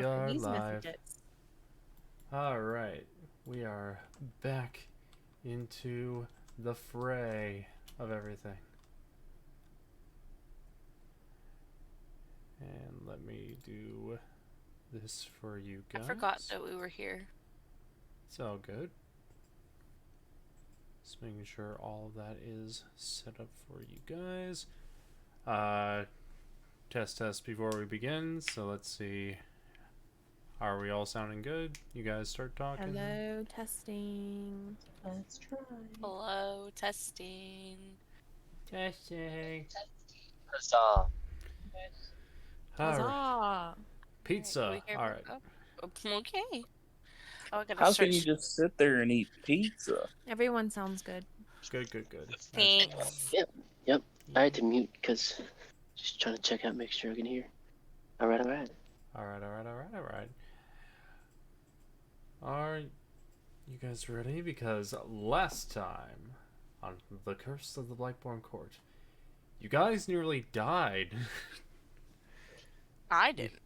We are These live. Misfits. Alright, we are back into the fray of everything. And let me do this for you guys. I forgot that we were here. It's all good. Just making sure all of that is set up for you guys. Test before we begin, so let's see. Are we all sounding good? You guys start talking. Hello, testing. Let's try. Hello, testing. Testing. Huzzah. Huzzah! Pizza. Alright. Okay. Oh, I gotta How search. can you just sit there and eat pizza? Everyone sounds good. Good. Thanks. Yep. I had to mute because just trying to check out, make sure I can hear. Alright. Are you guys ready? Because last time on the Curse of the Blightborn Court, you guys nearly died. I didn't.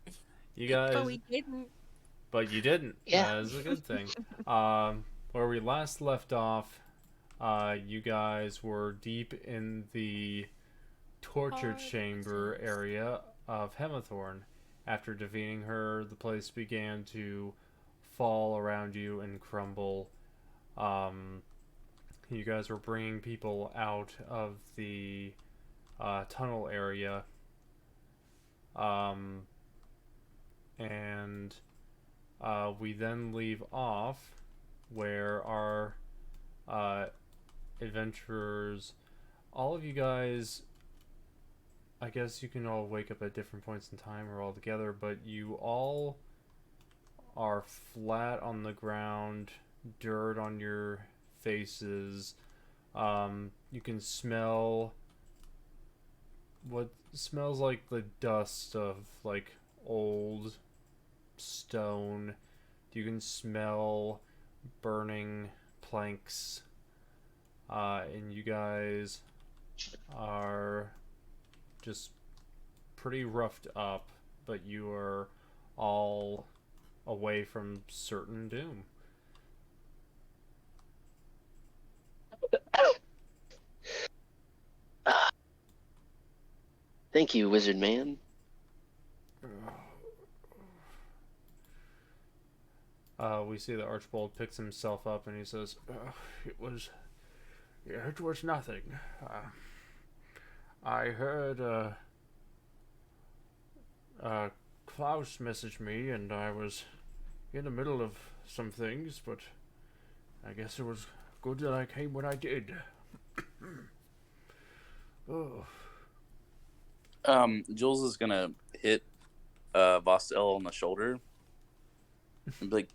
You guys, But we didn't. but you didn't. Yeah. That is a good thing. Where we last left off, you guys were deep in the torture chamber area of Hemathorn. After defeating her, the place began to fall around you and crumble. You guys were bringing people out of the tunnel area. And we then leave off where our adventurers, all of you guys, I guess you can all wake up at different points in time or all together, but you all are flat on the ground, dirt on your faces. You can smell what smells like the dust of like old stone. You can smell burning planks, and you guys are just pretty roughed up, but you are all away from certain doom. Thank you, wizard man. We see that Archibald picks himself up and he says, it was nothing. I heard Klaus messaged me and I was in the middle of some things, but I guess it was good that I came when I did. Oh. Jules is gonna hit Vostel on the shoulder and be like,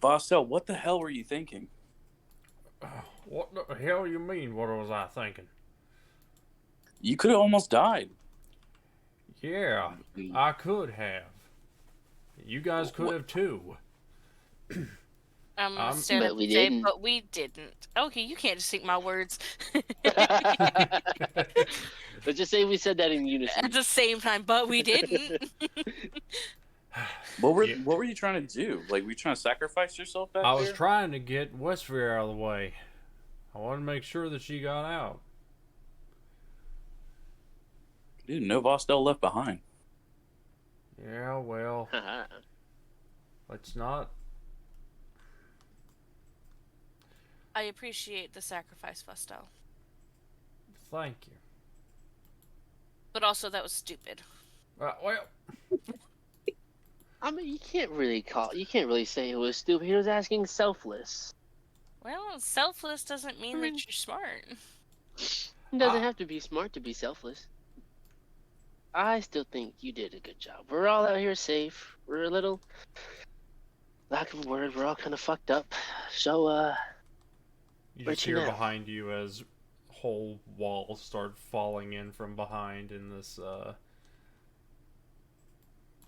Vostel, what the hell were you thinking? What the hell you mean, what was I thinking? You could have almost died. Yeah, I could have. You guys could have too. I'm gonna stand But up we and say, didn't. but we didn't. Okay, you can't just take my words. Let's just say we said that in unison. At the same time, but we didn't. What were you trying to do? Like, were you trying to sacrifice yourself back I there? was trying to get Wesvyre out of the way. I wanted to make sure that she got out. Dude, no Vostel left behind. Yeah, well, let's not. I appreciate the sacrifice, Vostel. Thank you. But also, that was stupid. Well, I mean, you can't really say it was stupid. He was asking selfless. Well, selfless doesn't mean that you're smart. It doesn't have to be smart to be selfless. I still think you did a good job. We're all out here safe. We're a little, lack of a word, we're all kind of fucked up. So, you where'd just you hear now? behind you as whole walls start falling in from behind in this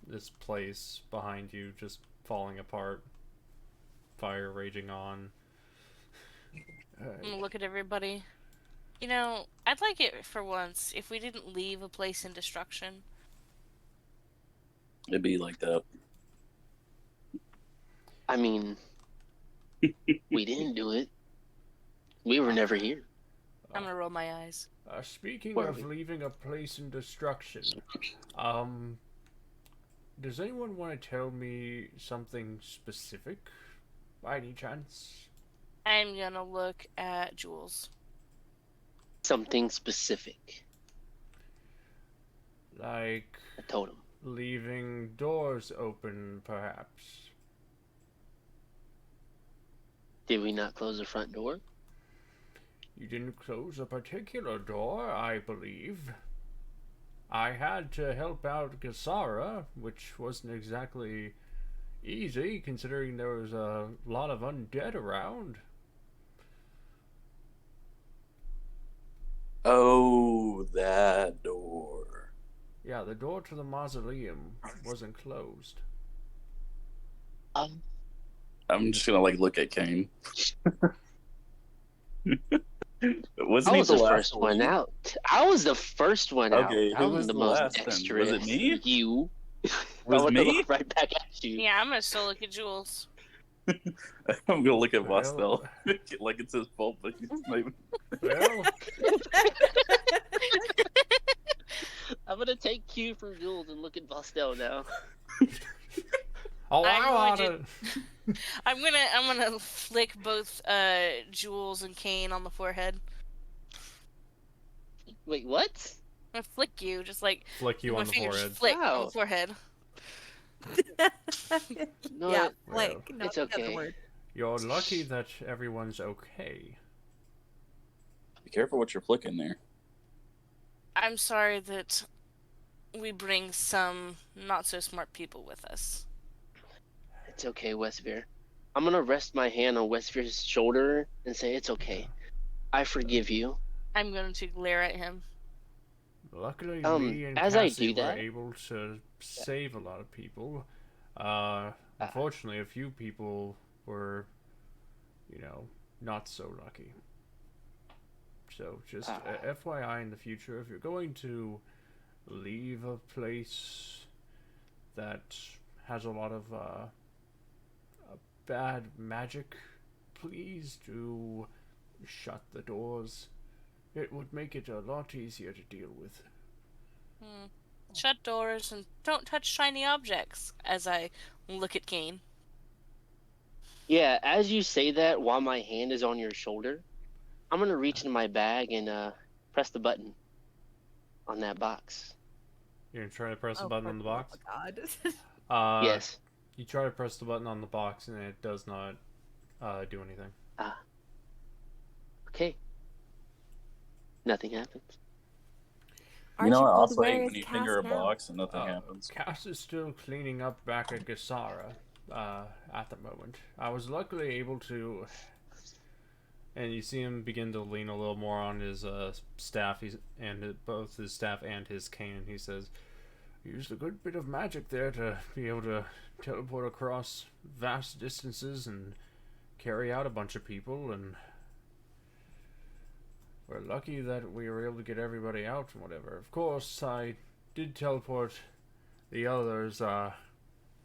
this place behind you, just falling apart. Fire raging on. I'm gonna look at everybody. You know, I'd like it for once if we didn't leave a place in destruction. It'd be like that. I mean, we didn't do it. We were never here. I'm gonna roll my eyes. Speaking Where are of we? leaving a place in destruction, does anyone want to tell me something specific, by any chance? I'm gonna look at Jules. Something specific. Like I told him. leaving doors open, perhaps? Did we not close the front door? You didn't close a particular door, I believe. I had to help out Gasara, which wasn't exactly easy, considering there was a lot of undead around. Oh, that door. Yeah, the door to the mausoleum wasn't closed. I'm just gonna like look at Cain. Wasn't I he was the the last first one out. I was the first one out. Okay, who I'm was the the most last then? dexterous. Was it me? You. Was I would me? look right back at you. Yeah, I'm gonna still look at Jules. I'm gonna look at Well- Vostel like it's his fault, but he's maybe. Well, I'm gonna take cue from Jules and look at Vostel now. oh, I'm I going oughta... I'm gonna flick both Jules and Cain on the forehead. Wait, what? I'm gonna flick you, just like flick you my on the finger just forehead. flick on Ow. the forehead. No, yeah, it- like not it's the other okay. word. You're lucky that everyone's okay. Be careful what you're flicking there. I'm sorry that we bring some not so smart people with us. It's okay, Wesvyre. I'm gonna rest my hand on Wesvyre's shoulder and say, it's okay. I forgive you. I'm going to glare at him. Luckily, Um, me and as I Cassie do were that- able to save a lot of people. Unfortunately, a few people were, not so lucky. So, just FYI in the future, if you're going to leave a place that has a lot of bad magic, please do shut the doors. It would make it a lot easier to deal with. Shut doors and don't touch shiny objects. As I look at Cain. Yeah, as you say that while my hand is on your shoulder, I'm gonna reach in my bag and press the button on that box. You're gonna try to press the button on the box? Oh God. Yes. You try to press the button on the box and it does not do anything. Okay. Nothing happens. You know what? Archibald, Also, where hate is when you Cass finger a now? box and nothing happens. Cass is still cleaning up back at Gasara at the moment. I was luckily able to... And you see him begin to lean a little more on his staff, both his staff and his cane. He says, used a good bit of magic there to be able to teleport across vast distances and carry out a bunch of people, and we're lucky that we were able to get everybody out and whatever. Of course, I did teleport the others that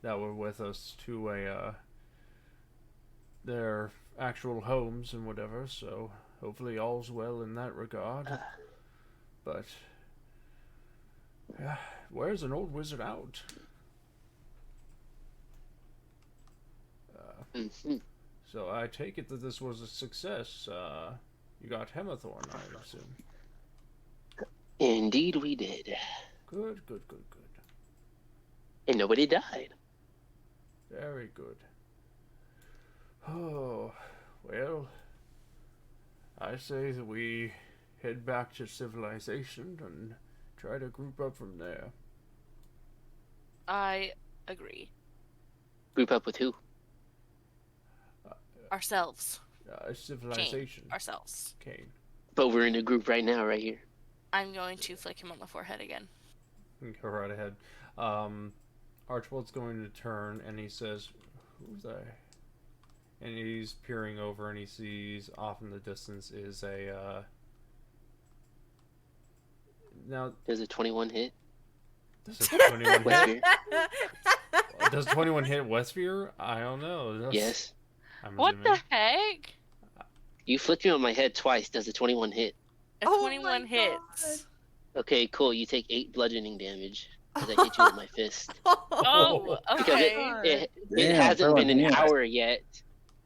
were with us to their actual homes and whatever, so hopefully all's well in that regard. But where's an old wizard out? Mhm. So I take it that this was a success. You got Hemathorn, I assume. Indeed, we did. Good. And nobody died. Very good. Oh, well, I say that we head back to civilization and try to group up from there. I agree. Group up with who? Ourselves. Civilization. Ourselves. Cain. But we're in a group right now, right here. I'm going to flick him on the forehead again. Go right ahead. Archibald's going to turn and he says, who's that? And he's peering over and he sees off in the distance is a, now, There's a 21 hit. does a 21 hit? Wesvyre. Does 21 hit Wesvyre? I don't know. Yes. I'm What assuming. the heck? You flicked me on my head twice. Does a 21 hit? A Oh 21 my hits. Okay, cool. You take 8 bludgeoning damage as I hit you with my fist. Oh, Because okay. it Damn, hasn't been an yeah. hour yet.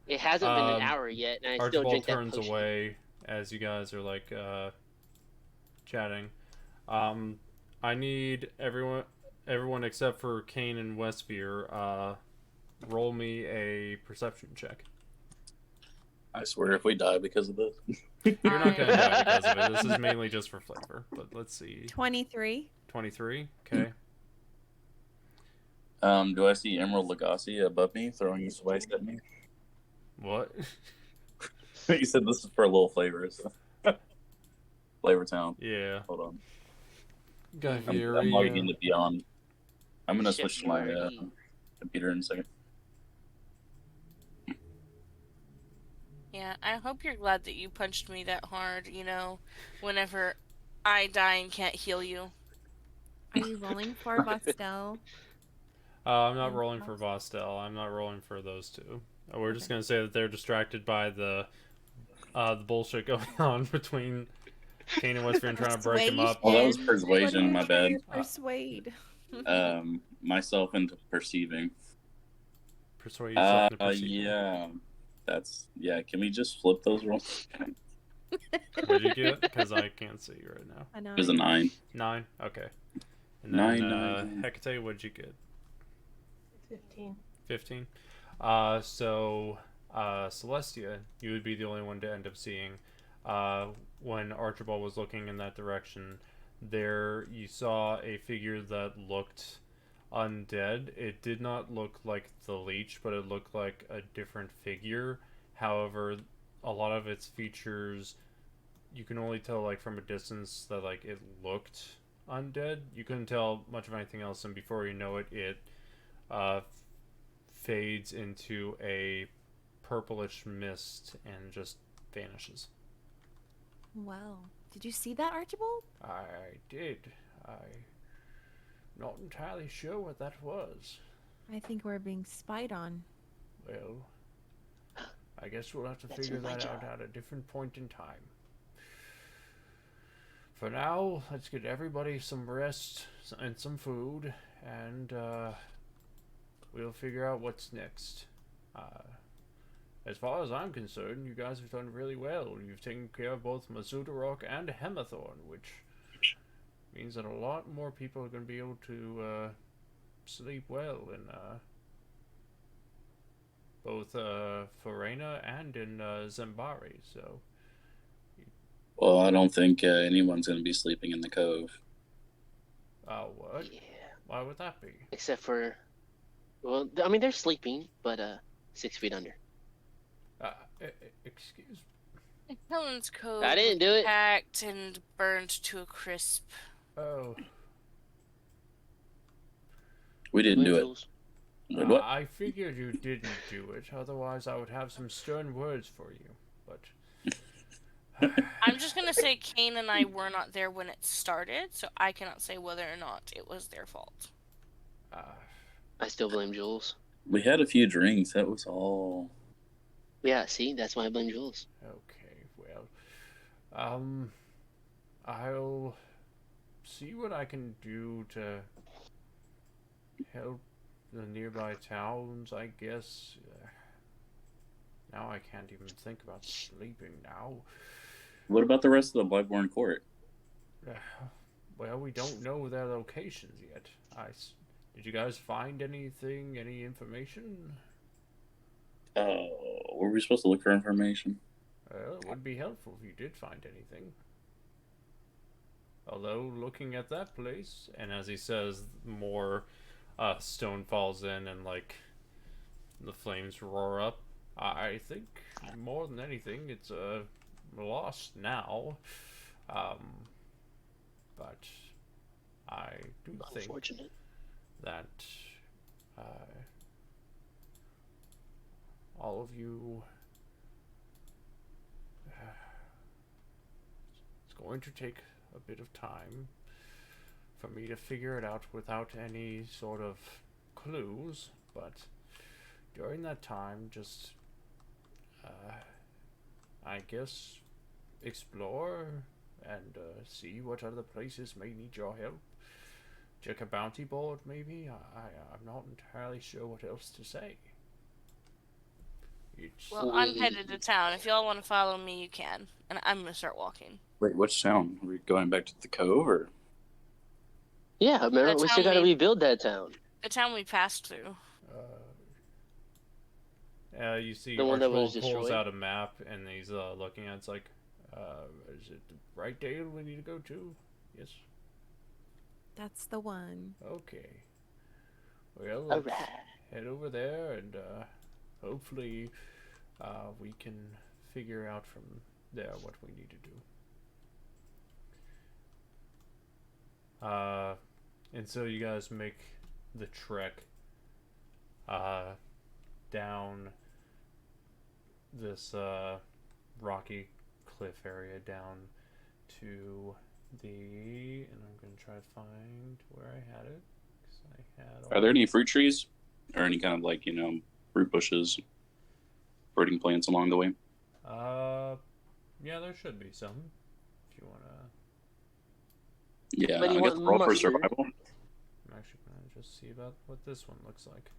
It hasn't been an hour yet, and I still Archibald drink that turns potion. away as you guys are like chatting. I need everyone except for Cain and Wesvyre, roll me a perception check. I swear, if we die because of this. You're not gonna die because of it. This is mainly just for flavor. But let's see. 23. 23. Okay. Do I see Emerald Lagasse above me throwing his spice at me? What? You said this is for a little flavor, so. Flavor Town. Yeah. Hold on. Guy I'm logging into Beyond. I'm gonna Shit, switch to you my already- computer in a second. Yeah, I hope you're glad that you punched me that hard, you know, whenever I die and can't heal you. Are you rolling for Vostel? I'm not rolling for Vostel. I'm not rolling for those two. We're just gonna say that they're distracted by the bullshit going on between Cain and Wesvyre and trying to break him up. Oh, that was What persuasion, are you my trying bad. to persuade. Myself into perceiving. Persuade yourself into perceiving. Yeah. Can we just flip those rolls? What did you get? Because I can't see right now. I know. It was a 9. 9? Okay. And Nine, then, nine. Hekatae, what'd you get? 15. 15? So, Celestia, you would be the only one to end up seeing. When Archibald was looking in that direction, there you saw a figure that looked undead. It did not look like the leech, but it looked like a different figure. However, a lot of its features, you can only tell like from a distance that like it looked undead. You couldn't tell much of anything else, and before you know it, it fades into a purplish mist and just vanishes. Wow. Did you see that, Archibald? I did. I'm not entirely sure what that was. I think we're being spied on. Well, I guess we'll have to That's figure my that job. out at a different point in time. For now, let's get everybody some rest and some food, and we'll figure out what's next. As far as I'm concerned, you guys have done really well. You've taken care of both Mazutarock and Hemathorn, which means that a lot more people are going to be able to sleep well in both Farena and in Zembari. So, Well, I don't think anyone's going to be sleeping in the cove. what? Yeah. Why would that be? Except for, well, I mean, they're sleeping, but 6 feet under. Excuse. Helen's Cove I didn't do it. packed and burned to a crisp. Oh, We didn't do it. Jules. Wait, what? I figured you didn't do it. Otherwise, I would have some stern words for you. But I'm just gonna say Cain and I were not there when it started, so I cannot say whether or not it was their fault. I still blame Jules. We had a few drinks. That was all. Yeah, see, that's why I blame Jules. okay, well, I'll see what I can do to help the nearby towns, I guess. Now I can't even think about sleeping now. What about the rest of the Blightborn court? Well, we don't know their locations yet. Did you guys find anything, any information? Were we supposed to look for information? Well, it would be helpful if you did find anything. Although, looking at that place, and as he says, more stone falls in and, like, the flames roar up. I think, more than anything, it's lost now. But I do think Unfortunate. that all of you, it's going to take a bit of time for me to figure it out without any sort of clues, but during that time, just I guess explore and see what other places may need your help. Check a bounty board, maybe. I'm not entirely sure what else to say. Well, I'm headed to town. If y'all want to follow me, you can. And I'm gonna start walking. Wait, which town? Are we going back to the cove, or? Yeah, remember, we still gotta rebuild that town. The town we passed through. You see The one that was Archibald pulls destroyed? out a map and he's looking at it. It's like, is it Brightdale we need to go to? Yes. That's the one. Okay. Well, All let's right. head over there and hopefully we can figure out from there what we need to do. And so you guys make the trek down this rocky cliff area down to the, and I'm going to try to find where I had it. 'Cause I had Are there any fruit trees? Or any kind of, like, fruit bushes, fruiting plants along the way? Yeah, there should be some. If you want to... Yeah, But I you guess want roll for mustard. survival. I'm actually going to just see about what this one looks like.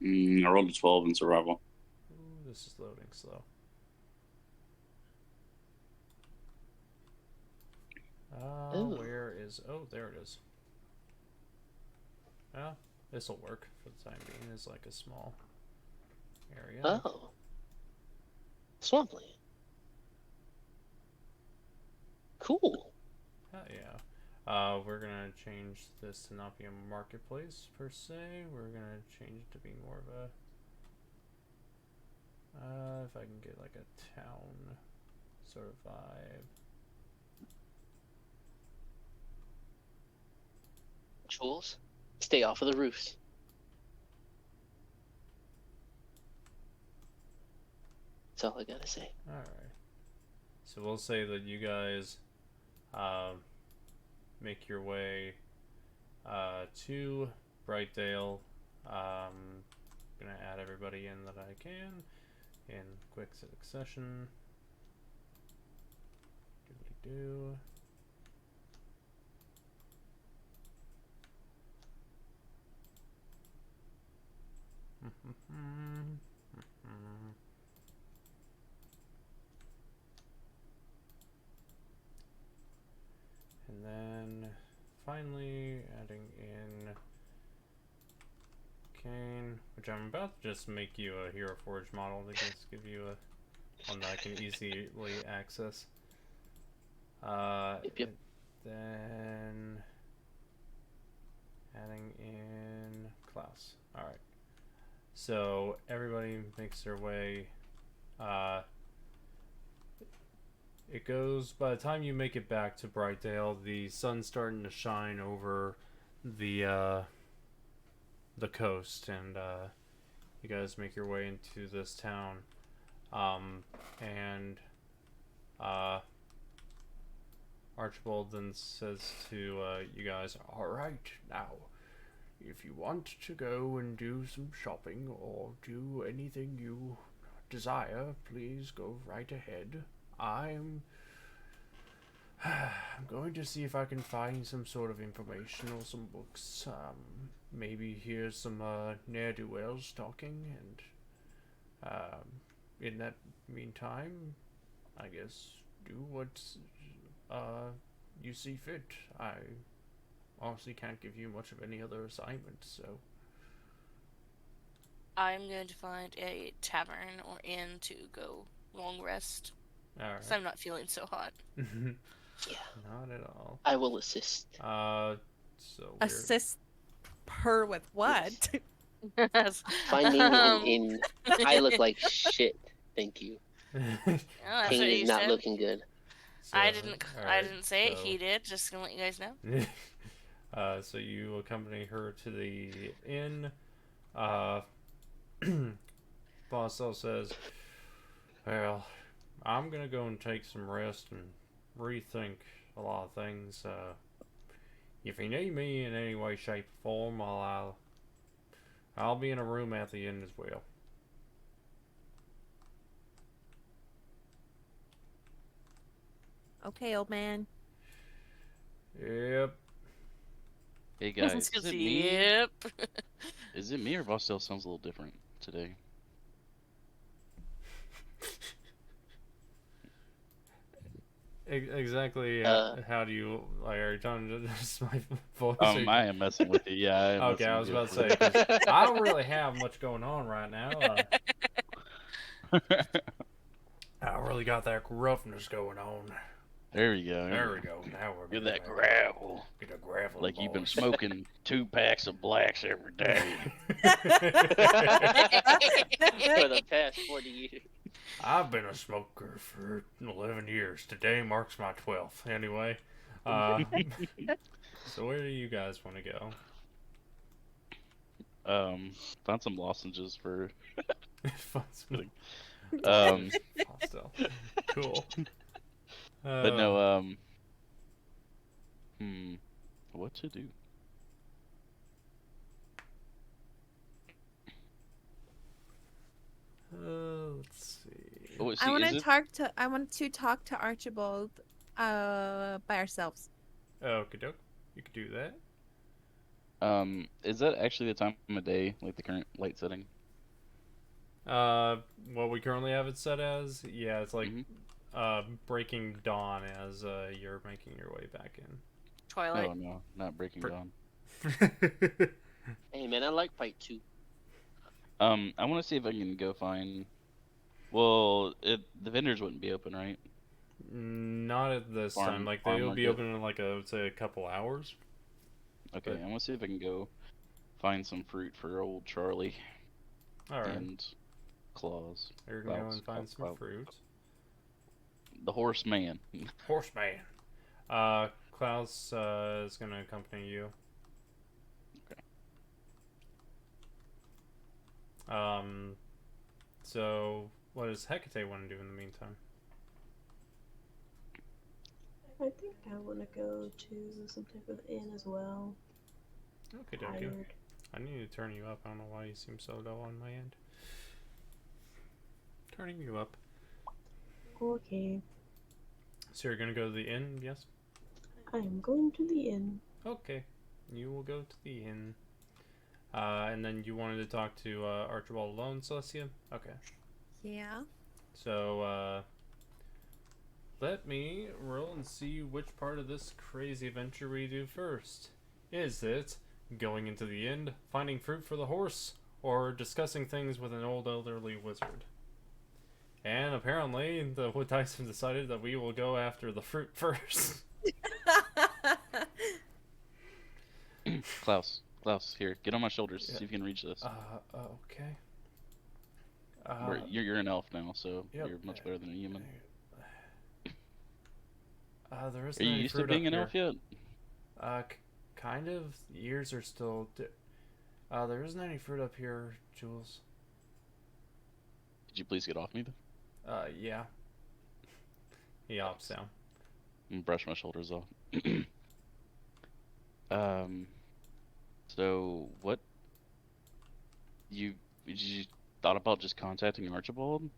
I rolled a 12 in survival. Ooh, this is loading slow. Ooh. Where is... Oh, there it is. Well, this'll work for the time being. It's like a small area. Oh. Swampland. Cool. Hell yeah. We're gonna change this to not be a marketplace per se. We're gonna change it to be more of a... if I can get like a town sort of vibe. Jules, stay off of the roofs. That's all I gotta say. Alright. So we'll say that you guys make your way to Brightdale. Gonna add everybody in that I can in quick succession. Doobly-doo. And then finally adding in Cain, which I'm about to just make you a Hero Forge model to just give you a one that I can easily access. Yep. Then adding in Klaus. Alright. So everybody makes their way. It goes, by the time you make it back to Brightdale, the sun's starting to shine over the coast, and you guys make your way into this town. And Archibald then says to you guys, "Alright, now, if you want to go and do some shopping or do anything you desire, please go right ahead. I'm going to see if I can find some sort of information or some books. Maybe hear some ne'er-do-wells talking, and in that meantime, I guess do what you see fit. I honestly can't give you much of any other assignments, so." I'm going to find a tavern or inn to go long rest. Alright. Because I'm not feeling so hot. Yeah. Not at all. I will assist. So we're... Assist her with what? Finding an inn. I look like shit. Thank you. That's what Cain you is not said. looking good. So, I didn't alright, say it. so- He did. Just gonna let you guys know. So you accompany her to the inn. Boswell says, "Well, I'm gonna go and take some rest and rethink a lot of things. If you need me in any way, shape, or form, I'll be in a room at the end as well. Okay, old man. Yep. Hey guys, is it me? Yep. Is it me or Vostell sounds a little different today? Exactly. How do you like? Are you trying to just my voice? I am messing with you. Yeah, I am Okay, messing I with was you. about to say 'cause I don't really have much going on right now. I don't really got that roughness going on. There we go. There we go. Now we're Get getting that back. gravel. Get a gravel. Like you've been boys. smoking 2 packs of blacks every day. For the past 40 years. I've been a smoker for 11 years. Today marks my 12th. Anyway, so where do you guys want to go? Found some lozenges for. Fun. Hostile. Cool. But no, what to do? Let's see. Oh, see, I want is to it- talk to. I want to talk to Archibald, by ourselves. Okie doke. You could do that. Is that actually the time of day, like the current light setting? What we currently have it set as, yeah, it's like breaking dawn as you're making your way back in. Twilight. Oh no, not breaking dawn. Hey man, I like fight too. I want to see if I can go find. Well, the vendors wouldn't be open, right? Not at this Farm- time. Like farm they'll be market? open in like I would say a couple hours. Okay, But- I want to see if I can go find some fruit for old Charlie All right, and Claus. you're gonna go Klaus, and find Klaus, some Klaus. fruit. The horseman. Horseman. Klaus is gonna accompany you. Okay. So what does Hekatae want to do in the meantime? I think I want to go to some type of inn as well. Okay, dokie. Tired. I need to turn you up. I don't know why you seem so low on my end. Turning you up. Okay. So you're gonna go to the inn, yes? I am going to the inn. Okay. You will go to the inn. And then you wanted to talk to Archibald alone, Celestia? Okay. Yeah. So, let me roll and see which part of this crazy adventure we do first. Is it going into the inn, finding fruit for the horse, or discussing things with an old elderly wizard? And apparently, the Wood Dice have decided that we will go after the fruit first. Klaus, here, get on my shoulders. Yeah. See if you can reach this. Okay. You're an elf now, so Yep. you're much better than a human. There isn't Are you any used to fruit being up an here. elf yet? Kind of. Ears are still. There isn't any fruit up here, Jules. Could you please get off me then? Yeah. He opts down. And brush my shoulders off. So what? You thought about just contacting Archibald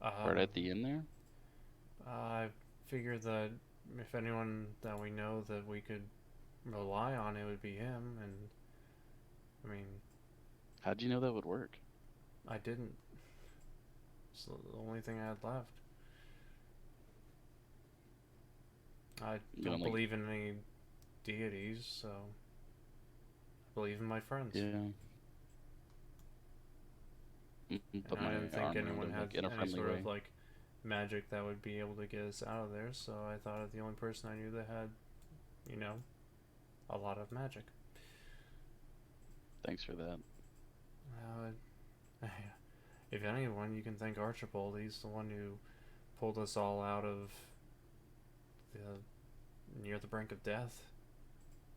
right at the end there? I figured that if anyone that we know that we could rely on, it would be him. And I mean, How'd you know that would work? I didn't. It's the only thing I had left. I You don't don't like- believe in any deities, so I believe in my friends. Yeah. And Put I my didn't think arm around anyone him, had like, in a any friendly sort way. of like magic that would be able to get us out of there, so I thought of the only person I knew that had, you know, a lot of magic. Thanks for that. If anyone, you can thank Archibald. He's the one who pulled us all out of near the brink of death.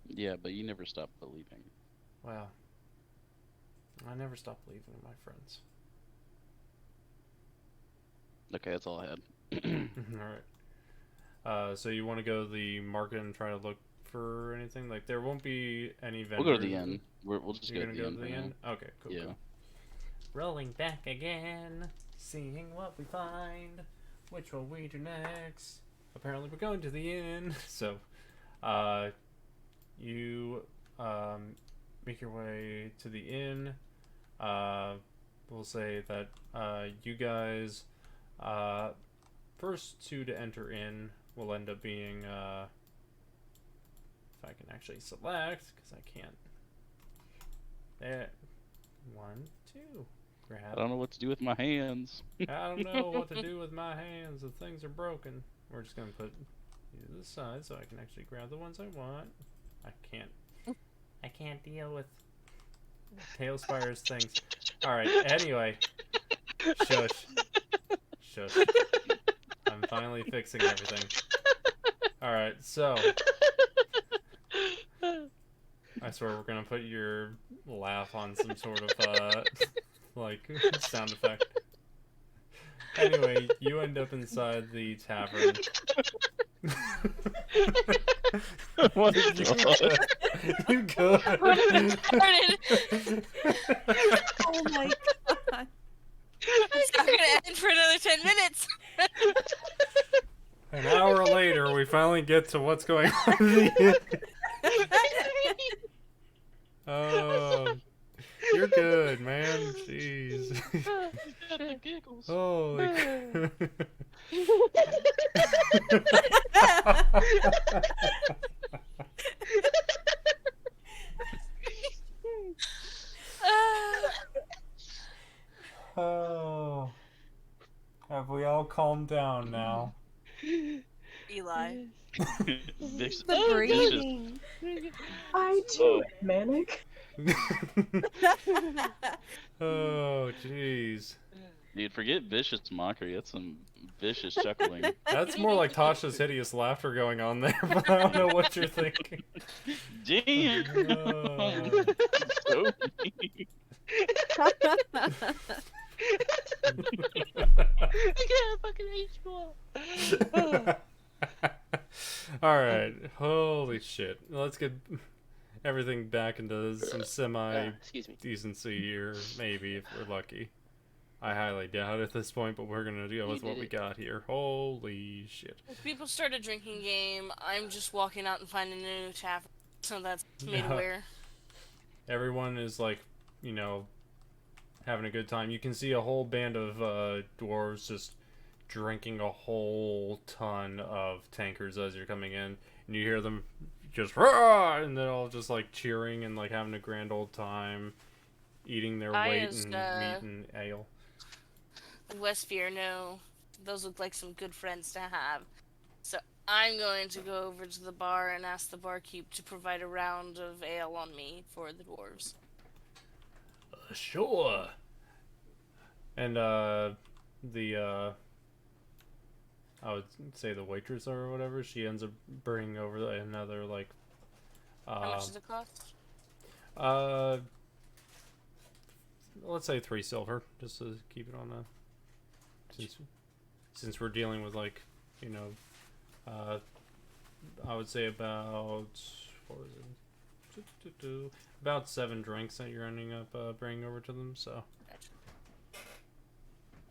Yeah, but you never stopped believing. Well, I never stopped believing in my friends. Okay, that's all I had. Alright. So you want to go to the market and try to look for anything? Like, there won't be any vendors. We'll go to the inn. We'll just You're go to gonna the go to the inn. inn? Okay, cool, Yeah. cool. Rolling back again, seeing what we find. Which will we do next? Apparently we're going to the inn. So, you make your way to the inn. We'll say that you guys, first two to enter in will end up being, if I can actually select, because I can't. There. 1, 2. Grab. I don't know what to do with my hands. I don't know what to do with my hands. The things are broken. We're just gonna put you to the side so I can actually grab the ones I want. I can't deal with Tailspire's things. Alright, anyway. Shush. Shush. I'm finally fixing everything. Alright, so I swear we're gonna put your laugh on some sort of like sound effect. Anyway, you end up inside the tavern. What you good? You good? Oh my god. It's not gonna end for another 10 minutes. An hour later, we finally get to what's going on in the inn. Oh, you're good, man. Jeez. Giggles. Holy. Oh. Have we all calmed down now? Eli. Vicious. The breathing. I too am manic. Oh, jeez. Dude, forget vicious mockery. That's some vicious chuckling. That's more like Tasha's hideous laughter going on there, but I don't know what you're thinking. Damn. Oh. So mean. I can't fucking hate you all. Alright, holy shit. Let's get everything back into some Excuse me. semi-decency here, maybe, if we're lucky. I highly doubt at this point, but we're gonna deal with what we got here. Holy shit. If people start a drinking game, I'm just walking out and finding a new tavern. So that's made aware. Everyone is like, you know, having a good time. You can see a whole band of dwarves just drinking a whole ton of tankards as you're coming in, and you hear them just "Rah!" and they're all just like cheering and like having a grand old time, eating their weight in meat and ale. Wesvyre, no, those look like some good friends to have. So I'm going to go over to the bar and ask the barkeep to provide a round of ale on me for the dwarves. Sure. And the I would say the waitress or whatever, she ends up bringing over another like How much does it cost? Let's say 3 silver, just to keep it on the since we're dealing with like, you know, I would say about what was it? About 7 drinks that you're ending up bringing over to them. So. Gotcha.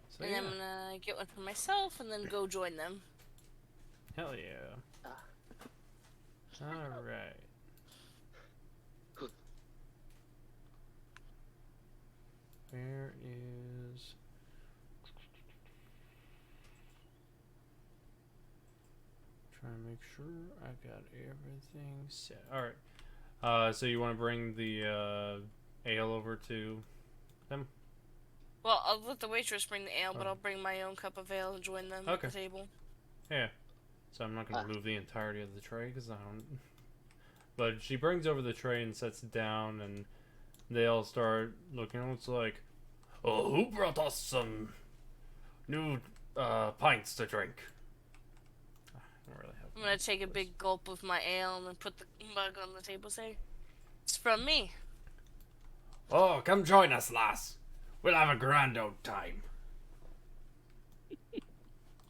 So And yeah. I'm gonna get one for myself and then go join them. Hell yeah. All right. Where is? Trying to make sure I got everything set. All right. So you want to bring the ale over to them? Well, I'll let the waitress bring the ale, but I'll bring my own cup of ale and join them at the table. Yeah. So I'm not going to move the entirety of the tray because I don't. But she brings over the tray and sets it down, and they all start looking. It's like, oh, who brought us some new pints to drink? I don't really have. I'm gonna take a big gulp of my ale and then put the mug on the table. Say, it's from me. Oh, come join us, lass. We'll have a grand old time.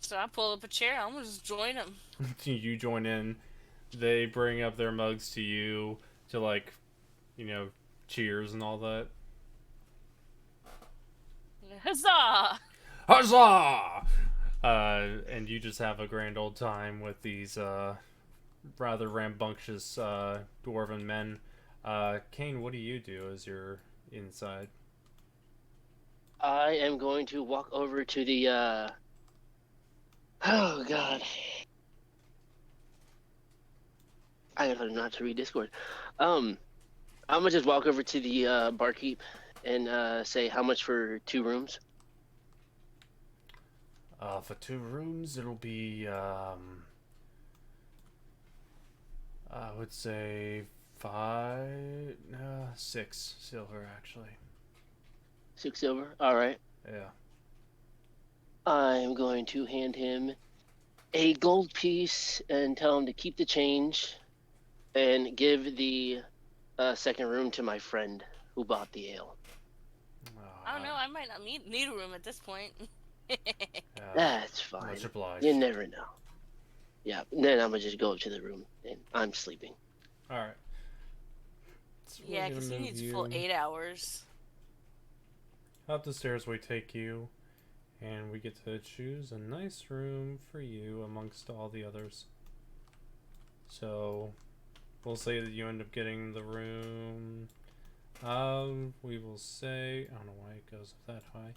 So I pull up a chair. I'm gonna just join them. You join in. they bring up their mugs to you to, like, you know, cheers and all that. Huzzah! Huzzah! And you just have a grand old time with these rather rambunctious dwarven men. Cain, what do you do as you're inside? I am going to walk over to the. Oh God. I gotta learn not to read Discord. I'm gonna just walk over to the barkeep and say how much for 2 rooms. For 2 rooms, it'll be I would say 6 silver actually. 6 silver. All right. Yeah. I'm going to hand him a gold piece and tell him to keep the change, and give the second room to my friend who bought the ale. I don't know. I might not need a room at this point. That's fine. Much obliged. You never know. Yeah. Then I'm gonna just go up to the room and I'm sleeping. All right. Yeah, because he needs full 8 hours. Up the stairs we take you, and we get to choose a nice room for you amongst all the others. So, we'll say that you end up getting the room. We will say, I don't know why it goes that high.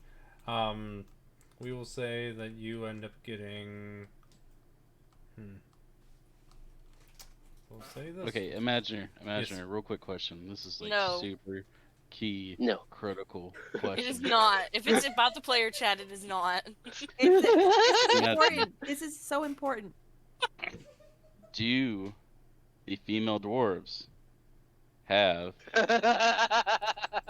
We will say that you end up getting. We'll say this. Okay, imagine Yes. a real quick question. This is like No. super key, No. critical It question. is not. If it's about the player chat, it is not. This is Imagine. important. This is so important. Do the female dwarves have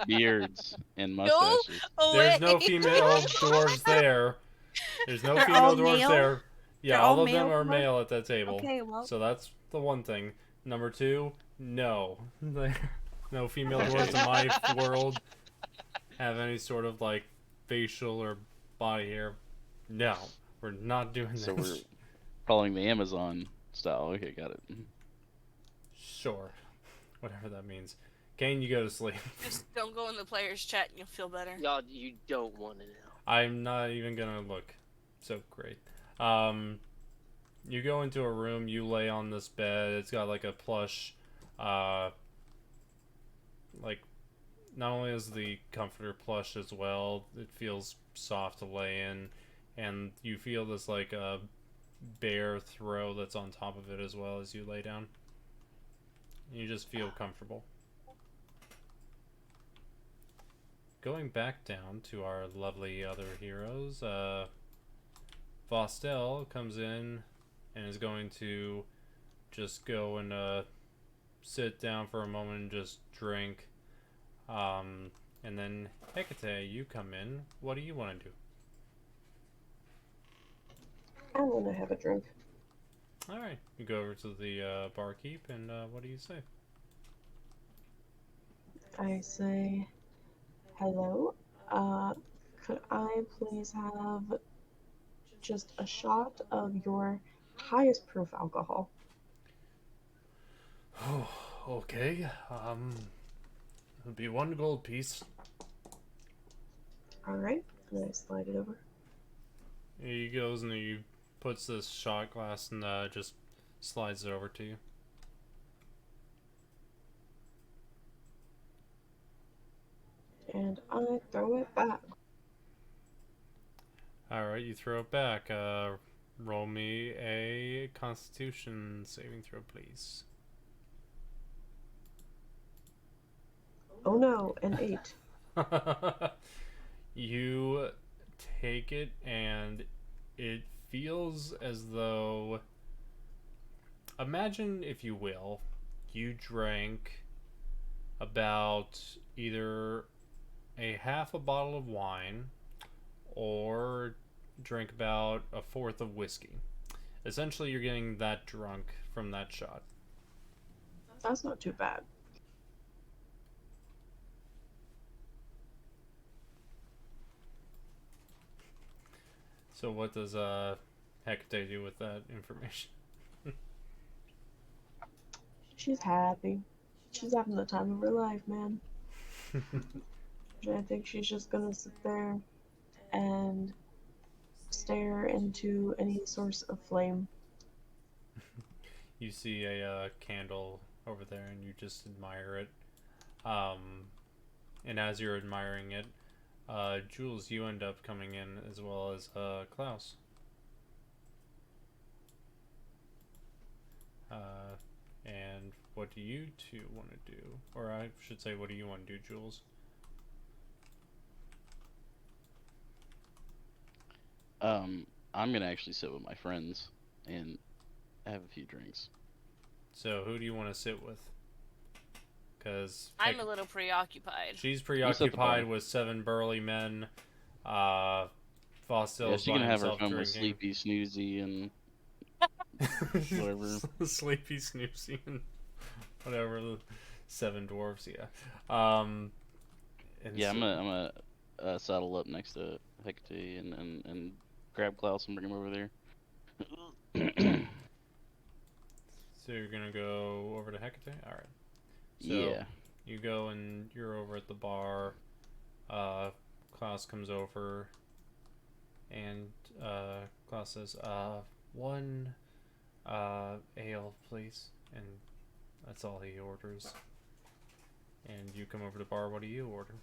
beards and mustaches? There's no Away. female dwarves there. There's no They're female all dwarves male? there. Yeah, They're all all of them male are dwarves? male at that table. Okay, well. So that's the one thing. Number 2, no. No female dwarves in my world have any sort of, like, facial or body hair. No, we're not doing this. So we're following the Amazon style. Okay, got it. Sure. Whatever that means. Cain, you go to sleep. Just don't go in the player's chat and you'll feel better. Y'all, you don't want to know. I'm not even gonna look. So great. You go into a room, you lay on this bed, it's got like a plush, like, not only is the comforter plush as well, it feels soft to lay in, and you feel this like a bear throw that's on top of it as well as you lay down. You just feel comfortable. Going back down to our lovely other heroes, Vostell comes in and is going to just go and sit down for a moment and just drink. And then Hekatae, you come in. What do you want to do? I want to have a drink. Alright, you go over to the barkeep and what do you say? I say, hello, could I please have just a shot of your highest proof alcohol? Oh, okay. It'll be 1 gold piece. Alright, and then I slide it over. He goes and he puts this shot glass and just slides it over to you. And I throw it back. Alright, you throw it back. Roll me a Constitution saving throw, please. Oh no, an 8. You take it and it feels as though, imagine, if you will, you drank about either a half a bottle of wine or drink about a fourth of whiskey. Essentially, you're getting that drunk from that shot. That's not too bad. So what does Hekatae do with that information? She's happy. She's having the time of her life, man. And I think she's just gonna sit there and stare into any source of flame. You see a candle over there, and you just admire it. And as you're admiring it, Jules, you end up coming in as well as Klaus. And what do you two want to do? Or I should say, what do you want to do, Jules? I'm gonna actually sit with my friends and have a few drinks. So who do you want to sit with? Because I'm a little preoccupied. she's at the bar. preoccupied with 7 burly men. Fossil's Yeah, she can by have her himself fun with drinking. Sleepy, Snoozy, and whatever. Sleepy, Snoopsy, and whatever. The 7 dwarves, yeah. And Yeah, so, I'm gonna saddle up next to Hekatae and grab Klaus and bring him over there. So you're gonna go over to Hekatae? Alright. So Yeah. you go and you're over at the bar. Klaus comes over and Klaus says, 1 ale, please. And that's all he orders. And you come over to the bar, what do you order?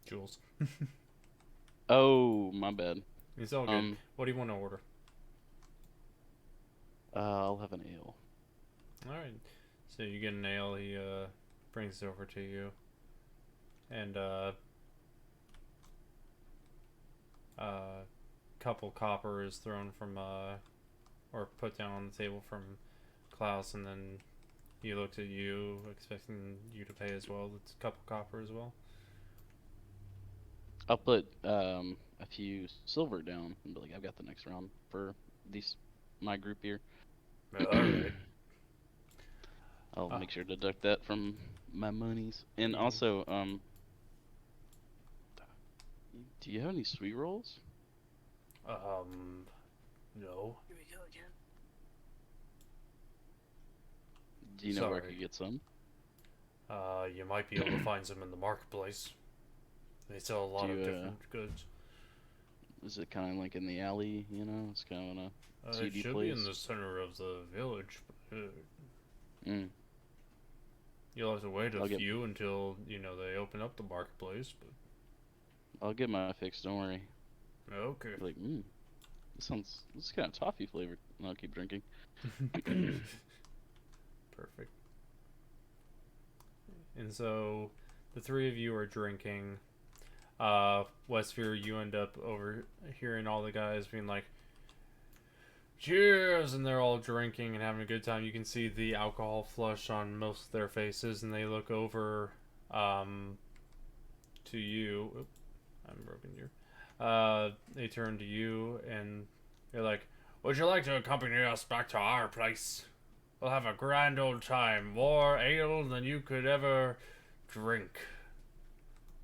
Jules. Oh, my bad. It's all good. What do you want to order? I'll have an ale. Alright. So you get an ale, he brings it over to you. And couple copper is thrown from or put down on the table from Klaus, and then he looks at you expecting you to pay as well. It's a couple copper as well. I'll put a few silver down and be like, I've got the next round for my group here. Alright. I'll make sure to deduct that from my monies. And also, do you have any sweet rolls? No. Here we go again. Do you know where I Sorry. could get some? You might be able to find some in the marketplace. They sell a lot of different goods. Is it kind of like in the alley, you know? It's kind of in a It seedy should place. be in the center of the village. But, Mm. you'll have to wait a I'll get- few until, they open up the marketplace. But I'll get my fix, don't worry. okay. Like, this is kind of toffee flavored. And I'll keep drinking. Perfect. And so the 3 of you are drinking. Wesvyre, you end up overhearing all the guys being like, cheers, and they're all drinking and having a good time. You can see the alcohol flush on most of their faces, and they look over to you. Oop, I'm broken here. They turn to you and they're like, would you like to accompany us back to our place? We'll have a grand old time. More ale than you could ever drink.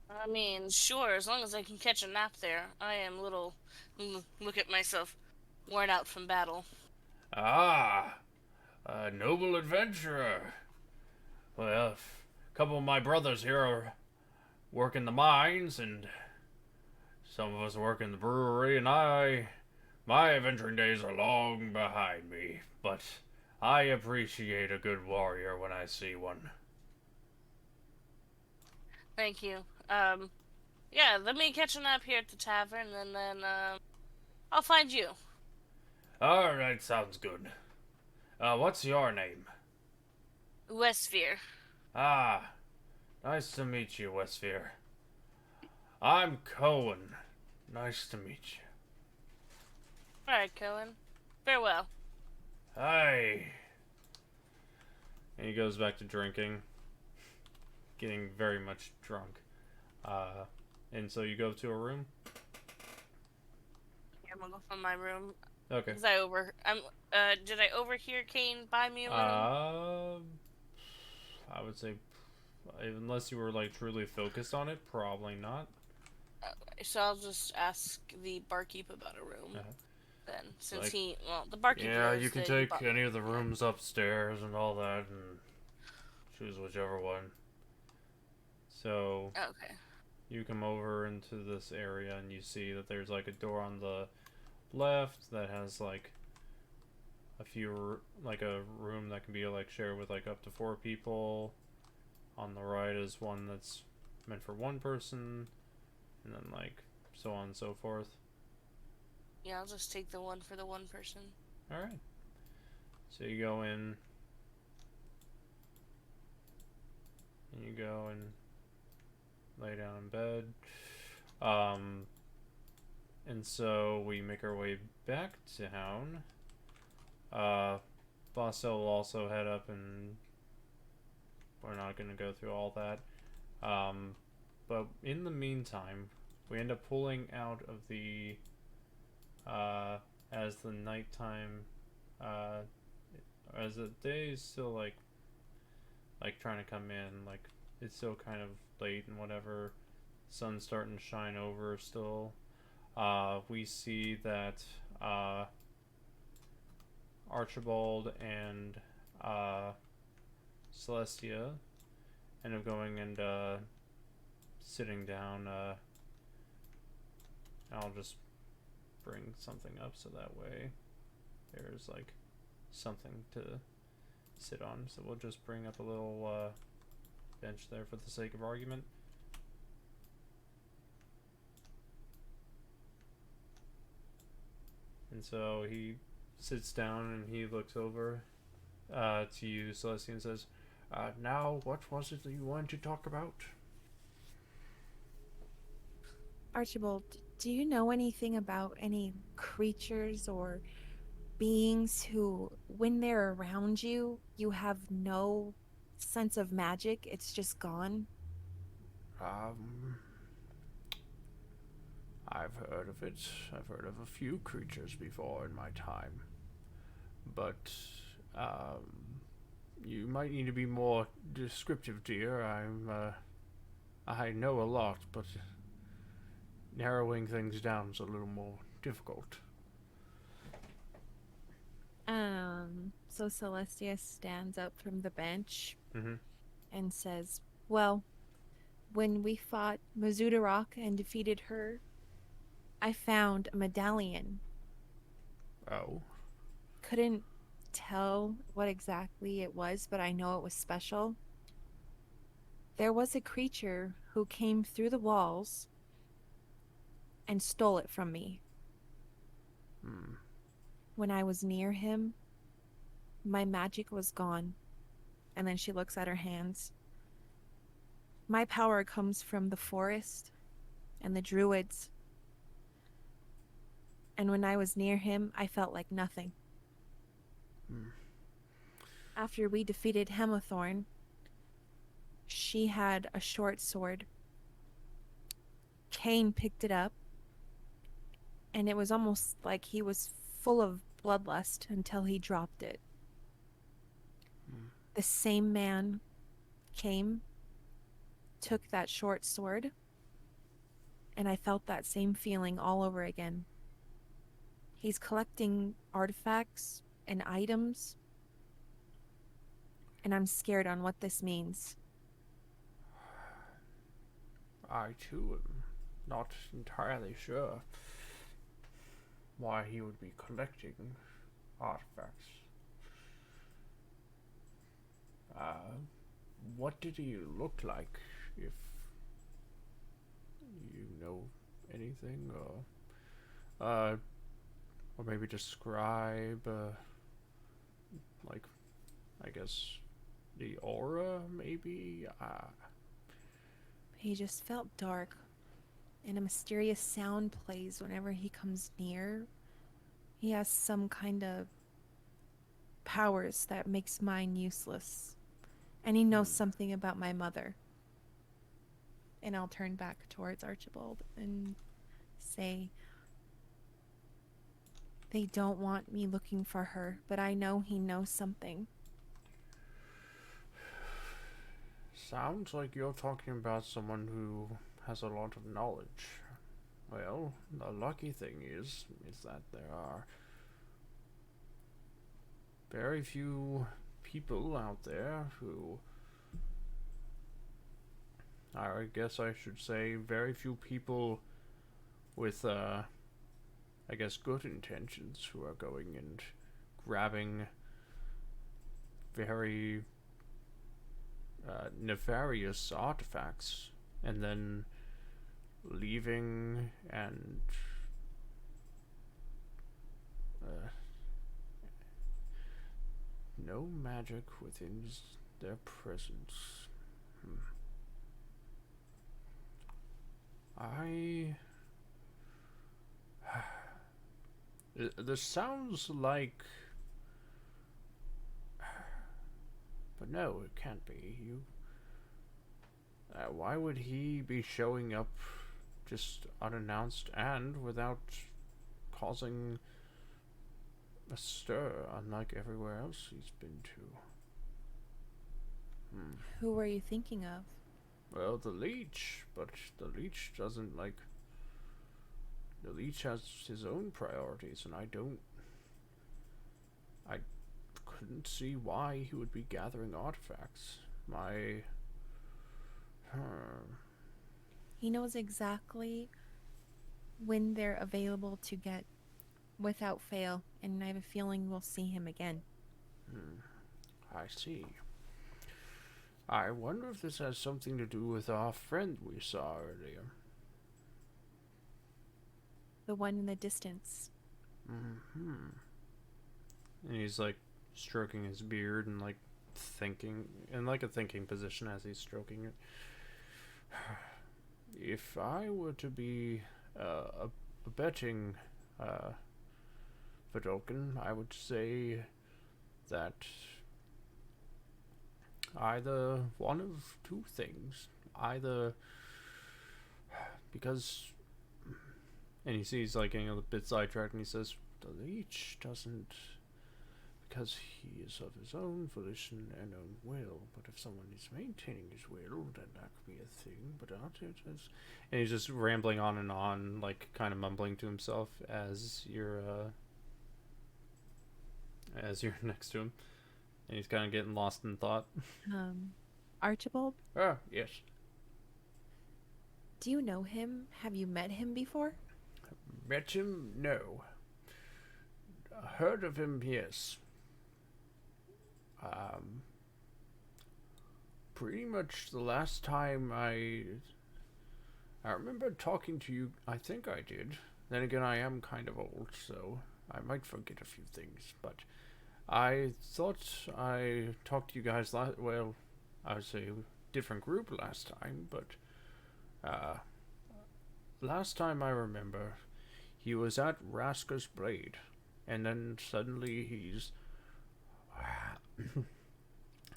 I mean, sure, as long as I can catch a nap there. I am look at myself, worn out from battle. Ah, a noble adventurer. Well, a couple of my brothers here are working the mines, and some of us work in the brewery, and my adventuring days are long behind me, but I appreciate a good warrior when I see one. Thank you. Yeah, let me catch a nap here at the tavern, and then, I'll find you. Alright, sounds good. What's your name? Wesvyre. Ah, nice to meet you, Wesvyre. I'm Cohen. Nice to meet you. Alright, Cohen. Farewell. Hi. And he goes back to drinking, getting very much drunk. And so you go to a room? Yeah, I'm gonna go from my room. Okay. Did I overhear Cain buy me a room? I would say, unless you were like truly focused on it, probably not. Okay, so I'll just ask the barkeep about a room Uh-huh. then, since Like, the barkeep yeah, knows you can that you take bought. any of the Yeah. rooms upstairs and all that, and choose whichever one. So Okay. you come over into this area and you see that there's like a door on the left that has like like a room that can be like shared with like up to 4 people. On the right is one that's meant for 1 person, and then like so on and so forth. Yeah, I'll just take the one for the one person. All right. So you go in, and you go and lay down in bed. And so we make our way back to town. Bosso will also head up, and we're not going to go through all that. But in the meantime, we end up pulling out of the as the nighttime, as the day is still like trying to come in, like it's still kind of late and whatever. Sun's starting to shine over still. We see that Archibald and Celestia end up going and sitting down. I'll just bring something up so that way there's like something to sit on. So we'll just bring up a little bench there for the sake of argument. And so he sits down and he looks over to you, Celestia, and says, now, what was it that you wanted to talk about? Archibald, do you know anything about any creatures or beings who, when they're around you, you have no sense of magic? It's just gone? I've heard of it. I've heard of a few creatures before in my time. But, you might need to be more descriptive, dear. I know a lot, but narrowing things down is a little more difficult. So Celestia stands up from the bench Mm-hmm. and says, well, when we fought Mizudarok and defeated her, I found a medallion. Oh. Couldn't tell what exactly it was, but I know it was special. There was a creature who came through the walls and stole it from me. When I was near him, my magic was gone. And then she looks at her hands. My power comes from the forest and the druids. And when I was near him, I felt like nothing. After we defeated Hemathorn, she had a short sword. Cain picked it up, and it was almost like he was full of bloodlust until he dropped it. The same man came, took that short sword, and I felt that same feeling all over again. He's collecting artifacts and items, and I'm scared on what this means. I, too, am not entirely sure why he would be collecting artifacts. What did he look like, if you know anything, or maybe describe, like, I guess, the aura, maybe? He just felt dark, and a mysterious sound plays whenever he comes near. He has some kind of powers that makes mine useless. And he knows something about my mother. And I'll turn back towards Archibald and say, they don't want me looking for her, but I know he knows something. Sounds like you're talking about someone who has a lot of knowledge. Well, the lucky thing is that there are very few people out there who, I guess I should say, very few people with, I guess, good intentions who are going and grabbing very nefarious artifacts and then leaving and no magic within their presence. This sounds like, but no, it can't be. Why would he be showing up just unannounced and without causing a stir, unlike everywhere else he's been to? Who were you thinking of? Well, the leech, but the leech doesn't like. The leech has his own priorities, and I couldn't see why he would be gathering artifacts. He knows exactly when they're available to get without fail, and I have a feeling we'll see him again. I see. I wonder if this has something to do with our friend we saw earlier. The one in the distance. And he's like stroking his beard and like thinking in like a thinking position as he's stroking it. If I were to be a betting Vidalcan, I would say that either one of two things. Either because, and he sees like getting a bit sidetracked, and he says, "The leech doesn't, because he is of his own volition and own will. But if someone is maintaining his will, then that could be a thing. But not it is." And he's just rambling on, like kind of mumbling to himself as you're next to him, and he's kind of getting lost in thought. Archibald? Ah, yes. Do you know him? Have you met him before? Met him? No. Heard of him? Yes. Pretty much the last time I remember talking to you, I think I did. Then again, I am kind of old, so I might forget a few things, but I thought I talked to you guys I would say different group last time, but last time I remember, he was at Rasca's Blade, and then suddenly he's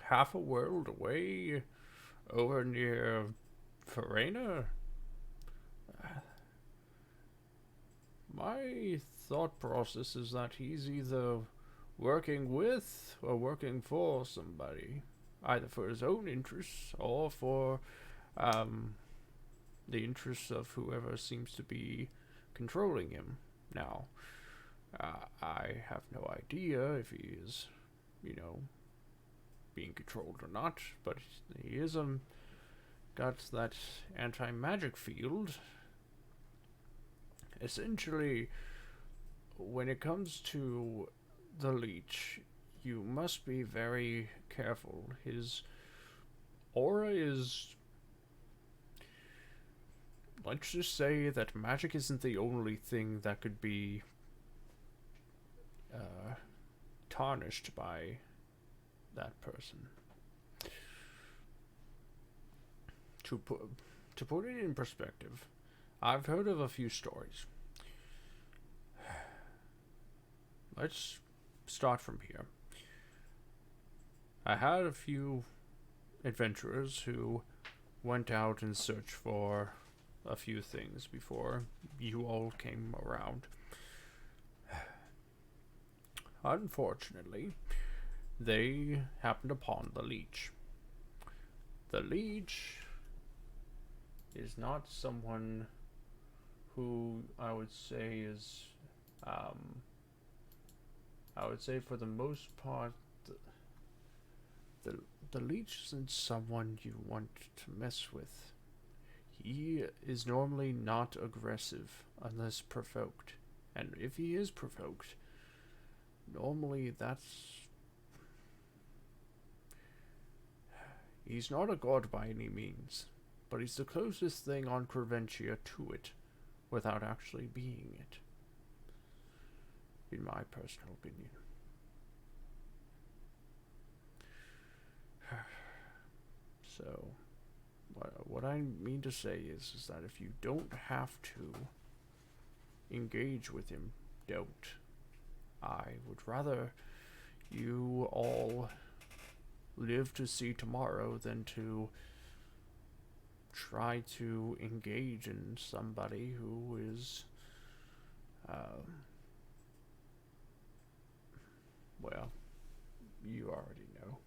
half a world away over near Farena. My thought process is that he's either working with or working for somebody, either for his own interests or for the interests of whoever seems to be controlling him now. I have no idea if he is, being controlled or not, but he is got that anti-magic field. Essentially, when it comes to the leech, you must be very careful. His aura is... Let's just say that magic isn't the only thing that could be tarnished by that person. To put it in perspective, I've heard of a few stories. Let's start from here. I had a few adventurers who went out in search for a few things before you all came around. Unfortunately, they happened upon the leech. The leech is not someone who I would say is, I would say for the most part, the leech isn't someone you want to mess with. He is normally not aggressive unless provoked. And if he is provoked, normally he's not a god by any means, but he's the closest thing on Corventia to it, without actually being it. In my personal opinion. So, what I mean to say is that if you don't have to engage with him, don't. I would rather you all live to see tomorrow than to try to engage in somebody who is, well, you already know.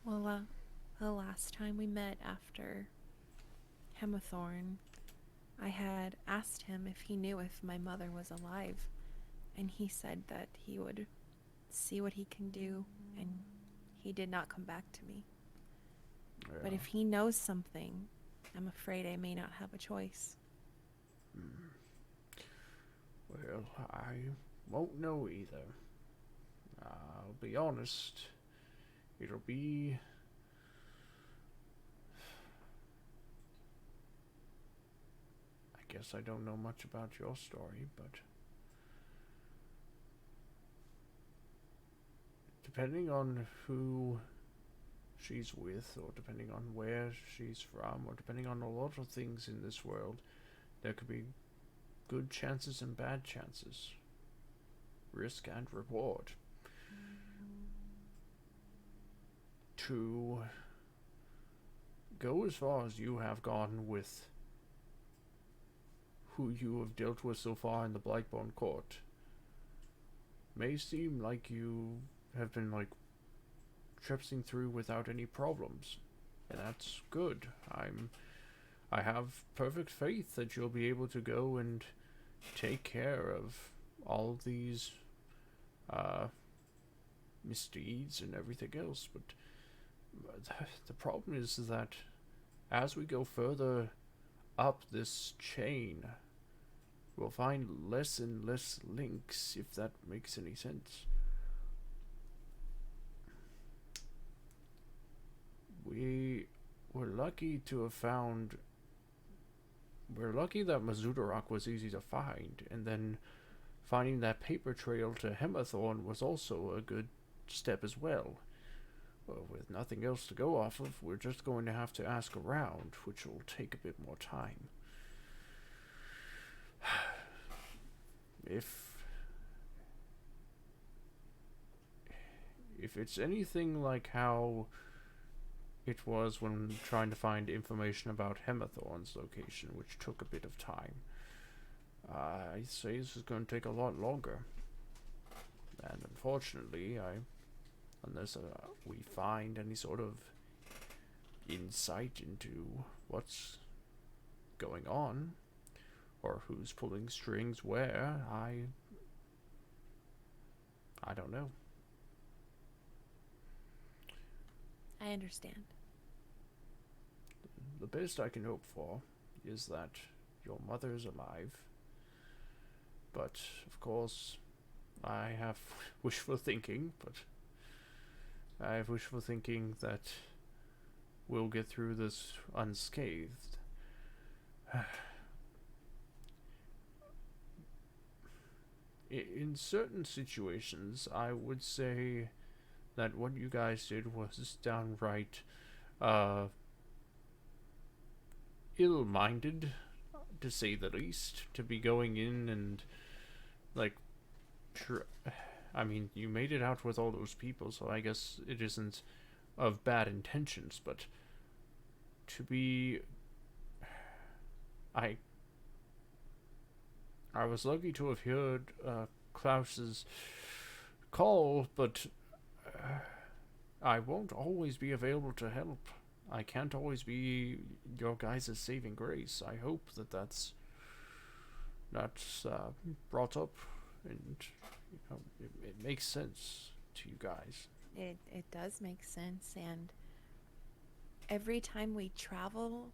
Well, the last time we met after Hemathorn, I had asked him if he knew if my mother was alive, and he said that he would see what he can do, and he did not come back to me. Yeah. But if he knows something, I'm afraid I may not have a choice. Well, I won't know either. I'll be honest. It'll be... I guess I don't know much about your story, but... depending on who she's with, or depending on where she's from, or depending on a lot of things in this world, there could be good chances and bad chances. Risk and reward. To go as far as you have gone with who you have dealt with so far in the Blightborn court may seem like you have been, like, traipsing through without any problems. And that's good. I have perfect faith that you'll be able to go and take care of all of these misdeeds and everything else, but the problem is that as we go further up this chain, we'll find less and less links, if that makes any sense. We were lucky to have found... We're lucky that Mazudarok was easy to find, and then finding that paper trail to Hemathorn was also a good step as well. Well, with nothing else to go off of, we're just going to have to ask around, which will take a bit more time. If it's anything like how it was when trying to find information about Hemathorn's location, which took a bit of time, I say this is going to take a lot longer. And unfortunately, unless we find any sort of insight into what's going on, or who's pulling strings where, I don't know. I understand. The best I can hope for is that your mother's alive. But, of course, I have wishful thinking, but I have wishful thinking that we'll get through this unscathed. In certain situations, I would say that what you guys did was downright ill-minded, to say the least, to be going in and, like, I mean, you made it out with all those people, so I guess it isn't of bad intentions, but to be... I was lucky to have heard Klaus's call, but I won't always be available to help. I can't always be your guys' saving grace. I hope that that's that's brought up, and it makes sense to you guys. It does make sense, and every time we travel,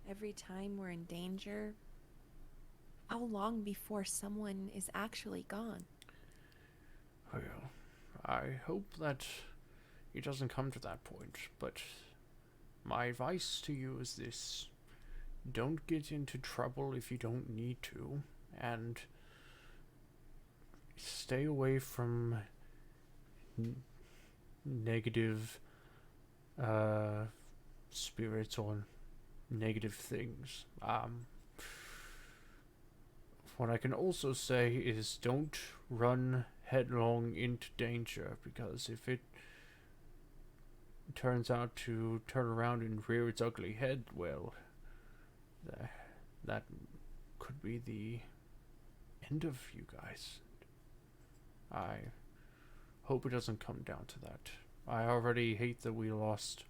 every time we're in danger, how long before someone is actually gone? Well, I hope that it doesn't come to that point, but my advice to you is this: don't get into trouble if you don't need to, and stay away from negative spirits or negative things. What I can also say is don't run headlong into danger, because if it turns out to turn around and rear its ugly head, well, that could be the end of you guys. I hope it doesn't come down to that. I already hate that we lost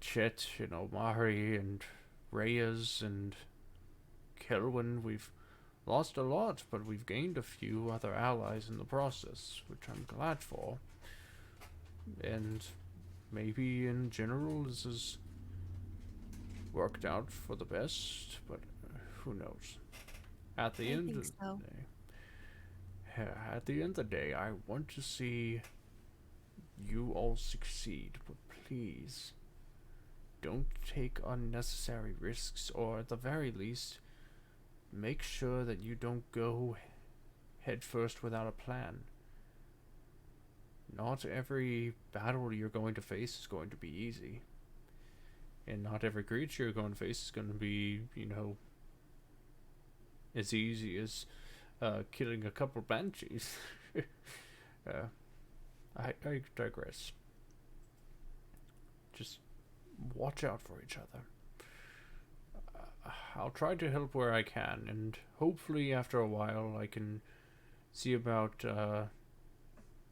Chet and OMalley and Reyes and Kelwyn. We've lost a lot, but we've gained a few other allies in the process, which I'm glad for. And maybe in general this has worked out for the best, but who knows? At the end of the day, at the end of the day, I want to see you all succeed, but please don't take unnecessary risks, or at the very least, make sure that you don't go headfirst without a plan. Not every battle you're going to face is going to be easy. And not every creature you're going to face is going to be, as easy as killing a couple banshees. I digress. Just watch out for each other. I'll try to help where I can, and hopefully after a while I can see about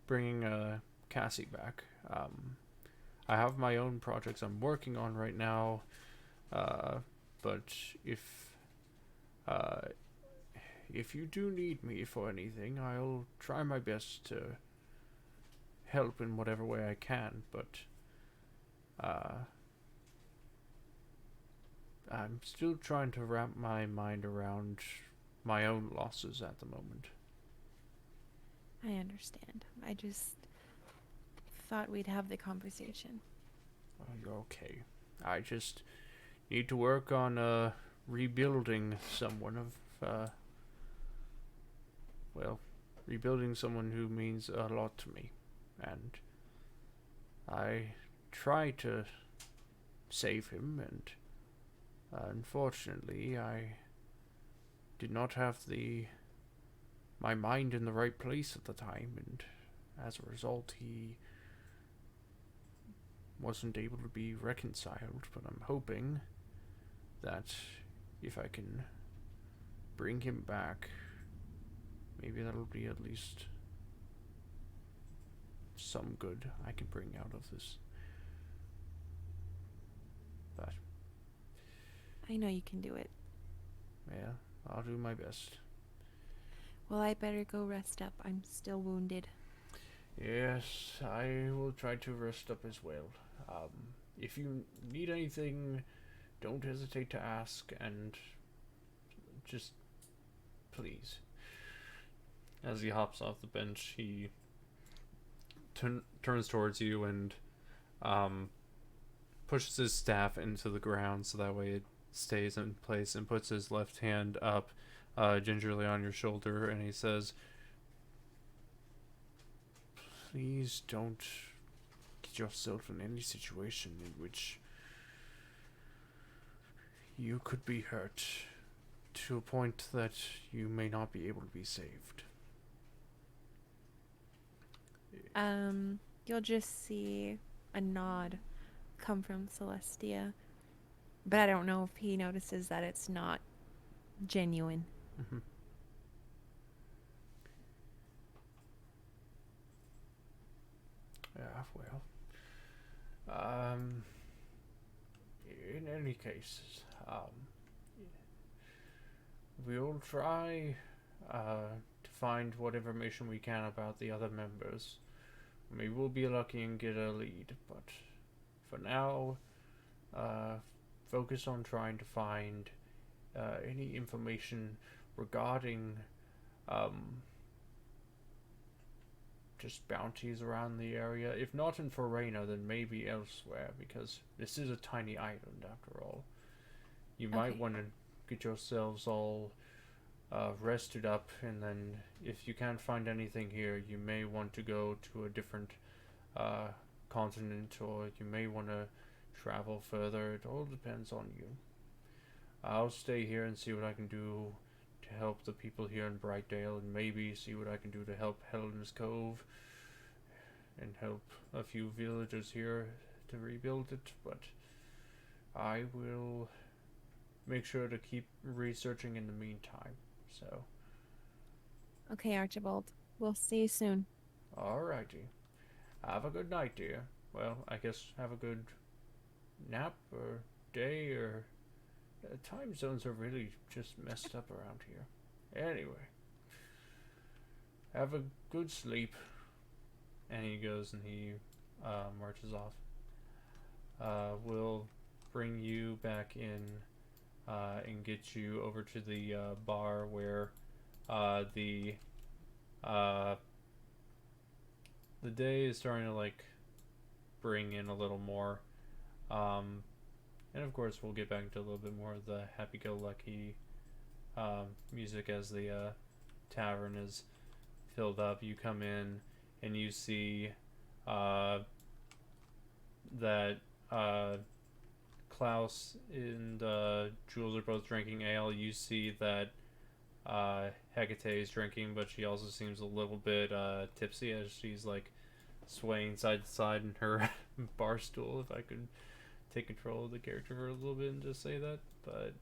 bringing Cassie back. I have my own projects I'm working on right now, but if you do need me for anything, I'll try my best to help in whatever way I can, but I'm still trying to wrap my mind around my own losses at the moment. I understand. I just thought we'd have the conversation. You're okay. I just need to work on rebuilding someone rebuilding someone who means a lot to me. And I try to save him, and unfortunately I did not have my mind in the right place at the time, and as a result he wasn't able to be reconciled. But I'm hoping that if I can bring him back, maybe that'll be at least some good I can bring out of this. But I know you can do it. yeah, I'll do my best. Well, I better go rest up. I'm still wounded. Yes, I will try to rest up as well. If you need anything, don't hesitate to ask, and just please. As he hops off the bench, he turns towards you and pushes his staff into the ground so that way it stays in place, and puts his left hand up gingerly on your shoulder, and he says, please don't get yourself in any situation in which you could be hurt to a point that you may not be able to be saved. You'll just see a nod come from Celestia, but I don't know if he notices that it's not genuine. Mm-hmm. Yeah, well, in any case, we'll try to find what information we can about the other members. Maybe we'll be lucky and get a lead, but for now, focus on trying to find any information regarding just bounties around the area. If not in Forena, then maybe elsewhere, because this is a tiny island after all. You might want to get yourselves all rested up, and then if you can't find anything here, you may want to go to a different continent, or you may want to travel further. It all depends on you. I'll stay here and see what I can do to help the people here in Brightdale, and maybe see what I can do to help Helen's Cove and help a few villagers here to rebuild it, but I will make sure to keep researching in the meantime. So, Okay, Archibald. We'll see you soon. alrighty. Have a good night, dear. Well, I guess have a good nap or day, or time zones are really just messed up around here. Anyway, have a good sleep. And he goes and he marches off. We'll bring you back in and get you over to the bar where the day is starting to like bring in a little more. And of course, we'll get back into a little bit more of the happy-go-lucky music as the tavern is filled up. You come in and you see that Klaus and Jules are both drinking ale. You see that Hekatae is drinking, but she also seems a little bit tipsy as she's like swaying side to side in her bar stool, if I could take control of the character for a little bit and just say that. But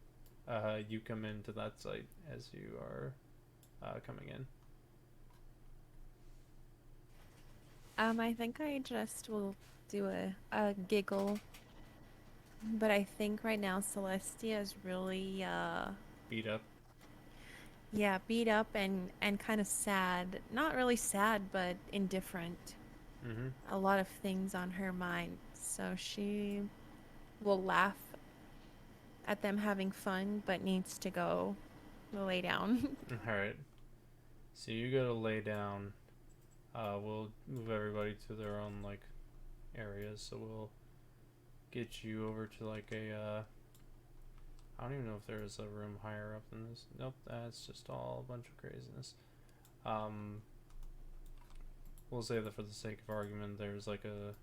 you come into that site as you are coming in. I think I just will do a giggle. But I think right now Celestia is really Beat up. beat up and kind of sad. Not really sad, but indifferent. Mm-hmm. A lot of things on her mind. So she will laugh at them having fun, but needs to go lay down. Alright. So you go to lay down. We'll move everybody to their own like areas. So we'll get you over to like a I don't even know if there's a room higher up than this. Nope, that's just all a bunch of craziness. We'll say that for the sake of argument, there's like a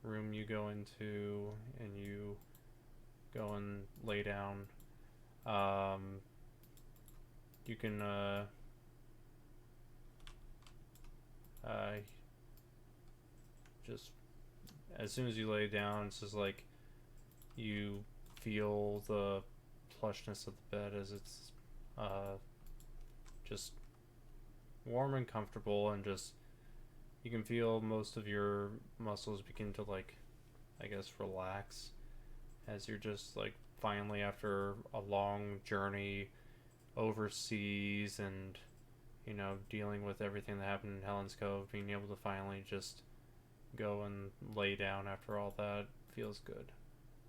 room you go into and you go and lay down. You can just as soon as you lay down, it's just like you feel the plushness of the bed as it's just warm and comfortable, and just you can feel most of your muscles begin to like, I guess, relax as you're just like finally, after a long journey overseas and dealing with everything that happened in Helen's Cove, being able to finally just go and lay down after all that feels good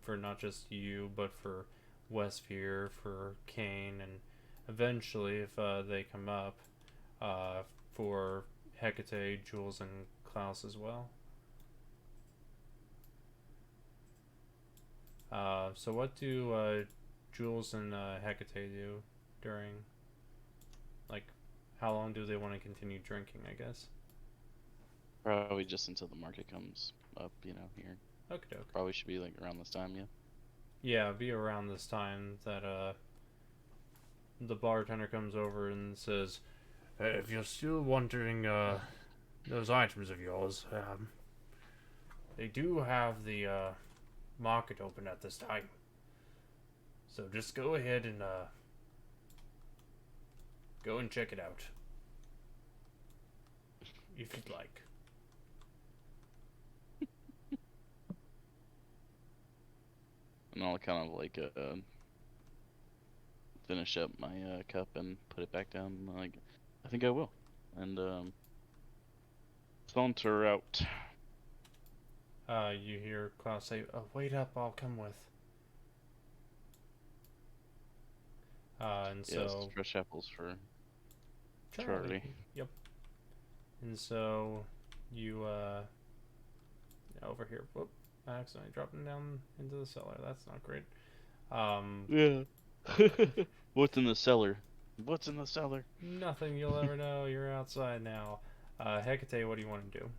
for not just you, but for Wesvyre, for Cain, and eventually, if they come up, for Hekatae, Jules, and Klaus as well. So what do Jules and Hekatae do during, like, how long do they want to continue drinking, I guess? Probably just until the market comes up, here. Okay. Probably should be like around this time, yeah. Yeah, be around this time that the bartender comes over and says, "Hey, if you're still wondering those items of yours, they do have the market open at this time. So just go ahead and go and check it out if you'd like." And I'll kind of like finish up my cup and put it back down. Like, I think I will, and saunter out. You hear Klaus say, "Oh, wait up, I'll come with." And Yes, so fresh apples for Charlie. Yep. And so you over here. Whoop! I accidentally dropped him down into the cellar. That's not great. Yeah. What's in the cellar? What's in the cellar? Nothing you'll ever know. You're outside now. Hekatae, what do you want to do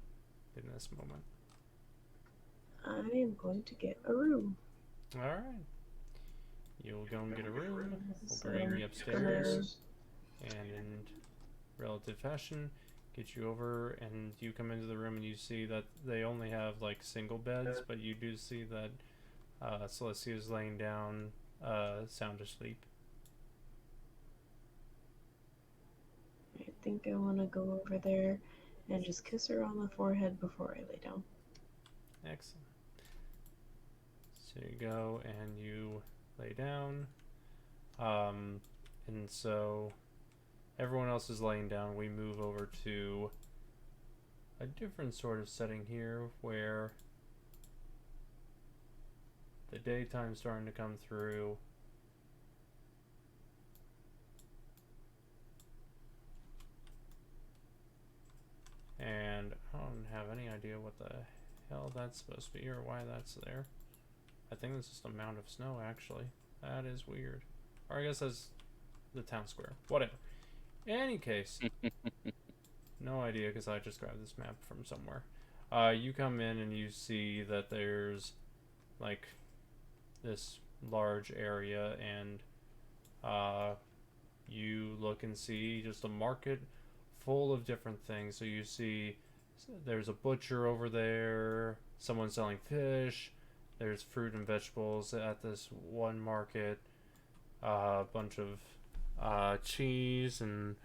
in this moment? I am going to get a room. All right. You'll go and get a room. We'll So, bring you gonna- upstairs, and in relative fashion, get you over, and you come into the room, and you see that they only have like single beds, but you do see that Celestia is laying down, sound asleep. I think I want to go over there and just kiss her on the forehead before I lay down. Excellent. So you go and you lay down, and so everyone else is laying down. We move over to a different sort of setting here where the daytime's starting to come through. And I don't have any idea what the hell that's supposed to be or why that's there. I think it's just a mound of snow, actually. That is weird. Or I guess that's the town square. Whatever. In any case, no idea because I just grabbed this map from somewhere. You come in and you see that there's like this large area, and you look and see just a market full of different things. So you see there's a butcher over there, someone selling fish, there's fruit and vegetables at this one market, a bunch of cheese, and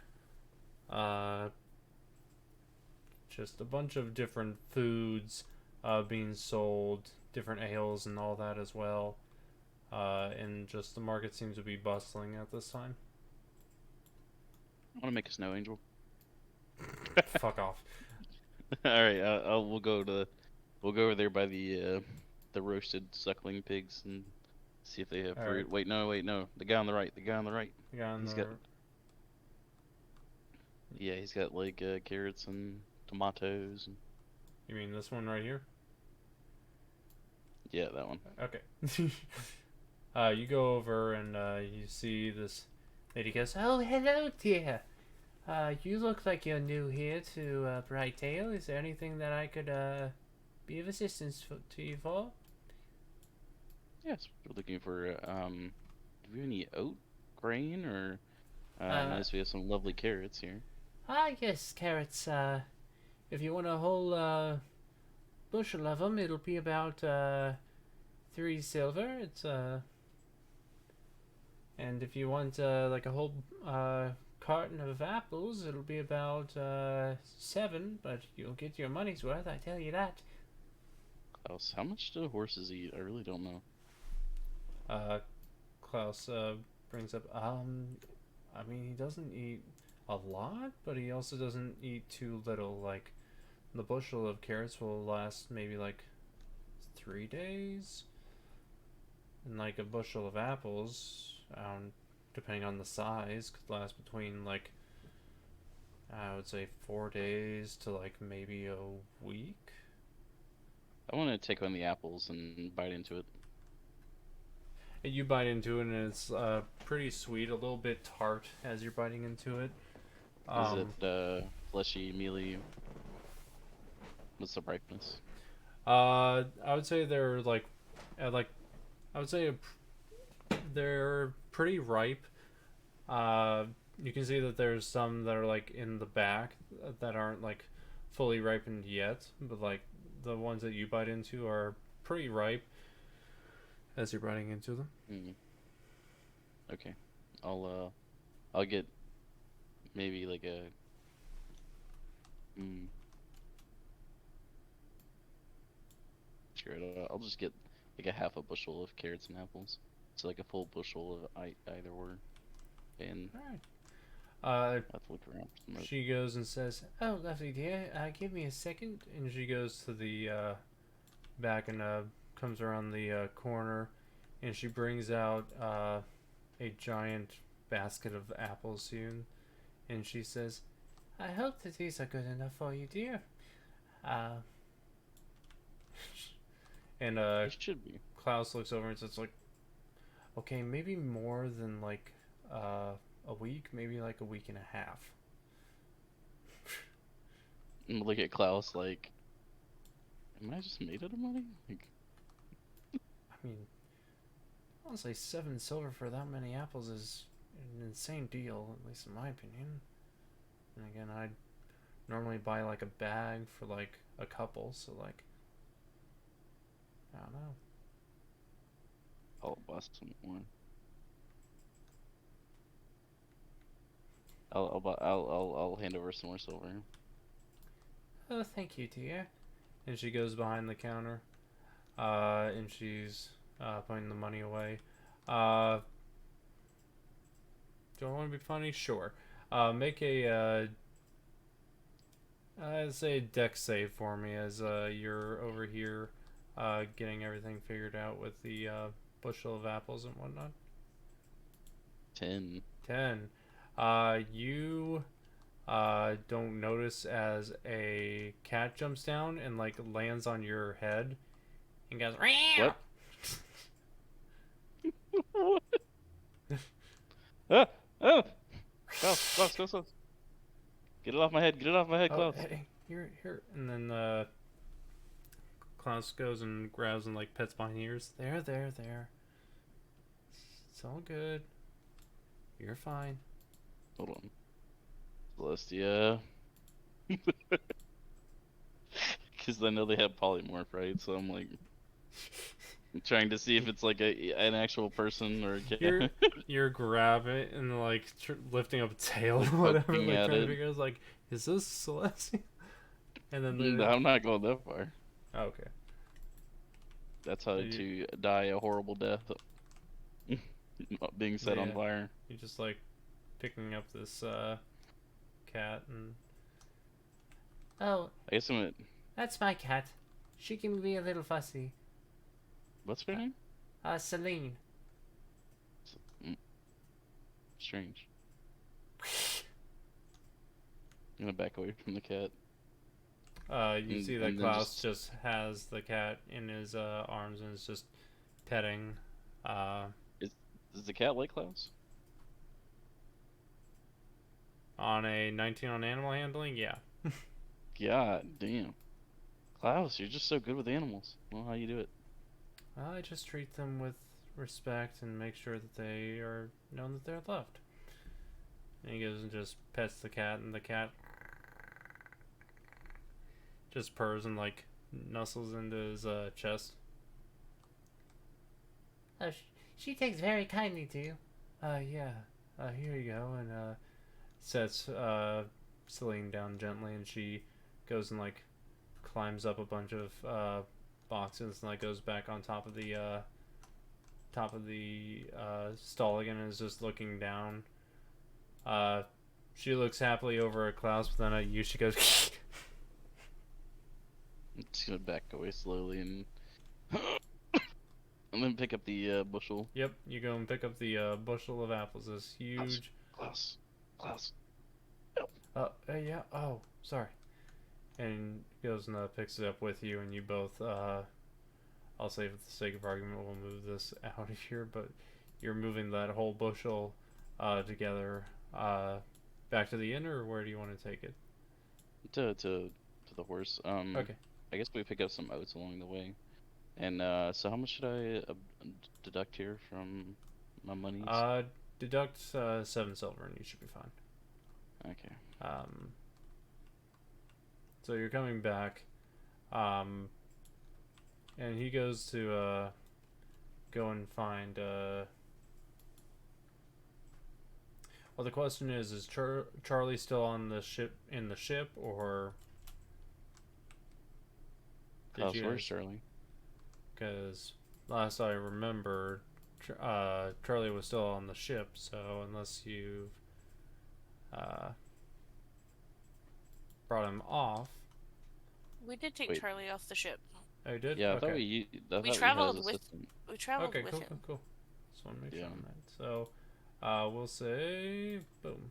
just a bunch of different foods being sold, different ales and all that as well. And just the market seems to be bustling at this time. I want to make a snow angel. Fuck off. All right, we'll go over there by the roasted suckling pigs and see if they have All fruit. right. Wait, no. The guy on the right. The guy on He's the... got- Yeah, he's got like carrots and tomatoes. And... You mean this one right here? Yeah, that one. Okay. You go over and you see this lady goes, "Oh, hello, dear. You look like you're new here to Brightail. Is there anything that I could be of assistance to you for?" Yes, we're looking for. Do we have any oat grain or? Notice we have some lovely carrots here. Yes, carrots. If you want a whole bushel of them, it'll be about 3 silver. It's and if you want like a whole carton of apples, it'll be about 7. But you'll get your money's worth, I tell you that. Klaus, how much do horses eat? I really don't know. Klaus brings up. I mean, he doesn't eat a lot, but he also doesn't eat too little. Like, the bushel of carrots will last maybe like 3 days, and like a bushel of apples, depending on the size, could last between like, I would say 4 days to like maybe a week. I want to take on the apples and bite into it. And you bite into it, and it's pretty sweet, a little bit tart as you're biting into it. Is it fleshy, mealy? What's the ripeness? I would say they're they're pretty ripe. You can see that there's some that are like in the back that aren't like fully ripened yet, but like the ones that you bite into are pretty ripe as you're biting into them. Okay, I'll get maybe like a I'll just get like a half a bushel of carrots and apples. So like a full bushel of either or. And All right. I have to look around for some. She goes and says, "Oh, lovely dear, give me a second." And she goes to the back and comes around the corner, and she brings out a giant basket of apples soon, and she says, "I hope that these are good enough for you, dear." And It should be. Klaus looks over and says, like, "Okay, maybe more than like a week, maybe like a week and a half." And look at Klaus like, am I just made out of money? Like, I mean, honestly, 7 silver for that many apples is an insane deal, at least in my opinion. And again, I'd normally buy like a bag for like a couple, so like, I don't know. I'll bust some more. I'll hand over some more silver. "Oh, thank you, dear." And she goes behind the counter, and she's putting the money away. Do I want to be funny? Sure. Make a say a dex save for me as you're over here getting everything figured out with the bushel of apples and whatnot. 10. 10. You don't notice as a cat jumps down and like lands on your head and goes, "Meow." What? Ah! Oh! Klaus. Get it off my head, Oh, Klaus. hey, here. And then Klaus goes and grabs and like pets my ears. There. It's all good. You're fine. Hold on. Celestia. Because I know they have polymorph, right? So I'm like, I'm trying to see if it's like an actual person or a cat. You're grabbing and like lifting up a tail or whatever, Poking like at trying to it. figure out like, is this Celestia? And then No, I'm not going that far. oh, okay. That's how You- to die a horrible death. Not being set on Yeah. fire. You're just like picking up this cat and oh, I guess I'm at. that's my cat. She can be a little fussy. What's her name? Celine. Strange. I'm gonna back away from the cat. You see that and then Klaus just has the cat in his arms and is just petting. Does the cat like Klaus? On a 19 on animal handling, yeah. God damn. Klaus, you're just so good with animals. Well, how you do it? I just treat them with respect and make sure that they are known that they're loved. And he goes and just pets the cat, and the cat just purrs and like nuzzles into his chest. She takes very kindly to you. Yeah. Here you go, and sets Celine down gently, and she goes and like climbs up a bunch of boxes and like goes back on top of the stall again and is just looking down. She looks happily over at Klaus, but then at you she goes I'm just gonna back away slowly and I'm gonna pick up the bushel. Yep, you go and pick up the bushel of apples. This huge Klaus. yeah, oh, sorry. And goes and picks it up with you, and you both I'll say for the sake of argument we'll move this out of here, but you're moving that whole bushel together back to the inn, or where do you want to take it? To the horse. Okay. I guess we pick up some oats along the way. And so how much should I deduct here from my monies? Deduct 7 silver and you should be fine. Okay. So you're coming back, and he goes to go and find. Well, the question is Charlie still on the ship or? Where's Charlie? Because last I remember, Charlie was still on the ship, so unless you've brought him off. We did take Wait. Charlie off the ship. Oh, you did? Yeah, I okay. thought we had We his traveled with. assistant. We traveled Okay, with cool, him. cool, cool. Just want to make sure Yeah. on that. So, we'll say, boom.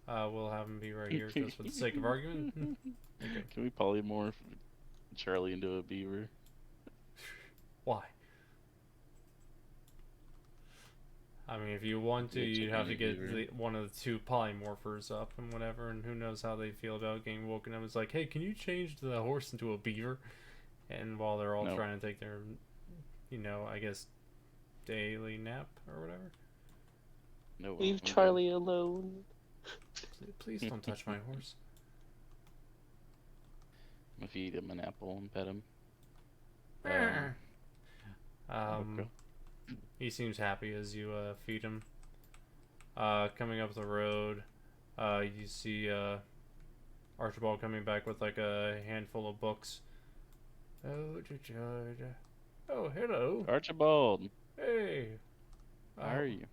We'll have him be right here just for the sake of argument. Okay. Can we polymorph Charlie into a beaver? Why? I mean, if you want to, Yeah, you'd have to chicken get beaver. one of the two polymorphers up and whatever, and who knows how they feel about getting woken up. It's like, hey, can you change the horse into a beaver? And while they're all No. trying to take their, I guess, daily nap or whatever. No. Leave I'm good. Charlie alone. Please don't touch my horse. I'm gonna feed him an apple and pet him. Um, he seems happy as you feed him. Coming up the road, you see Archibald coming back with like a handful of books. Oh, hello. Archibald, Hey. how are you?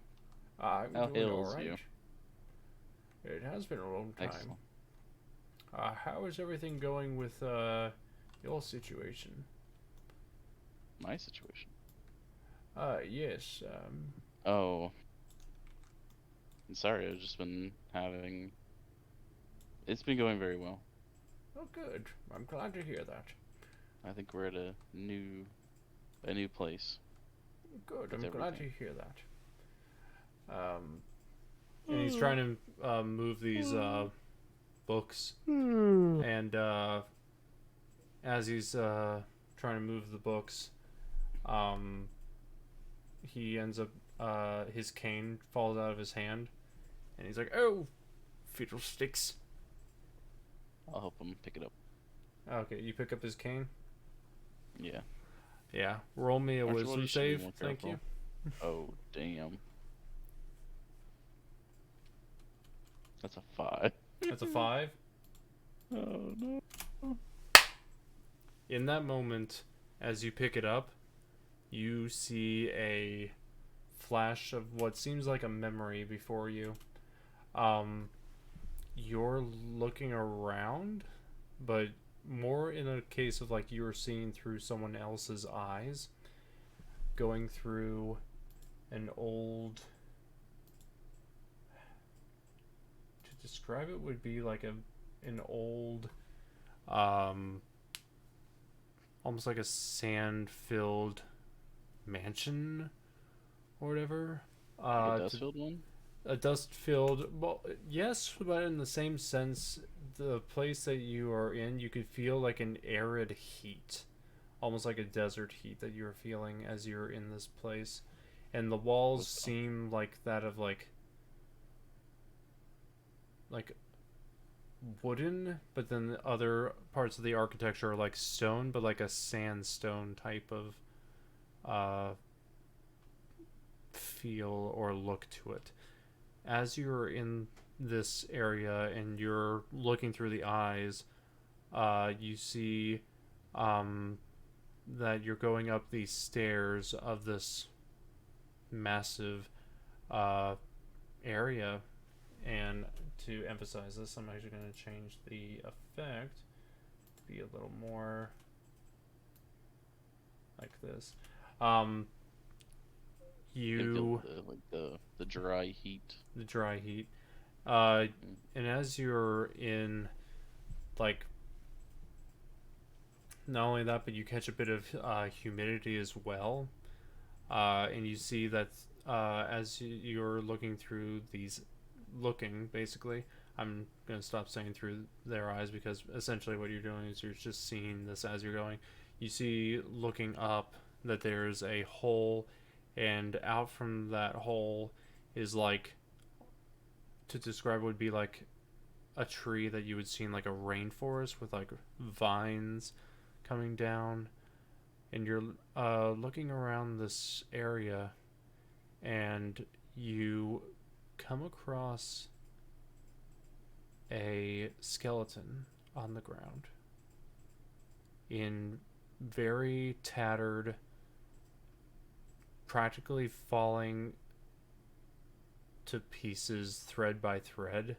I'm How doing hails all right. you? It has been a long time. Excellent. How is everything going with your situation? My situation. Yes. Oh. I'm sorry, I've just been having. It's been going very well. Oh, good. I'm glad to hear that. I think we're at a new place. Good. With I'm glad to everything. hear that. And he's trying to move these books, and as he's trying to move the books, he ends up his cane falls out of his hand, and he's like, "Oh, fiddlesticks!" I'll help him pick it up. Okay, you pick up his cane. Yeah. Yeah, roll me a Archibald, wisdom you should be save. more Thank you. careful. Oh, damn. That's a 5. That's a 5. Oh, no. In that moment, as you pick it up, you see a flash of what seems like a memory before you. You're looking around, but more in a case of like you were seeing through someone else's eyes, going through an old. To describe it would be like an old, almost like a sand-filled mansion or whatever. Like a dust-filled one? A dust-filled, well, yes, but in the same sense, the place that you are in, you could feel like an arid heat, almost like a desert heat that you're feeling as you're in this place, and the walls seem like that of like wooden, but then the other parts of the architecture are like stone, but like a sandstone type of feel or look to it. As you're in this area and you're looking through the eyes, you see that you're going up these stairs of this massive area. And to emphasize this, I'm actually going to change the effect to be a little more like this. You Like the dry heat. the dry heat. And as you're in, like, not only that, but you catch a bit of humidity as well. And you see that as you're looking through these, basically, I'm going to stop saying through their eyes because essentially what you're doing is you're just seeing this as you're going. You see, looking up, that there's a hole, and out from that hole is like, to describe, would be like a tree that you would see in like a rainforest with like vines coming down, and you're looking around this area, and you come across a skeleton on the ground in very tattered practically falling to pieces thread by thread,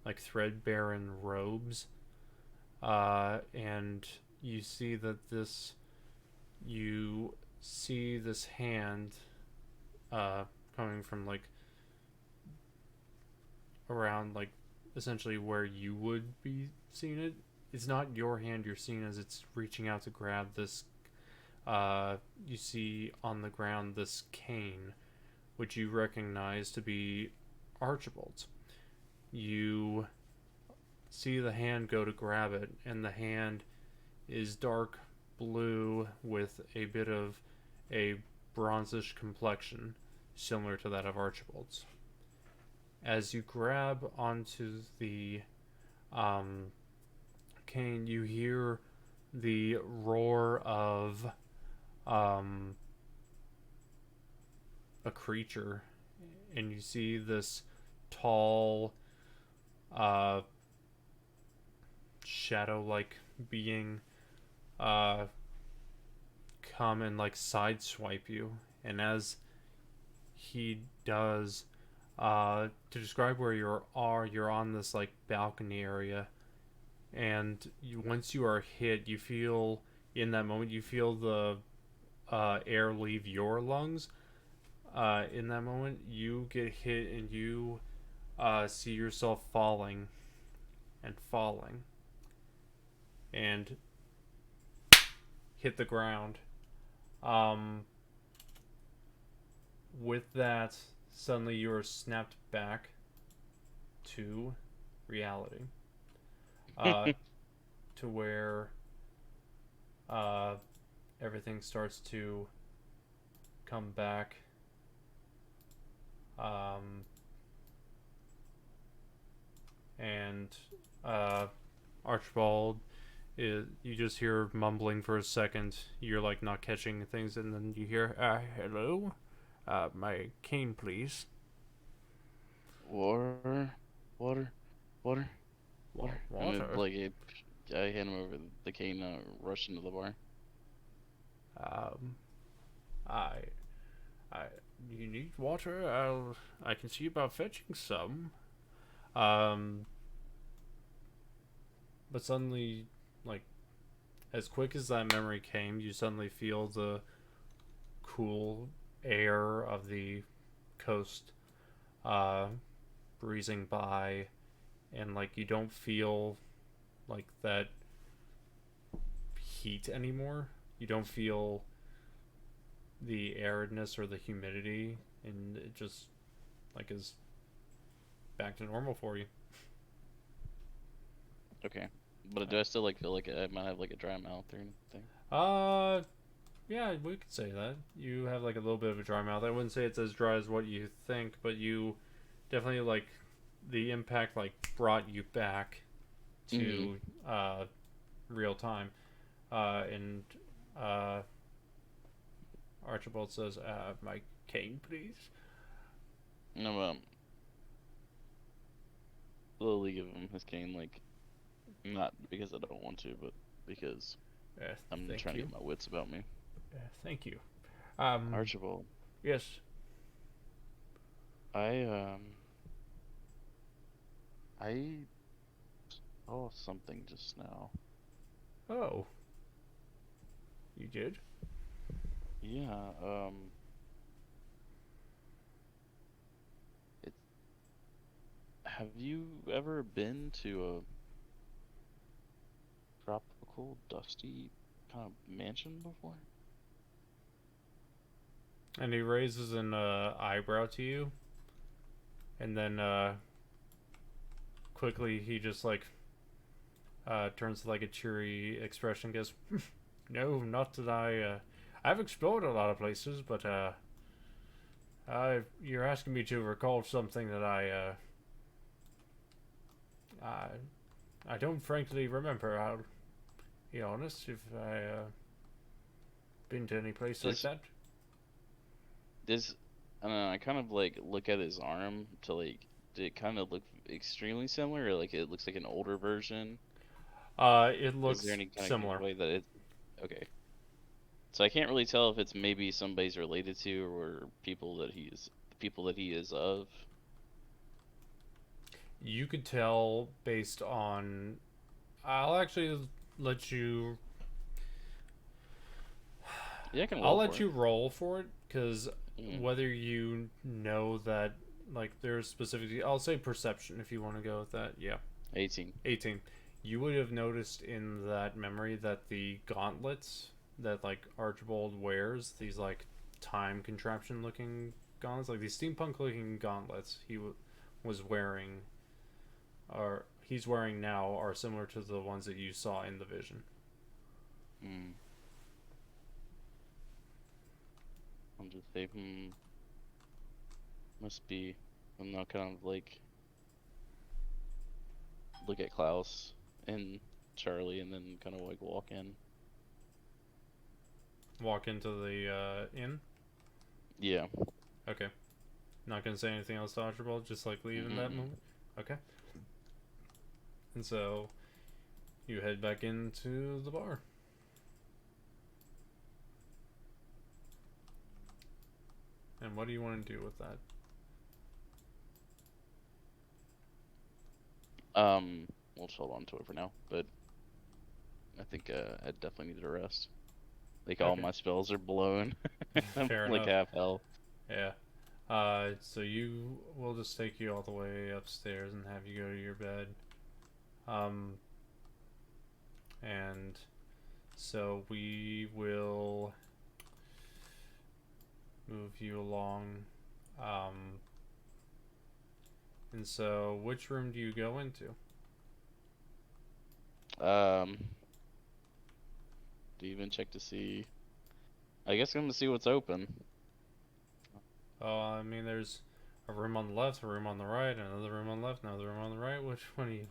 like threadbare robes. And you see this hand coming from like around like essentially where you would be seeing it. It's not your hand you're seeing as it's reaching out to grab this. You see on the ground this Cain, which you recognize to be Archibald's. You see the hand go to grab it, and the hand is dark blue with a bit of a bronzish complexion, similar to that of Archibald's. As you grab onto the Cain, you hear the roar of a creature, and you see this tall, shadow-like being come and like sideswipe you. And as he does, to describe where you're on this like balcony area, and once you are hit, you feel in that moment you feel the air leave your lungs. In that moment, you get hit and you see yourself falling and falling and hit the ground. With that, suddenly you are snapped back to reality. To where everything starts to come back. And Archibald, you just hear mumbling for a second. You're like not catching things, and then you hear, hello? My cane, please. Water. Water. I hand him over the cane, rush into the bar. You need water? I can see about fetching some. But suddenly, like, as quick as that memory came, you suddenly feel the cool air of the coast, breezing by, and like you don't feel like that heat anymore. You don't feel the aridness or the humidity, and it just like is back to normal for you. Okay, but do I still like feel like I might have like a dry mouth or anything? Yeah, we could say that you have like a little bit of a dry mouth. I wouldn't say it's as dry as what you think, but you definitely like the impact like brought you back to real time. And Archibald says, my cane, please. No, slowly give him his cane, like, not because I don't want to, but because I'm trying to get my wits about me. Thank you. Archibald. Yes. I saw something just now. Oh. You did? Yeah, have you ever been to a tropical, dusty kind of mansion before? And he raises an eyebrow to you, and then quickly he just like turns to like a cheery expression, goes, no, not that I've explored a lot of places, but you're asking me to recall something that I don't frankly remember. I'll be honest, if I been to any place like that. I don't know, I kind of like look at his arm to like, did it kind of look extremely similar, or like it looks like an older version? It looks Is there any kind similar. of way that it? Okay. So I can't really tell if it's maybe somebody's related to or people that he is of. You could tell based on. I'll actually let you. Yeah, I can I'll roll let for you roll for it, because it. whether you know that, like, there's specifically. I'll say perception if you want to go with that. Yeah. 18. 18. You would have noticed in that memory that the gauntlets that, like, Archibald wears, these, like, time contraption looking gauntlets, like these steampunk looking gauntlets was wearing, or he's wearing now, are similar to the ones that you saw in the vision. Hmm. I'll just say, must be. I'm not kind of like look at Klaus and Charlie and then kind of like walk in. Walk into the inn. Yeah. Okay. Not gonna say anything else to Archibald, just like leave in that moment. Okay. And so you head back into the bar. And what do you want to do with that? We'll just hold on to it for now, but I think I definitely need a rest. Like all Okay. my spells are blown. I'm Fair like enough. half health. Yeah. So we'll just take you all the way upstairs and have you go to your bed. And so we will move you along. And so which room do you go into? Do you even check to see? I guess I'm gonna see what's open. Oh, I mean, there's a room on the left, a room on the right, another room on the left, another room on the right. Which one are you?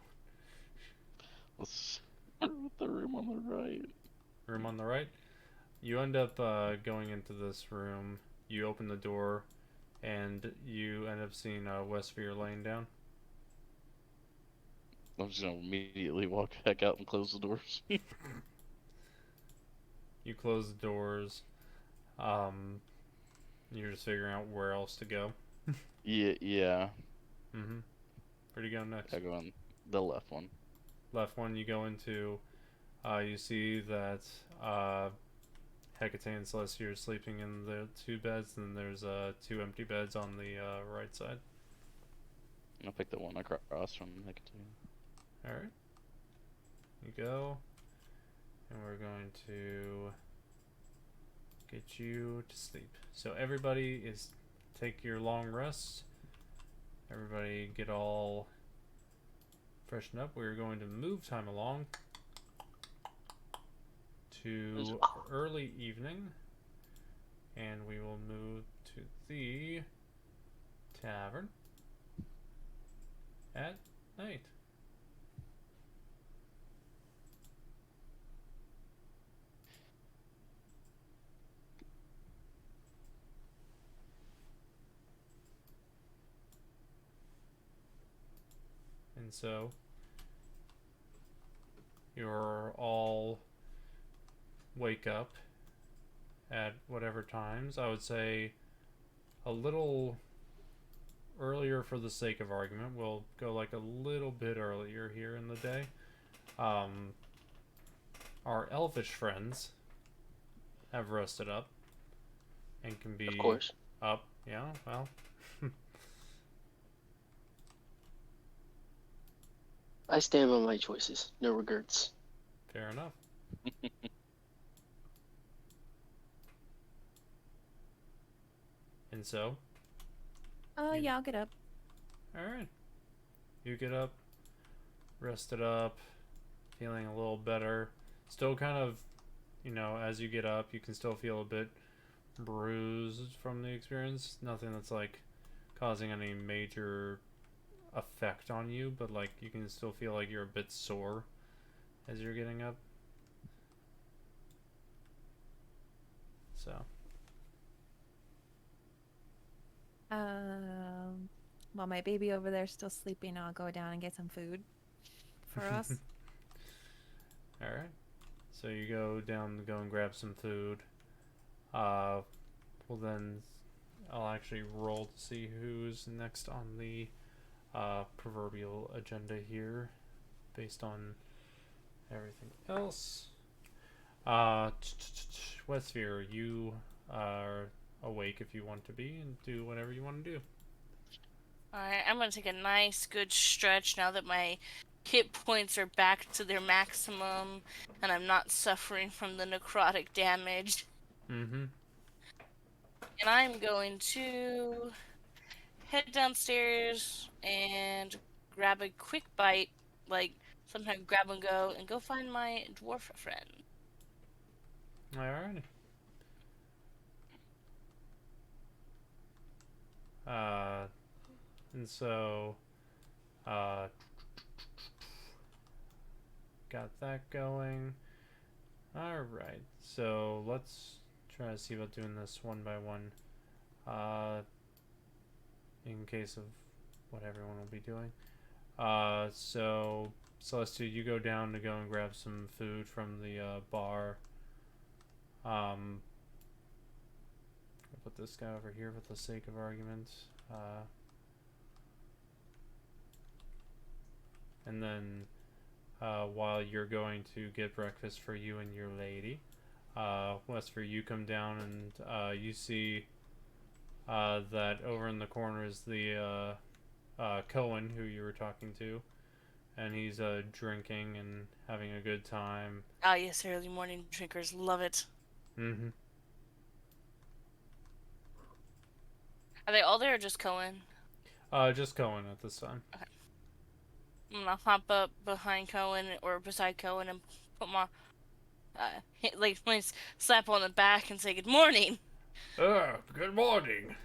Let's start with the room on the right. Room on the right? You end up going into this room. You open the door, and you end up seeing Wesvyre laying down. I'm just gonna immediately walk back out and close the doors. You close the doors. You're just figuring out where else to go. Yeah. Mm-hmm. Where do you go next? I go on the left one. Left one you go into. You see that Hekatae and Celestia are sleeping in the two beds, and there's two empty beds on the right side. I'll pick the one across from Hekatae. Alright. You go. And we're going to get you to sleep. So everybody take your long rests. Everybody get all freshened up. We're going to move time along to early evening. And we will move to the tavern at night. And so you're all wake up at whatever times. I would say a little earlier for the sake of argument. We'll go like a little bit earlier here in the day. Our elvish friends have rested up and can be Of course. up. Yeah, well. I stand by my choices. No regrets. Fair enough. And so? Yeah, I'll get up. Alright. You get up, rested up, feeling a little better. Still kind of, as you get up, you can still feel a bit bruised from the experience. Nothing that's, like, causing any major effect on you, but, like, you can still feel like you're a bit sore as you're getting up. So. While my baby over there is still sleeping, I'll go down and get some food for us. Alright. So you go down to go and grab some food. well then, I'll actually roll to see who's next on the proverbial agenda here, based on everything else. Wesvyre, you are awake if you want to be, and do whatever you want to do. Alright, I'm gonna take a nice, good stretch now that my hit points are back to their maximum, and I'm not suffering from the necrotic damage. Mm-hmm. And I'm going to head downstairs and grab a quick bite, like sometimes grab and go find my dwarf friend. Alrighty. And so, got that going. Alright, so let's try to see about doing this one by one. In case of what everyone will be doing. So, Celestia, you go down to go and grab some food from the bar. I'll put this guy over here for the sake of argument. And then, while you're going to get breakfast for you and your lady, Wesvyre, you come down and you see that over in the corner is the Cohen who you were talking to, and he's drinking and having a good time. Ah, yes, early morning drinkers love it. Mm-hmm. Are they all there or just Cohen? Just Cohen at this time. Okay. I'm gonna hop up behind Cohen or beside Cohen and put my slap on the back and say good morning. Good morning.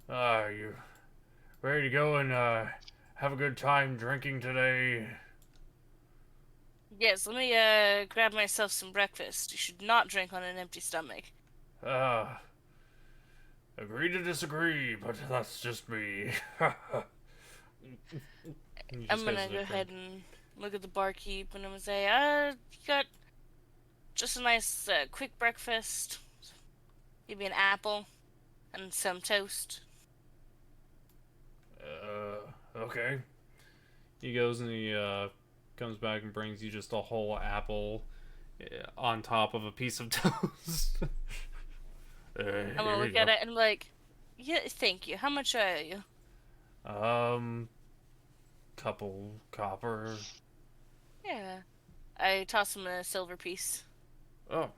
You ready to go and have a good time drinking today? Yes, let me grab myself some breakfast. You should not drink on an empty stomach. Agree to disagree, but that's just me. I'm gonna go ahead and look at the barkeep and I'm gonna say, you got just a nice quick breakfast. Give me an apple and some toast. Okay. He goes and he comes back and brings you just a whole apple on top of a piece of toast. I'm gonna look at it and like, yeah, thank you. How much are you? Couple copper. Yeah. I toss him a silver piece. Oh,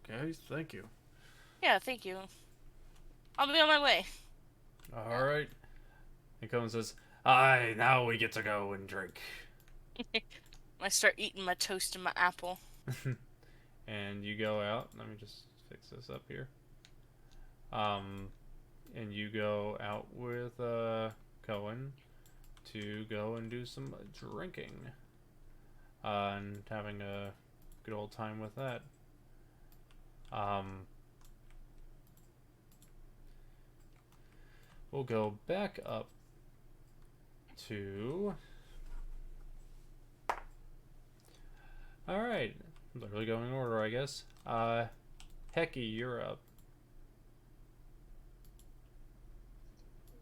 okay, thank you. Yeah, thank you. I'll be on my way. Alright. He comes and says, aye, now we get to go and drink. I start eating my toast and my apple. And you go out. Let me just fix this up here. And you go out with Cohen to go and do some drinking. And having a good old time with that. We'll go back up to... Alright. Literally going in order, I guess. Heki, you're up.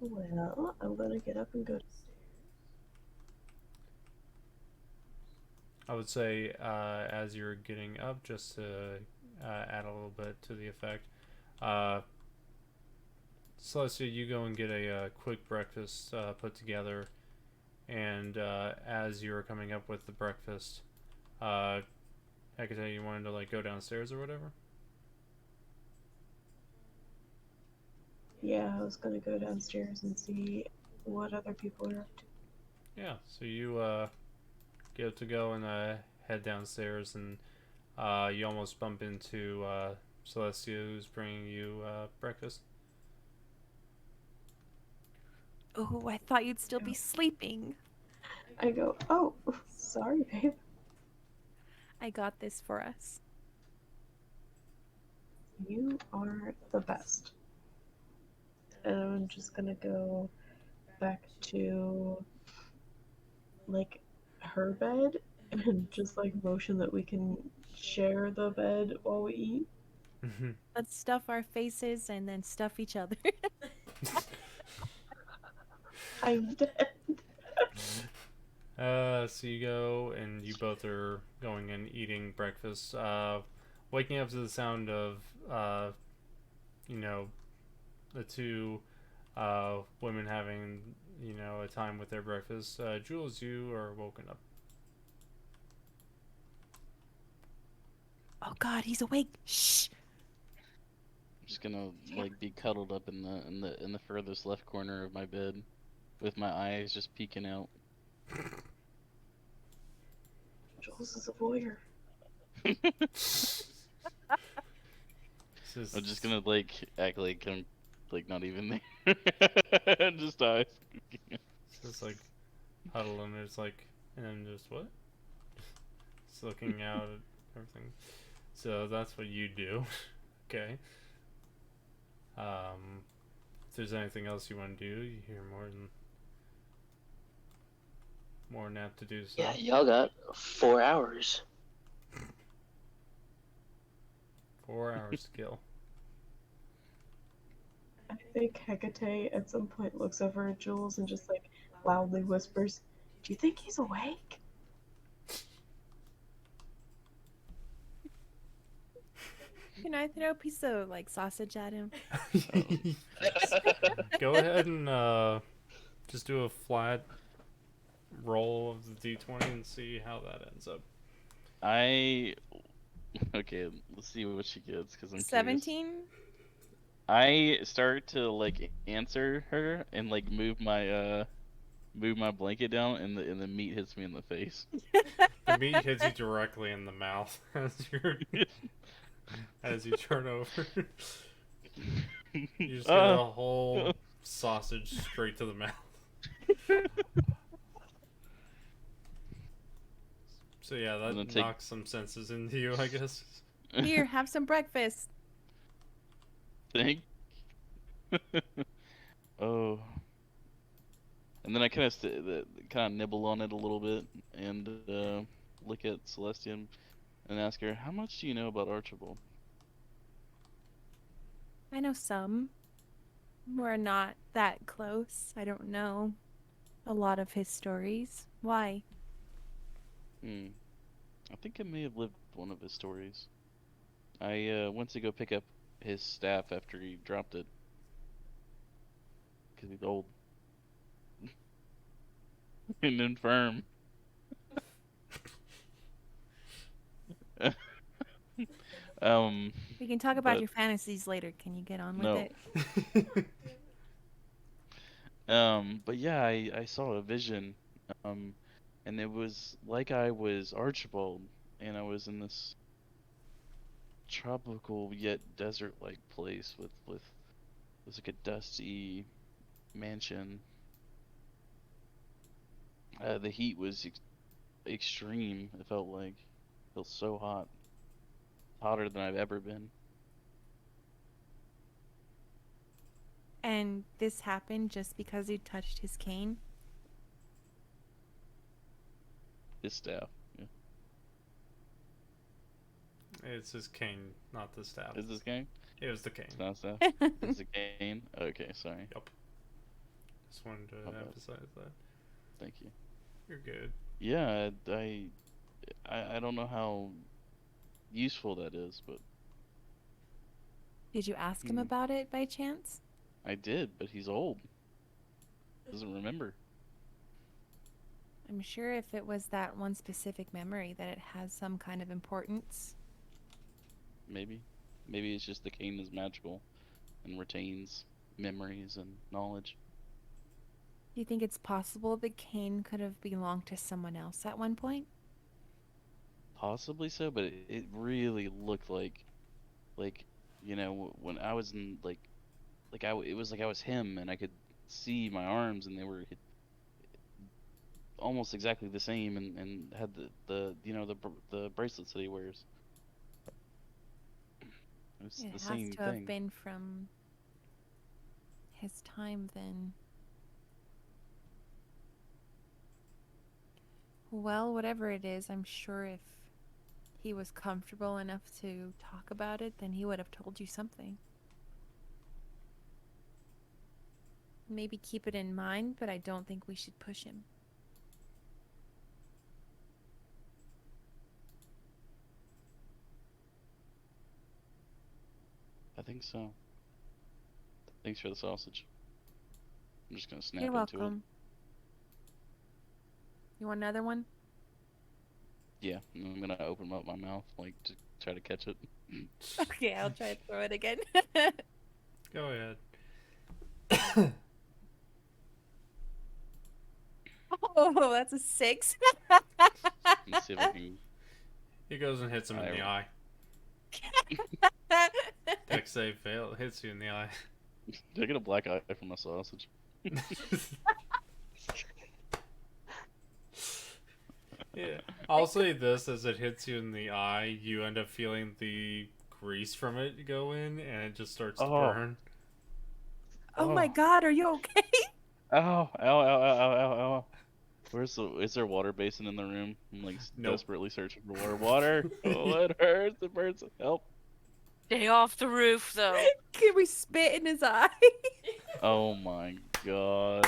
Well, I'm gonna get up and go. I would say, as you're getting up, just to add a little bit to the effect, Celestia, you go and get a quick breakfast put together, and as you're coming up with the breakfast, Hekatae, you wanted to like go downstairs or whatever? Yeah, I was gonna go downstairs and see what other people are up to. Yeah, so you get to go and head downstairs, and you almost bump into Celestia, who's bringing you breakfast. Oh, I thought you'd still be sleeping. I go, oh, sorry, babe. I got this for us. You are the best. And I'm just gonna go back to, like, her bed and just like motion that we can share the bed while we eat. Let's stuff our faces and then stuff each other. I'm dead. So you go and you both are going and eating breakfast. Waking up to the sound of, the two women having, a time with their breakfast. Jules, you are woken up. Oh God, he's awake. Shh. I'm just gonna like be cuddled up in the furthest left corner of my bed, with my eyes just peeking out. Jules is a voyeur. I'm just gonna like act like I'm like not even there. Just eyes. Just like huddle and there's like, and then just what? Just looking out at everything. So that's what you do. Okay. If there's anything else you want to do, you hear more nap to do so. Yeah, y'all got 4 hours. 4 hours to kill. I think Hekatae at some point looks over at Jules and just like loudly whispers, "Do you think he's awake?" Can I throw a piece of like sausage at him? Go ahead and just do a flat roll of the d20 and see how that ends up. Okay, let's see what she gets because I'm curious. 17. I start to like answer her and like move my blanket down, and the meat hits me in the face. The meat hits you directly in the mouth as you turn over. You just get a whole sausage straight to the mouth. So yeah, that knocks some senses into you, I guess. Here, have some breakfast. Thank. Oh. And then I kind of nibble on it a little bit and look at Celestia and ask her, "How much do you know about Archibald?" I know some. We're not that close. I don't know a lot of his stories. Why? I think I may have lived one of his stories. I went to go pick up his staff after he dropped it. Because he's old. And infirm. We can talk about your fantasies later. Can you get on with it? But yeah, I saw a vision. And it was like I was Archibald, and I was in this tropical yet desert-like place with it was like a dusty mansion. The heat was extreme. It felt so hot, hotter than I've ever been. And this happened just because you touched his cane? His staff. Yeah. It's his cane, not the staff. Is this cane? It was the cane. It's not staff. It's a cane. Okay, sorry. Yep. Just wanted to emphasize that. Thank you. You're good. Yeah, I don't know how useful that is, but Did you ask him about it by chance? I did, but he's old. Doesn't remember. I'm sure if it was that one specific memory that it has some kind of importance. Maybe it's just the cane is magical and retains memories and knowledge. Do you think it's possible the cane could have belonged to someone else at one point? Possibly so, but it really looked like when I was in it was like I was him, and I could see my arms, and they were almost exactly the same, and had the bracelets that he wears. It was the same has to thing. have been from his time then. Well, whatever it is, I'm sure if he was comfortable enough to talk about it, then he would have told you something. Maybe keep it in mind, but I don't think we should push him. I think so. Thanks for the sausage. I'm just gonna snap You're into welcome. You want another one? it. Yeah, I'm gonna open up my mouth like to try to catch it. Okay, I'll try to throw it again. Go ahead. Oh, that's a 6. Let's see if I can. He goes and hits him in the eye. Dex save fail. Hits you in the eye. Did I get a black eye from my sausage? Yeah. I'll say this: as it hits you in the eye, you end up feeling the grease from it go in, and it just starts to Oh. burn. Oh my god, are you okay? Ow! Ow! Ow! Ow! Ow! Ow! Ow! Is there a water basin in the room? I'm like Nope. desperately searching for water. Water! Oh, it hurts. It hurts. Help! Stay off the roof, though. Can we spit in his eye? Oh my god.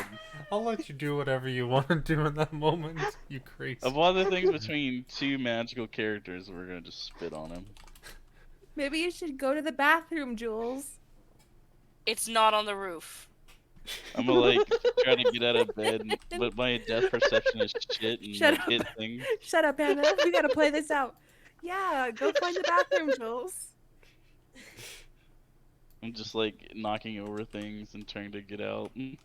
I'll let you do whatever you want to do in that moment. You crazy. Of all the things between two magical characters, we're gonna just spit on him. Maybe you should go to the bathroom, Jules. It's not on the roof. I'm gonna like try to get out of bed, but my depth perception is shit and Shut like, up. hit things. Shut up, Anna. We gotta play this out. Yeah, go find the bathroom, Jules. I'm just like knocking over things and trying to get out. Can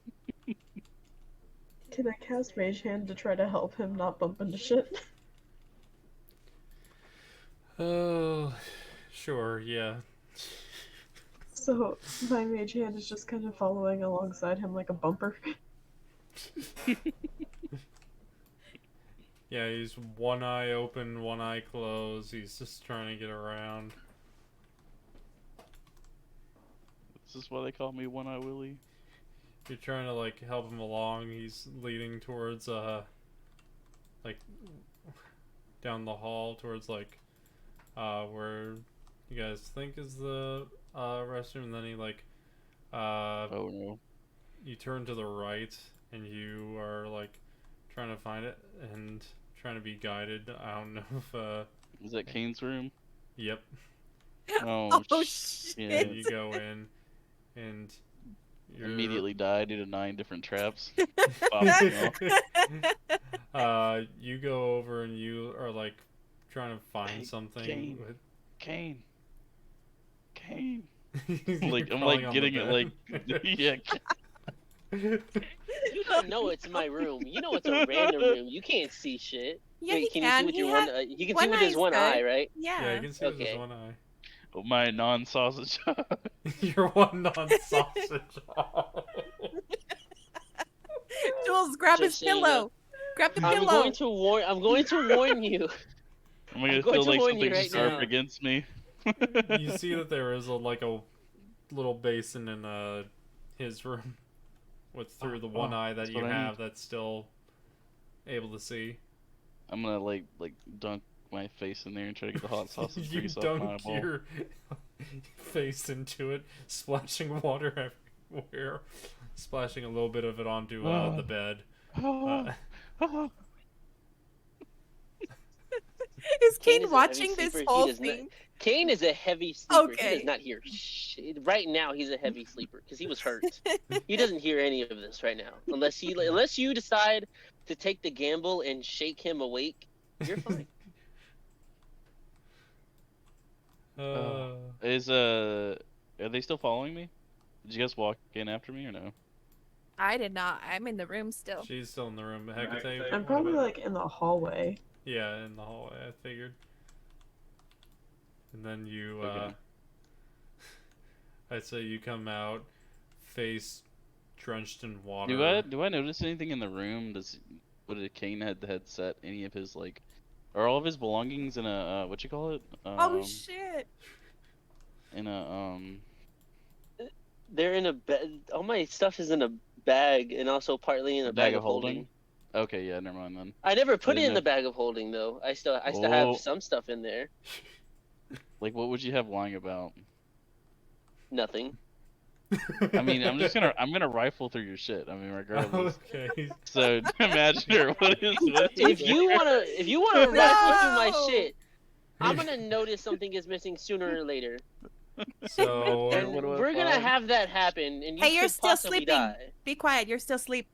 I cast Mage Hand to try to help him not bump into shit? Oh, sure, yeah. So, my Mage Hand is just kind of following alongside him like a bumper. Yeah, he's one eye open, one eye closed. He's just trying to get around. This is why they call me One Eye Willie. You're trying to like help him along. He's leading towards like down the hall towards like where you guys think is the restroom, and then he like Oh no. you turn to the right and you are like trying to find it and trying to be guided. I don't know if Is that Cain's room? yep. Oh, shit. And you go in and you're Immediately died due to 9 different traps. Popping off. you go over and you are like trying to find Hey, something. Cain. with- Cain. Cain. You're Like I'm crawling like on getting the it like bed. yeah. You don't know it's my room. You know it's a random room. You can't see shit. Yeah, Wait, he can can. you see with He your had- one? You can one see with his eye's one good. eye, right? Yeah, Yeah. you can see with Okay. his one eye. My non-sausage. You're one non-sausage. Jules, grab his Just so you pillow. know. Grab the I'm pillow. going to warn you. I'm gonna I'm going feel to like warn you something's right sharp now. against me. You see that there is like a little basin in his room with through the one eye that that's you what I have that's still able to see. I'm gonna like dunk my face in there and try to get the hot sausage You grease off my dunk eyeball. your face into it, splashing water everywhere, splashing a little bit of it onto the bed. Is Cain Cain is a heavy watching this sleeper. He whole does not- thing? Cain is a heavy sleeper. He Okay. does not hear shit. Right now, he's a heavy sleeper because he was hurt. He doesn't hear any of this right now. Unless you decide to take the gamble and shake him awake, you're fine. Are they still following me? Did you guys walk in after me or no? I did not. I'm in the room still. She's still in the room. Hekatae, I'm probably like in the hallway. yeah, in the hallway. I figured. And then you, Okay. I'd say you come out, face drenched in water. Do I notice anything in the room? Did Cain had set any of his like, are all of his belongings in a what you call it? Oh shit! In a They're in a bed. All my stuff is in a bag and also partly in a bag of holding. Okay, yeah, never mind then. I never put it didn't in the know- bag of holding though. I still Oh. have some stuff in there. Like, what would you have lying about? Nothing. I mean, I'm gonna rifle through your shit. I mean, regardless. Okay. So imagine her. What is If you wanna No! rifle through my shit, I'm gonna notice something is missing sooner or later. So And What do I we're gonna find? have that happen, and you Hey, you're could still possibly sleeping. die. Be quiet. You're still asleep.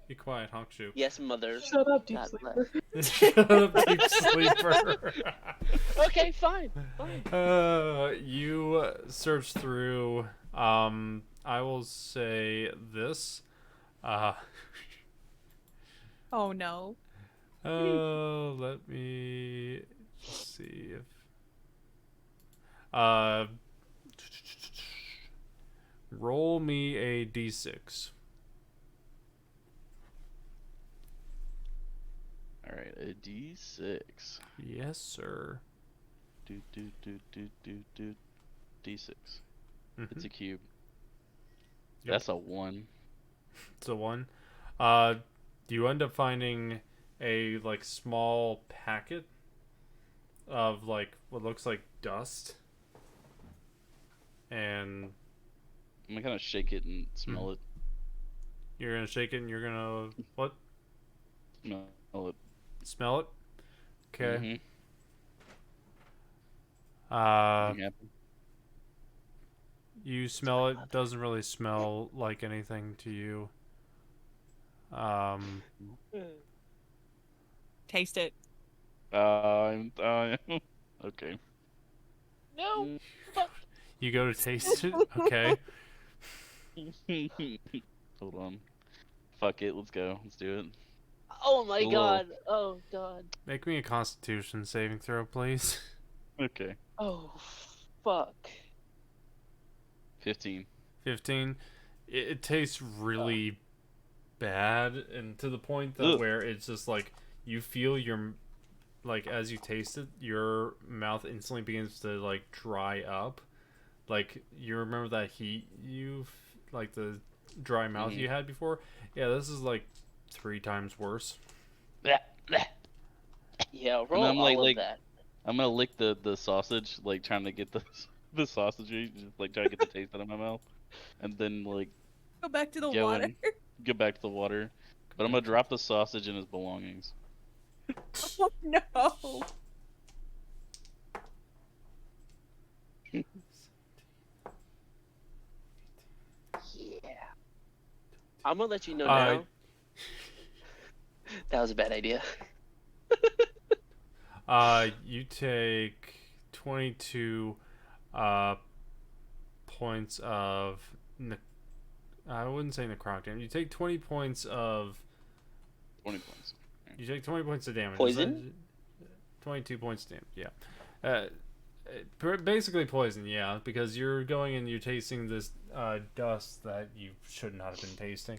be quiet, Honkshoe. Yes, mother. Shut up, deep God sleeper. Shut up, deep sleeper. Okay, fine. You search through. I will say this. Oh no. Let me see if. Roll me a d6. All right, a D6. Yes, sir. Do. D6. It's a cube. Yep. That's a 1. It's a 1. You end up finding a like small packet of like what looks like dust, and I'm gonna kind of shake it and smell it. you're gonna shake it and you're gonna what? Smell it. Smell it. Okay. Mhm. Uh, Nothing happened. you smell it. Doesn't really smell like anything to you. Taste it. Okay. No. You go to taste it. Okay. Hold on. Fuck it. Let's go. Let's do it. Oh my Whoa. god. Oh god. Make me a Constitution saving throw, please. Okay. Oh fuck. 15. 15. It tastes really bad, and to the point that Ugh. where it's just like you feel your like as you taste it, your mouth instantly begins to like dry up. Like you remember that heat like the dry mouth Mhm. you had before. Yeah, this is like 3 times worse. Yeah, roll I'm all like- of that. I'm gonna lick the sausage, like trying to get the sausage, just like trying to get the taste out of my mouth, and then like Go back to the Go water. in. get back to the water. But I'm gonna drop the sausage in his belongings. Oh no. Yeah. I'm gonna let you know Uh, now. That was a bad idea. You take 22 points of I wouldn't say necrotic damage. You take 20 points of 20 points. You take 20 points of damage. Poison? 22 points of damage, yeah. Basically poison, yeah, because you're going and you're tasting this dust that you should not have been tasting.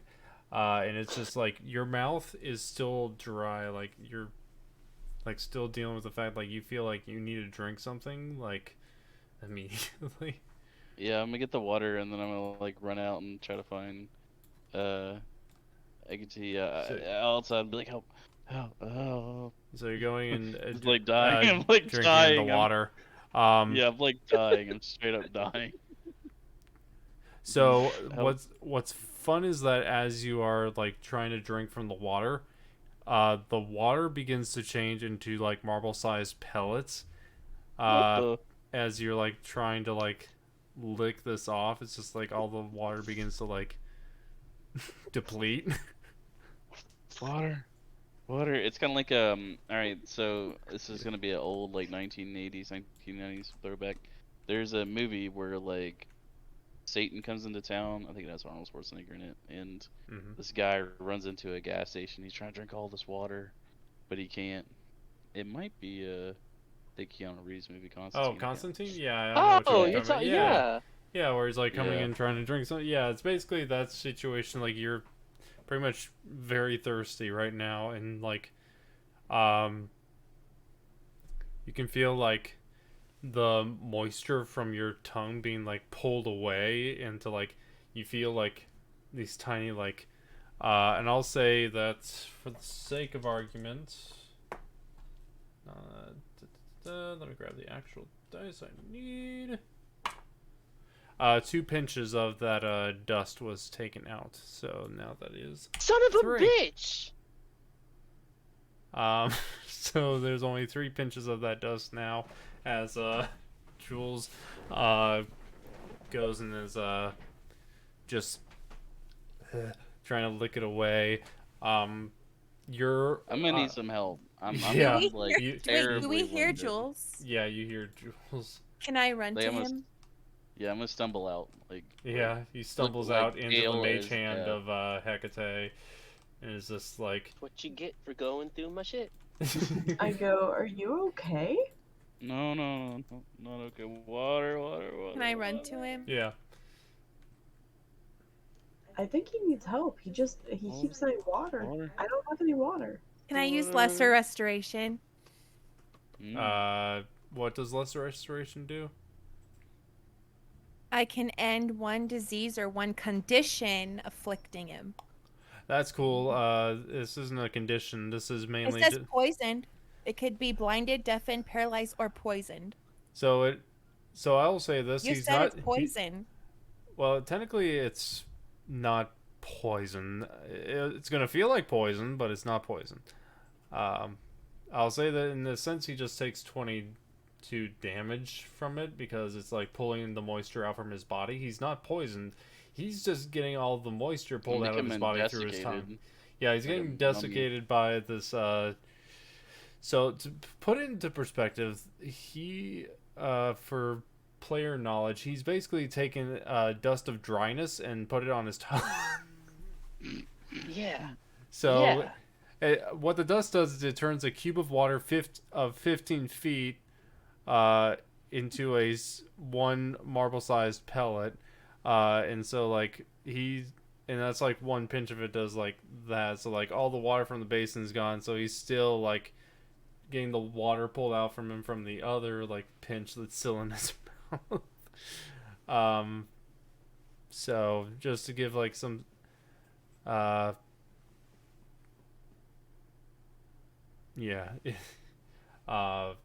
And it's just like your mouth is still dry, like you're like still dealing with the fact like you feel like you need to drink something like immediately. Yeah, I'm gonna get the water and then I'm gonna like run out and try to find Hekatae outside and be like, help. So you're going and Just, like, dying. I'm, like, drinking dying. in the I'm- water. Yeah, I'm like dying. I'm straight up dying. So Help. what's fun is that as you are like trying to drink from the water begins to change into like marble-sized pellets. What As you're like trying to like lick this off, it's just like all the water begins to like deplete. Water. It's kind of like all right, so this is gonna be an old like 1980s, 1990s throwback. There's a movie where like Satan comes into town. I think it has Arnold Schwarzenegger in it, and this guy runs into a gas station. He's trying to drink all this water, but he can't. It might be the Keanu Reeves movie Constantine. Oh, Constantine? Yeah, I know what Oh, you're you're talking about. talking. Yeah. Yeah, where he's like coming Yeah. in trying to drink something. Yeah, it's basically that situation. Like you're pretty much very thirsty right now, and like, you can feel like the moisture from your tongue being like pulled away into like you feel like these tiny like And I'll say that for the sake of argument, let me grab the actual dice I need. 2 pinches of that dust was taken out, so now that is Son of a 3. bitch! So there's only 3 pinches of that dust now, as Jules goes and is just trying to lick it away. You're I'm gonna need some help. I'm Yeah. like You- Do we terribly hear wounded. Jules? yeah, you hear Jules. Can I run They to almost- him? Yeah, I'm gonna stumble out. Yeah, he stumbles like out into the pale mage as hand death. of Hekatae, and is just like, What you get for going through my shit? I go, are you okay? No, not okay. Water. Can I run to him? yeah. I think he needs help. He keeps saying water. Water. I don't have any water. Can I use lesser restoration? What does lesser restoration do? I can end one disease or one condition afflicting him. That's cool. This isn't a condition. This is It mainly says poisoned. It could be blinded, deafened, paralyzed, or poisoned. so I will say this. You He's said not. it's poison. Well, technically, it's not poison. It's gonna feel like poison, but it's not poison. I'll say that in the sense he just takes 22 damage from it because it's like pulling the moisture out from his body. He's not poisoned. He's just getting all the moisture pulled out of his body through his tongue. Yeah, he's Like a getting mummy. desiccated by this. So to put it into perspective, he for player knowledge, he's basically taken dust of dryness and put it on his tongue. Yeah. So, Yeah. what the dust does is it turns a cube of water of 15 feet into a 1 marble-sized pellet, and so like and that's like 1 pinch of it does like that. So like all the water from the basin's gone, so he's still like getting the water pulled out from him from the other like pinch that's still in his mouth. So just to give like some yeah.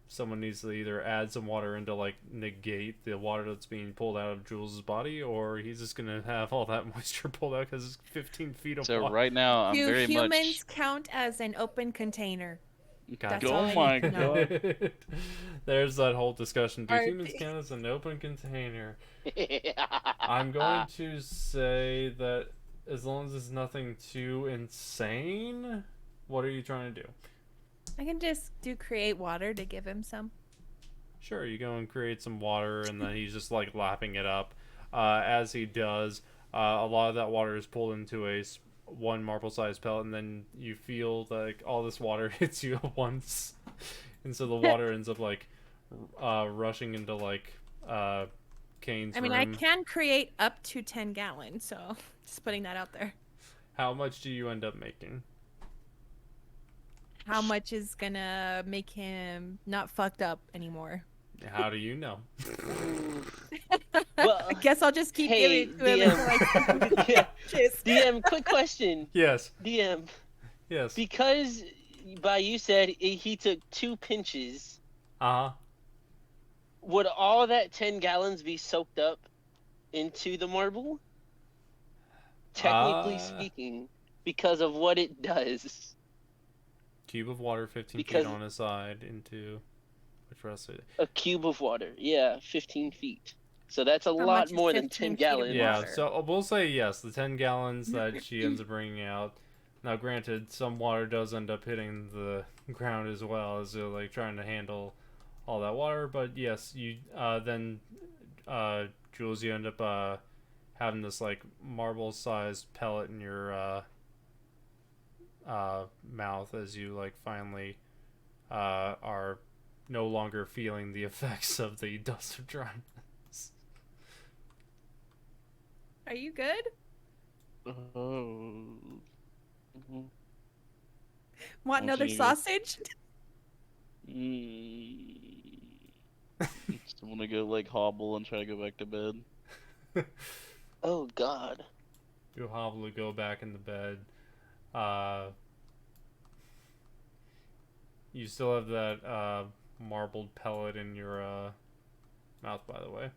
Someone needs to either add some water in to like negate the water that's being pulled out of Jules' body, or he's just gonna have all that moisture pulled out because it's 15 feet of So water. right now I'm Do very humans much. count as an open container? God. That's all I Oh my need to know. god. There's that whole discussion. Do Are humans the- count as an open container? I'm going to say that as long as it's nothing too insane. What are you trying to do? I can just create water to give him some. Sure, you go and create some water, and then he's just like lapping it up. As he does, a lot of that water is pulled into a 1 marble-sized pellet, and then you feel like all this water hits you at once, and so the water ends up like rushing into like Cain's I mean, room. I can create up to 10 gallons, so just putting that out there. How much do you end up making? How much is gonna make him not fucked up anymore? How do you know? Well, I guess I'll just keep hey, giving it to him until I Yeah. just... DM, quick question. Yes. DM, Yes. because by you said he took 2 pinches, Uh-huh. would all that 10 gallons be soaked up into the marble? Technically speaking, because of what it does. Cube of water 15 Because- feet on his side into... Which rest of it? A cube of water. Yeah, 15 feet. So that's a much lot is more than 15 10 feet of gallons. Yeah, water? so we'll say yes, the 10 gallons that she ends up bringing out. Now, granted, some water does end up hitting the ground as well as they're like trying to handle all that water. But yes, you then Jules, you end up having this like marble-sized pellet in your mouth as you like finally are no longer feeling the effects of the dust of dryness. Are you good? Oh. Want another you to go- sausage? Just want to go like hobble and try to go back to bed. Oh, God. You hobble to go back in the bed. You still have that marbled pellet in your mouth, by the way.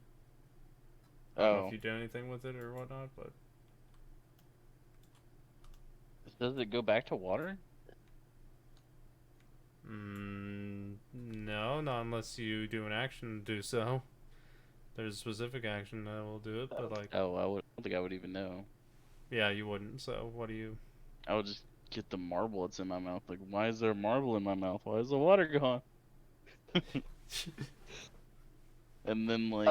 I don't know Oh, if you did anything with it or whatnot, but does it go back to water? no, not unless you do an action to do so. There's a specific action that will do it, but like, Oh, I don't think I would even know. yeah, you wouldn't. So what do you? I would just get the marble that's in my mouth. Like, why is there a marble in my mouth? Why is the water gone? And then like,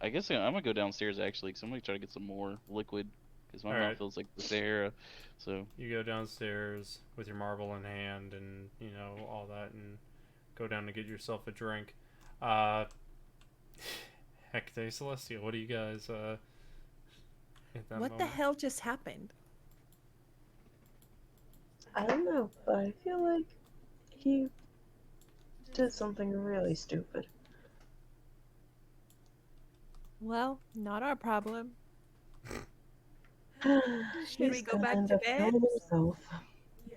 I guess I'm gonna go downstairs actually, because I'm gonna try to get some more liquid, because my mouth Alright. feels like the Sahara. So You go downstairs with your marble in hand and, all that, and go down to get yourself a drink. Hekatae, Celestia, what do you guys, at that What the moment? hell just happened? I don't know, but I feel like he did something really stupid. Well, not our problem. Should we go back to bed? Himself.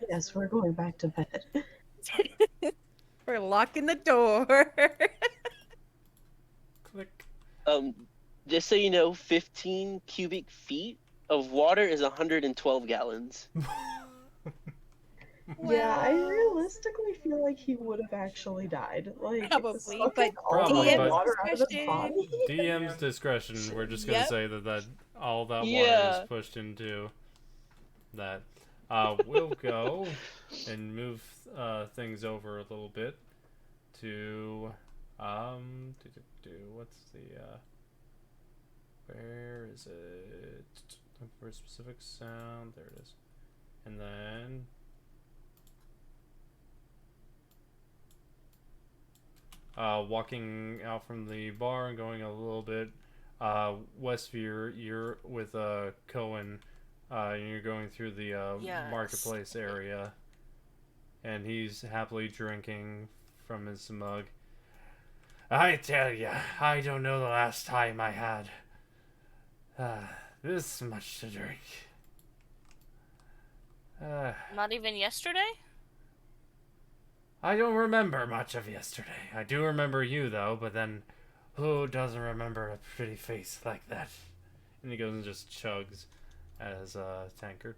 Yes, we're going back to bed. We're locking the door. Click. Just so you know, 15 cubic feet of water is 112 gallons. Yeah, I Well, realistically feel like he would have actually died. Like, Probably, sucking but all Probably, that but- water out of his discretion. body. DM's discretion, we're just gonna Yep. say that all that water Yeah. is pushed into that. We'll go and move things over a little bit to what's the where is it? Look for a specific sound. There it is. And then walking out from the bar and going a little bit Wesvyre, you're with Cohen, and you're going through the Yes. marketplace area, and he's happily drinking from his mug. I tell ya, I don't know the last time I had this much to drink. Not even yesterday? I don't remember much of yesterday. I do remember you, though, but then who doesn't remember a pretty face like that? And he goes and just chugs as a tankard.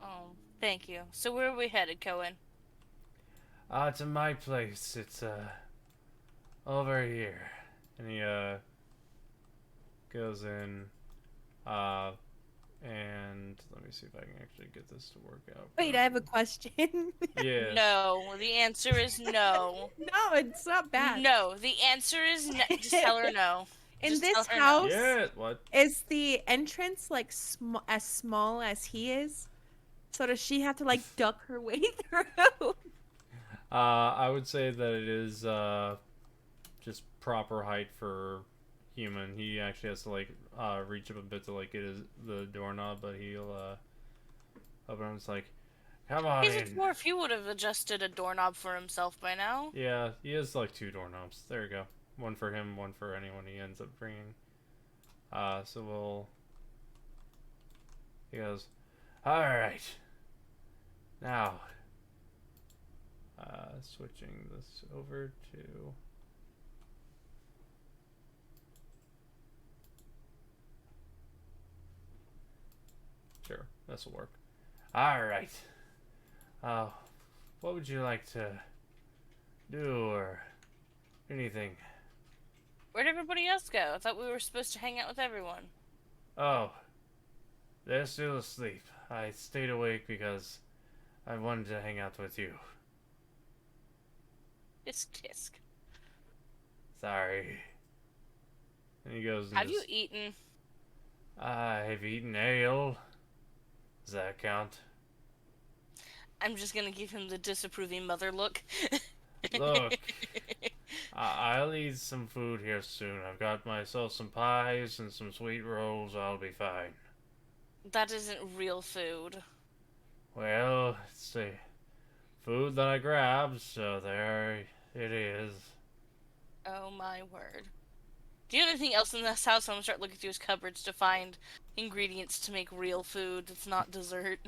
Oh, thank you. So where are we headed, Cohen? To my place. It's, over here. And he, goes in, and let me see if I can actually get this to work out. Wait, I have a question. Yeah. No. The answer is no. No, it's not bad. No. The answer is no. Just tell her no. In Just this tell her no. house, Yeah, what? is the entrance like as small as he is? So does she have to like duck her way through? I would say that it is, just proper height for human. He actually has to like reach up a bit to like get the doorknob, but he'll open it. It's like, come on He's a in. dwarf. He would have adjusted a doorknob for himself by now. Yeah, he has like 2 doorknobs. There you go. One for him, one for anyone he ends up bringing. So he goes, all right. Now, switching this over to. Sure, this will work. Alright. What would you like to do or anything? Where'd everybody else go? I thought we were supposed to hang out with everyone. Oh, they're still asleep. I stayed awake because I wanted to hang out with you. Tisk tisk. Sorry. And he goes and Have you just, eaten? I've eaten ale. Does that count? I'm just gonna give him the disapproving mother look. Look, I'll eat some food here soon. I've got myself some pies and some sweet rolls. I'll be fine. That isn't real food. Well, it's the food that I grabbed, so there it is. Oh my word. Do you have anything else in this house? I'm gonna start looking through his cupboards to find ingredients to make real food. It's not dessert.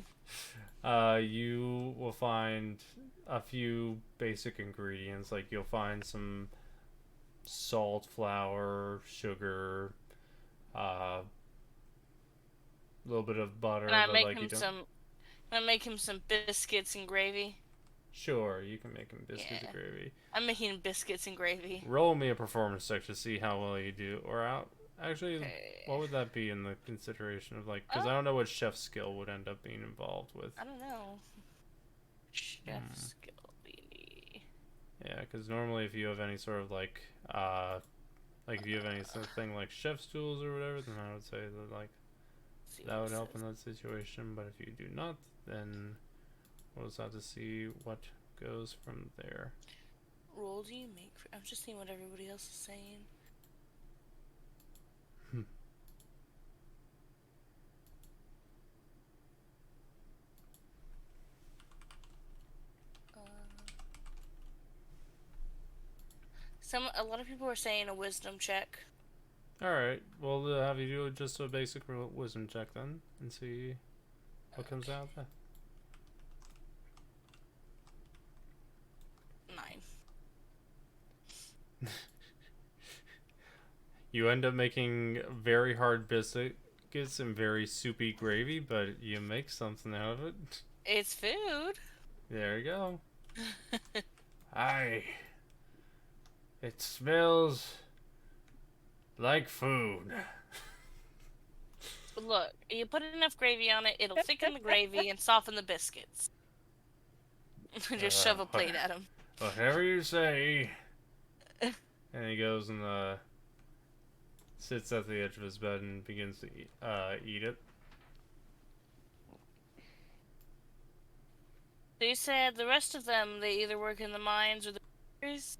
You will find a few basic ingredients. Like you'll find some salt, flour, sugar, a little bit of butter. Can I But make like you him don't. some? Can I make him some biscuits and gravy? Sure, you can make him biscuits Yeah. and gravy. I'm making him biscuits and gravy. Roll me a performance check to see how well you do. Or out. Actually, Okay. what would that be in the consideration of like? Because I don't know what chef skill would end up being involved with. I don't know. Chef skill BD. Yeah, because normally if you have any sort of like if you have any sort of thing like chef's tools or whatever, then I would say that like See that what would it help in says. that situation. But if you do not, then we'll just have to see what goes from there. Roll do you make? I'm just seeing what everybody else is saying. A lot of people are saying a wisdom check. All right, well have you do just a basic wisdom check then, and see what comes out of that. 9. You end up making very hard biscuits and very soupy gravy, but you make something out of it. It's food. There you go. Aye. It smells like food. Look, you put enough gravy on it, it'll thicken the gravy and soften the biscuits. Just shove a plate at him. Whatever you say. And he goes and sits at the edge of his bed and begins to eat it. So you said the rest of them, they either work in the mines or the factories?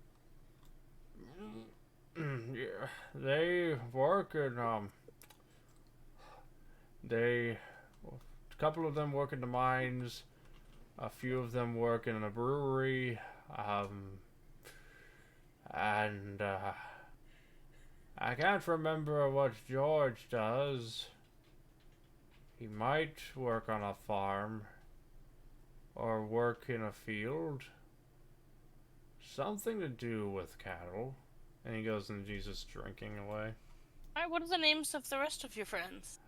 Yeah, they work in a couple of them work in the mines, a few of them work in a brewery, and I can't remember what George does. He might work on a farm or work in a field. Something to do with cattle. And he goes and he's just drinking away. Alright, what are the names of the rest of your friends?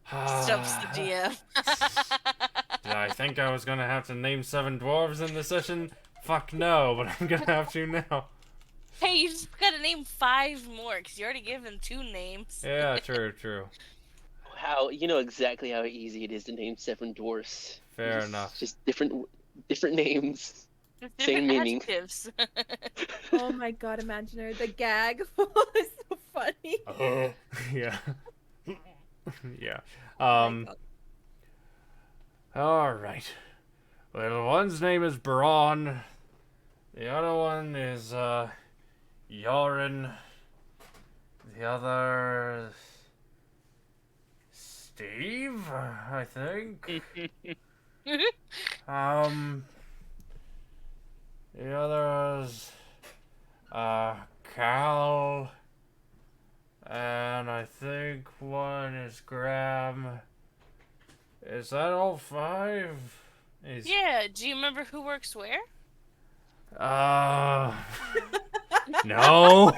Stumps the DM. Did I think I was gonna have to name 7 dwarves in the session? Fuck no, but I'm gonna have to now. Hey, you just gotta name 5 more, because you already given 2 names. Yeah, true. How you know exactly how easy it is to name 7 dwarfs. Fair enough. Just different names. With Same different meaning. adjectives. Oh my god, imaginary. The gag was so funny. Yeah. Yeah. Oh my God. Alright. Well, one's name is Braun. The other one is, Yorin. The other... Steve, I think. The others, Cal, and I think one is Graham. Is that all 5? Yeah, do you remember who works where? No.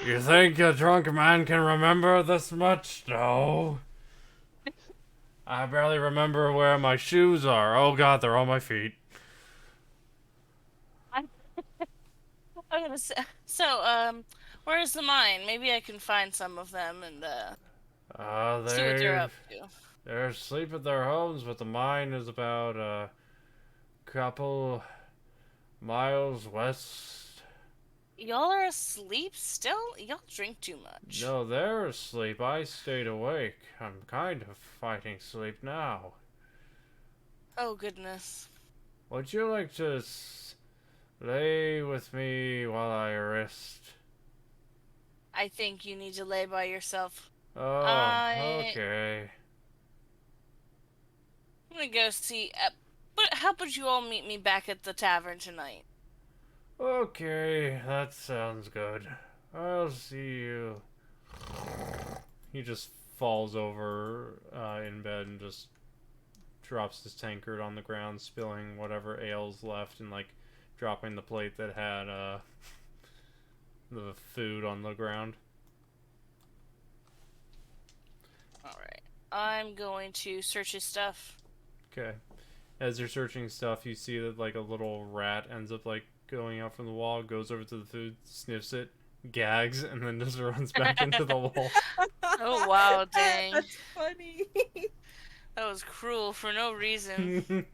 You think a drunk man can remember this much? No. I barely remember where my shoes are. Oh god, they're on my feet. I'm gonna say, so, where's the mine? Maybe I can find some of them and, see what they're up to. They're asleep at their homes, but the mine is about a couple miles west. Y'all are asleep still? Y'all drink too much. No, they're asleep. I stayed awake. I'm kind of fighting sleep now. Oh, goodness. Would you like to lay with me while I rest? I think you need to lay by yourself. Oh, I- okay. I'm gonna go see, about you all meet me back at the tavern tonight? Okay, that sounds good. I'll see you. He just falls over in bed and just drops his tankard on the ground, spilling whatever ale's left and like dropping the plate that had the food on the ground. Alright. I'm going to search his stuff. Okay. As you're searching stuff, you see that like a little rat ends up like going out from the wall, goes over to the food, sniffs it, gags, and then just runs back into the wall. Oh wow, dang. That's funny. That was cruel for no reason.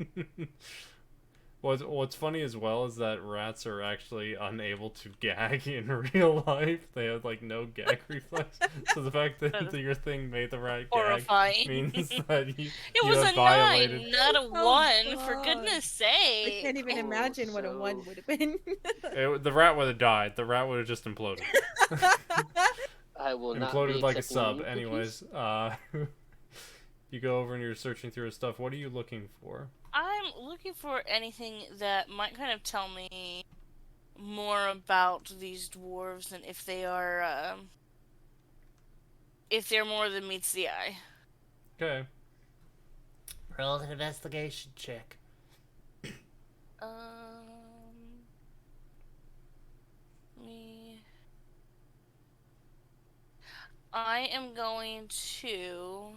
What's funny as well is that rats are actually unable to gag in real life. They have like no gag reflex. So the fact that your thing made the rat Horrifying. gag means that you It you was have a violated. 9, not a Oh, 1, for God. goodness I sake. can't even imagine what a 1 would have been. The rat would have died. The rat would have just imploded. I will not Imploded be like a accepting sub. new Anyways, you go over and you're searching through his stuff. What are you looking for? I'm looking for anything that might kind of tell me more about these dwarves and if they are, if they're more than meets the eye. Okay. Roll an investigation check. Me. I am going to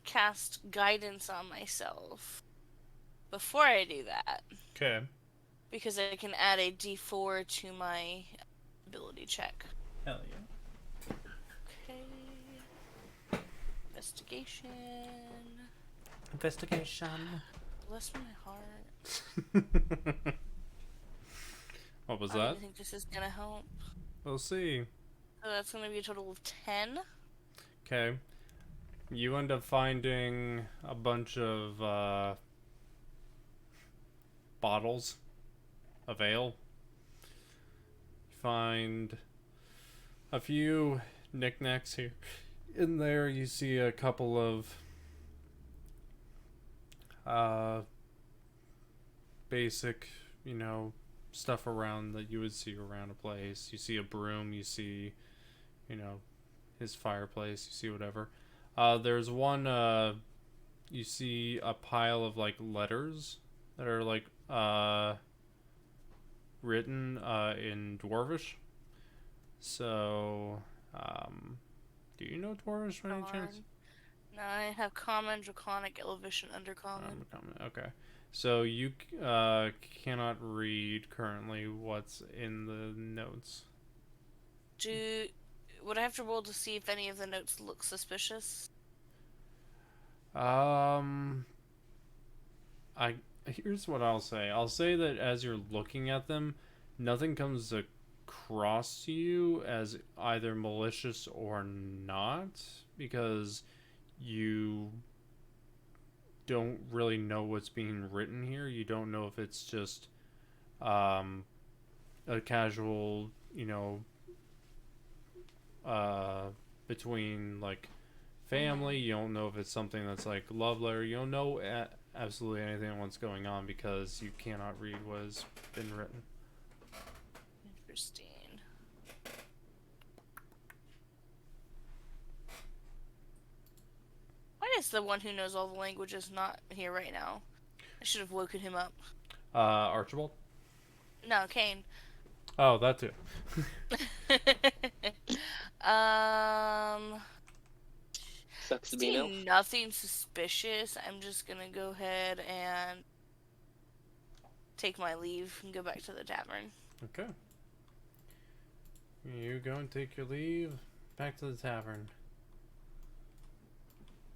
cast guidance on myself before I do that. Okay. Because I can add a d4 to my ability check. Hell yeah. Okay. Investigation. Investigation. Bless my heart. What was I that? don't think this is gonna help. We'll see. So that's gonna be a total of 10. Okay. You end up finding a bunch of bottles of ale. You find a few knickknacks here. In there, you see a couple of basic, stuff around that you would see around a place. You see a broom, you see, his fireplace, you see whatever. There's one, you see a pile of, like, letters that are, like, written, in Dwarvish. So, do you know Dwarvish by any chance? No, I have Common, Draconic, Elvish, and Undercommon. Okay. So you cannot read currently what's in the notes. Would I have to roll to see if any of the notes look suspicious? Here's what I'll say. I'll say that as you're looking at them, nothing comes across to you as either malicious or not, because you don't really know what's being written here. You don't know if it's just a casual, between like family. You don't know if it's something that's like love letter. You don't know absolutely anything on what's going on because you cannot read what has been written. Interesting. Why is the one who knows all the languages not here right now? I should have woken him up. Archibald? No, Cain. Oh, that too. Sucks to be an elf. See nothing suspicious. I'm just gonna go ahead and take my leave and go back to the tavern. Okay. You go and take your leave. Back to the tavern.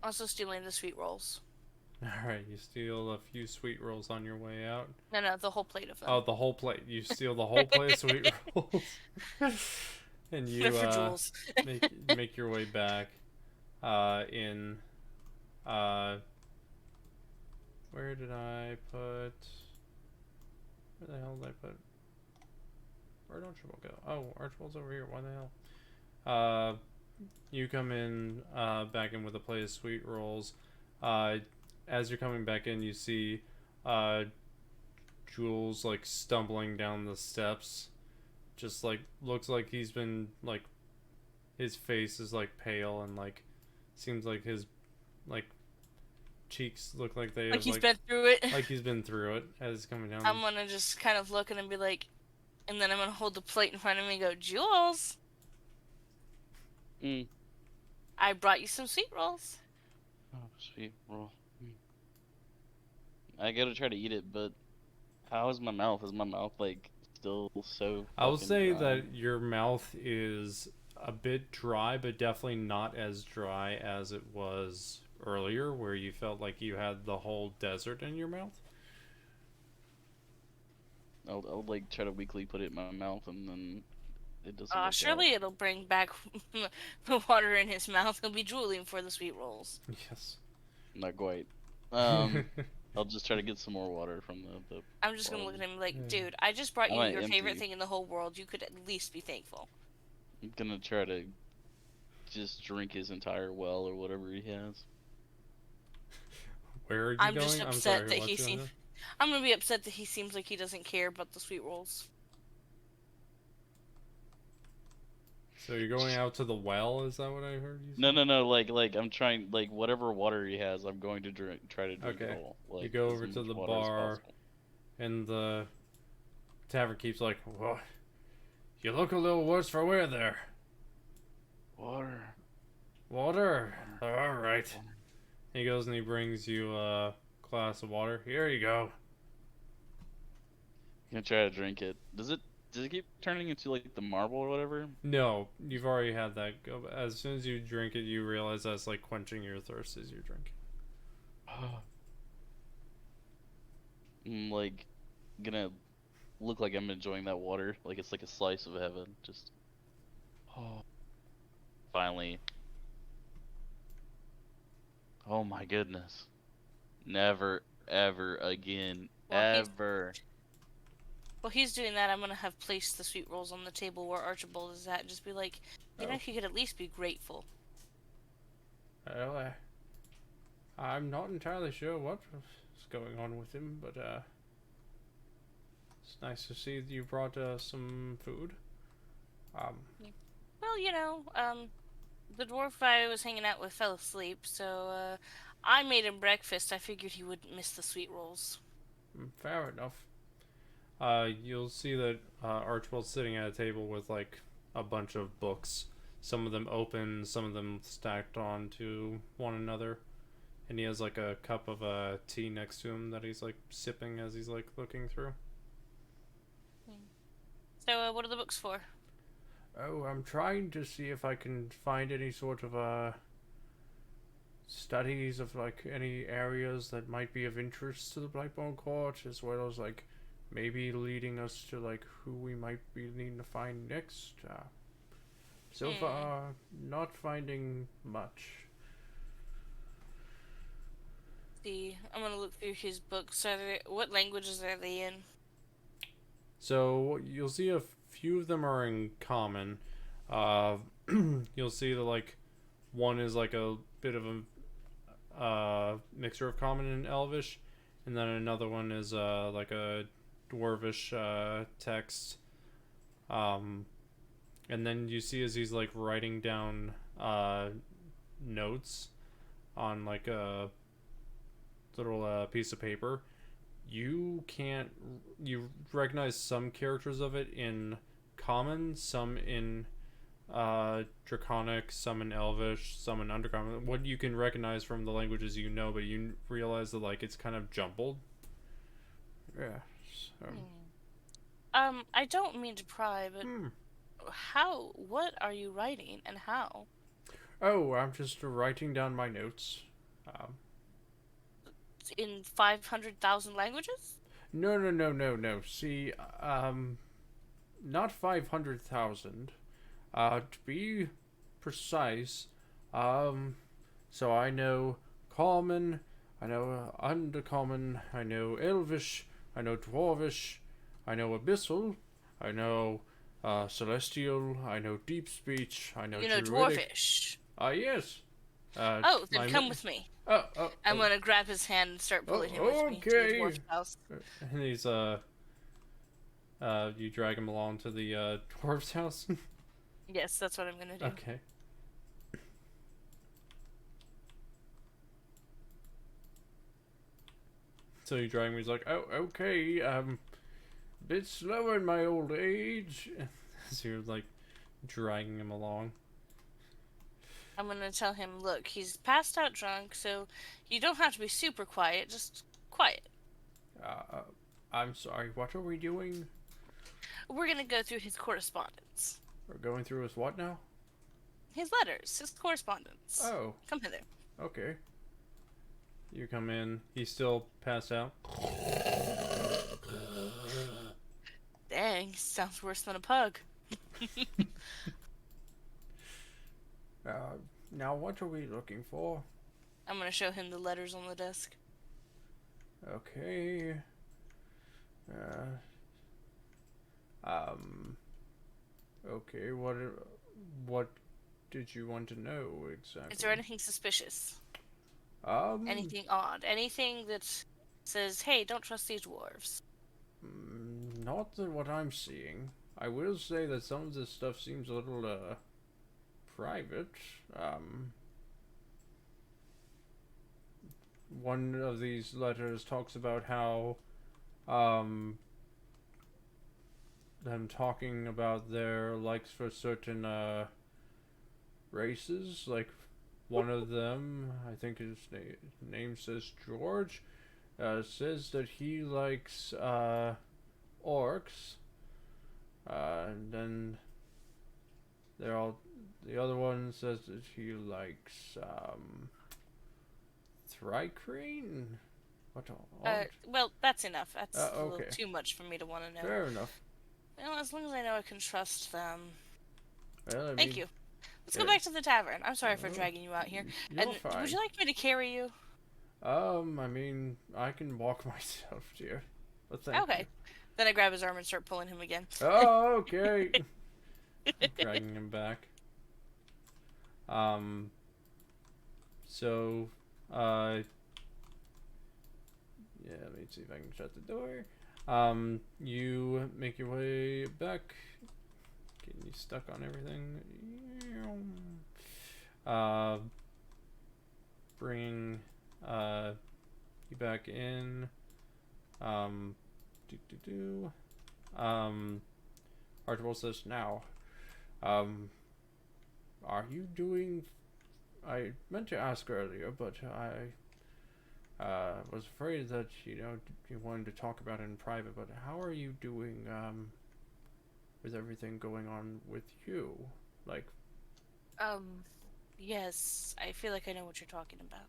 Also stealing the sweet rolls. Alright, you steal a few sweet rolls on your way out. No, the whole plate of them. Oh, the whole plate. You steal the whole plate of sweet rolls. And you They're for Jules. make your way back in where did I put, where the hell did I put, where'd Archibald go? Oh, Archibald's over here. Why the hell? You come in back in with a plate of sweet rolls. as you're coming back in, you see Jules like stumbling down the steps. Just like looks like he's been like his face is like pale and like seems like his like cheeks look like they Like have he's like been through it. like he's been through it as he's coming down. I'm gonna just kind of look at him and be like, and then I'm gonna hold the plate in front of me and go, Jules, Mm. I brought you some sweet rolls. Oh, sweet roll. I gotta try to eat it, but how is my mouth? Is my mouth like still so? I will fucking say dry? that your mouth is a bit dry, but definitely not as dry as it was earlier, where you felt like you had the whole desert in your mouth. I'll like try to weakly put it in my mouth, and then it doesn't. Work Surely out. it'll bring back the water in his mouth. He'll be drooling for the sweet rolls. Yes. Not quite. I'll just try to get some more water from the I'm just gonna look at him like, Yeah. dude, I just brought I you might your favorite empty. thing in the whole world. You could at least be thankful. I'm gonna try to just drink his entire well or whatever he has. Where are you I'm going? just I'm upset sorry, that what's he going seems. on? I'm gonna be upset that he seems like he doesn't care about the sweet rolls. So you're going out to the well? Is that what I heard you say? No. Like I'm trying, like whatever water he has, I'm going to try to drink Okay. it all. Like, You go as over to much the water as bar. possible. And the tavern keeps like, "What? You look a little worse for wear there. Water. Water? Alright." He goes and he brings you a glass of water. Here you go. I'm gonna try to drink it. Does it keep turning into like the marble or whatever? No, you've already had that go. As soon as you drink it, you realize that's like quenching your thirst as you drink. I'm like gonna look like I'm enjoying that water, like it's like a slice of heaven. Just finally. Oh my goodness. Never ever again. Well, Ever. While he's doing that, I'm gonna have placed the sweet rolls on the table where Archibald is at. And just be like, you know, Oh. he could at least be grateful. Well, I'm not entirely sure what's going on with him, but it's nice to see that you brought some food. Well, you know, the dwarf I was hanging out with fell asleep, so I made him breakfast. I figured he wouldn't miss the sweet rolls. Fair enough. You'll see that Archibald's sitting at a table with like a bunch of books. Some of them open, some of them stacked onto one another. And he has like a cup of tea next to him that he's like sipping as he's like looking through. So, what are the books for? Oh, I'm trying to see if I can find any sort of studies of like any areas that might be of interest to the Blightborn Court, as well as like maybe leading us to like who we might be needing to find next. So far, not finding much. See, I'm gonna look through his books. What languages are they in? So you'll see a few of them are in common. You'll see that like one is like a bit of a mixture of common and elvish, and then another one is like a dwarvish text. And then you see as he's like writing down notes on like a little piece of paper. You recognize some characters of it in common, some in draconic, some in elvish, some in undercommon. What you can recognize from the languages you know, but you realize that like it's kind of jumbled. Yeah. So. I don't mean to pry, but what are you writing and how? Oh, I'm just writing down my notes. In 500,000 languages? No. See, not 500,000. To be precise, so I know common, I know undercommon, I know elvish, I know dwarvish, I know abyssal, I know celestial, I know deep speech, I know You know, druidic. dwarfish. Yes. Oh, then my come mi- with me. Oh, I'm gonna grab his hand and start pulling him with me to the okay. dwarf's house. And he's you drag him along to the dwarf's house. Yes, that's what I'm gonna do. Okay. So you drag him. He's like, oh, okay. Bit slower in my old age. So you're like dragging him along. I'm gonna tell him, look, he's passed out drunk, so you don't have to be super quiet, just quiet. I'm sorry, what are we doing? We're gonna go through his correspondence. We're going through his what now? His letters, his correspondence. Oh, Come hither. okay. You come in. He's still passed out. Dang, sounds worse than a pug. Now what are we looking for? I'm gonna show him the letters on the desk. Okay. Okay, what did you want to know exactly? Is there anything suspicious? Um, Anything odd? Anything that says, hey, don't trust these dwarves? Not what I'm seeing. I will say that some of this stuff seems a little, private. One of these letters talks about how, them talking about their likes for certain, races. Like, one of them, I think his name says George, says that he likes, orcs. And then the other one says that he likes, Thrycrane? What odd? Well, that's enough. That's a okay. little too much for me to want to know. Fair enough. Well, as long as I know I can trust them. Well, I Thank mean, you. Let's go back to the tavern. I'm sorry for Oh, dragging you out here. You're And fine. would you like me to carry you? I mean, I can walk myself, dear. But thank Okay. you. Then I grab his arm and start pulling him again. Oh, okay. Dragging him back. So, yeah, let me see if I can shut the door. You make your way back. Getting you stuck on everything. Bring, you back in. Archibald says, now, are you doing... I meant to ask earlier, but I was afraid that, you wanted to talk about it in private, but how are you doing, with everything going on with you? Like... Yes, I feel like I know what you're talking about.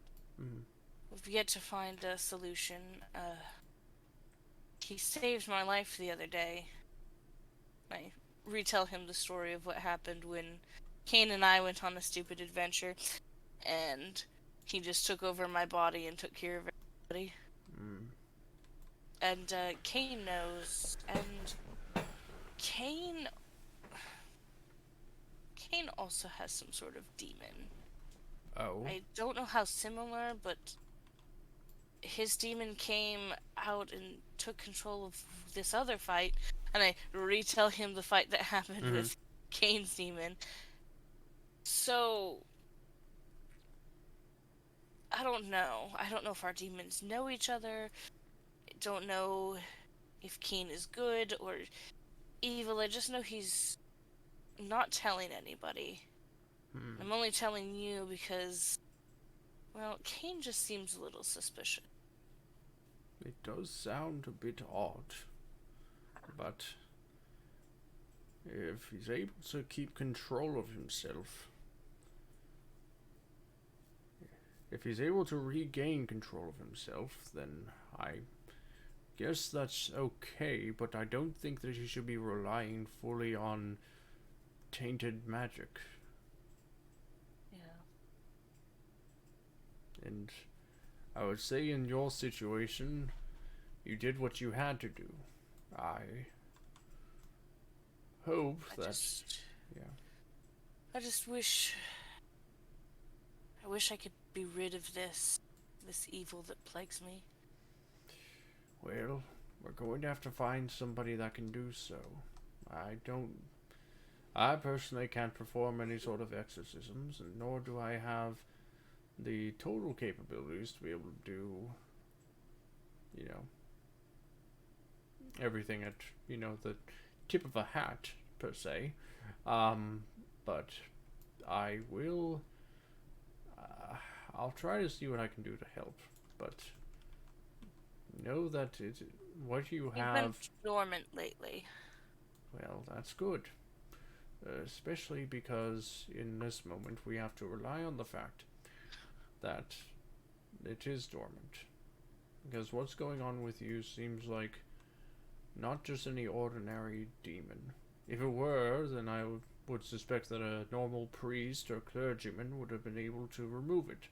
We've yet to find a solution. He saved my life the other day. I retell him the story of what happened when Cain and I went on a stupid adventure, and he just took over my body and took care of everybody. And Cain knows, and Cain also has some sort of demon. Oh. I don't know how similar, but his demon came out and took control of this other fight, and I retell him the fight that happened with Cain's demon. So, I don't know. I don't know if our demons know each other. I don't know if Cain is good or evil. I just know he's not telling anybody. I'm only telling you because, well, Cain just seems a little suspicious. It does sound a bit odd, but if he's able to keep control of himself, if he's able to regain control of himself, then I guess that's okay, but I don't think that he should be relying fully on tainted magic. Yeah. And I would say in your situation, you did what you had to do. I hope I just wish I wish I could be rid of this evil that plagues me. Well, we're going to have to find somebody that can do so. I personally can't perform any sort of exorcisms, and nor do I have the total capabilities to be able to do, everything at, the tip of a hat, per se. But I will, I'll try to see what I can do to help, but know that what you You've been have... dormant lately. Well, that's good. Especially because in this moment we have to rely on the fact that it is dormant. Because what's going on with you seems like not just any ordinary demon. If it were, then I would suspect that a normal priest or clergyman would have been able to remove it.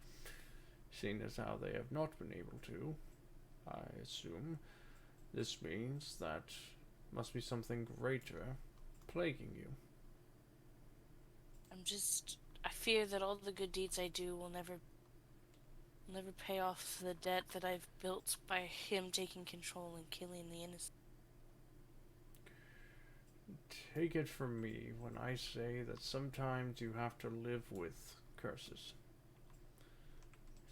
Seeing as how they have not been able to, I assume this means that must be something greater plaguing you. I fear that all the good deeds I do will never pay off the debt that I've built by him taking control and killing the innocent. Take it from me when I say that sometimes you have to live with curses.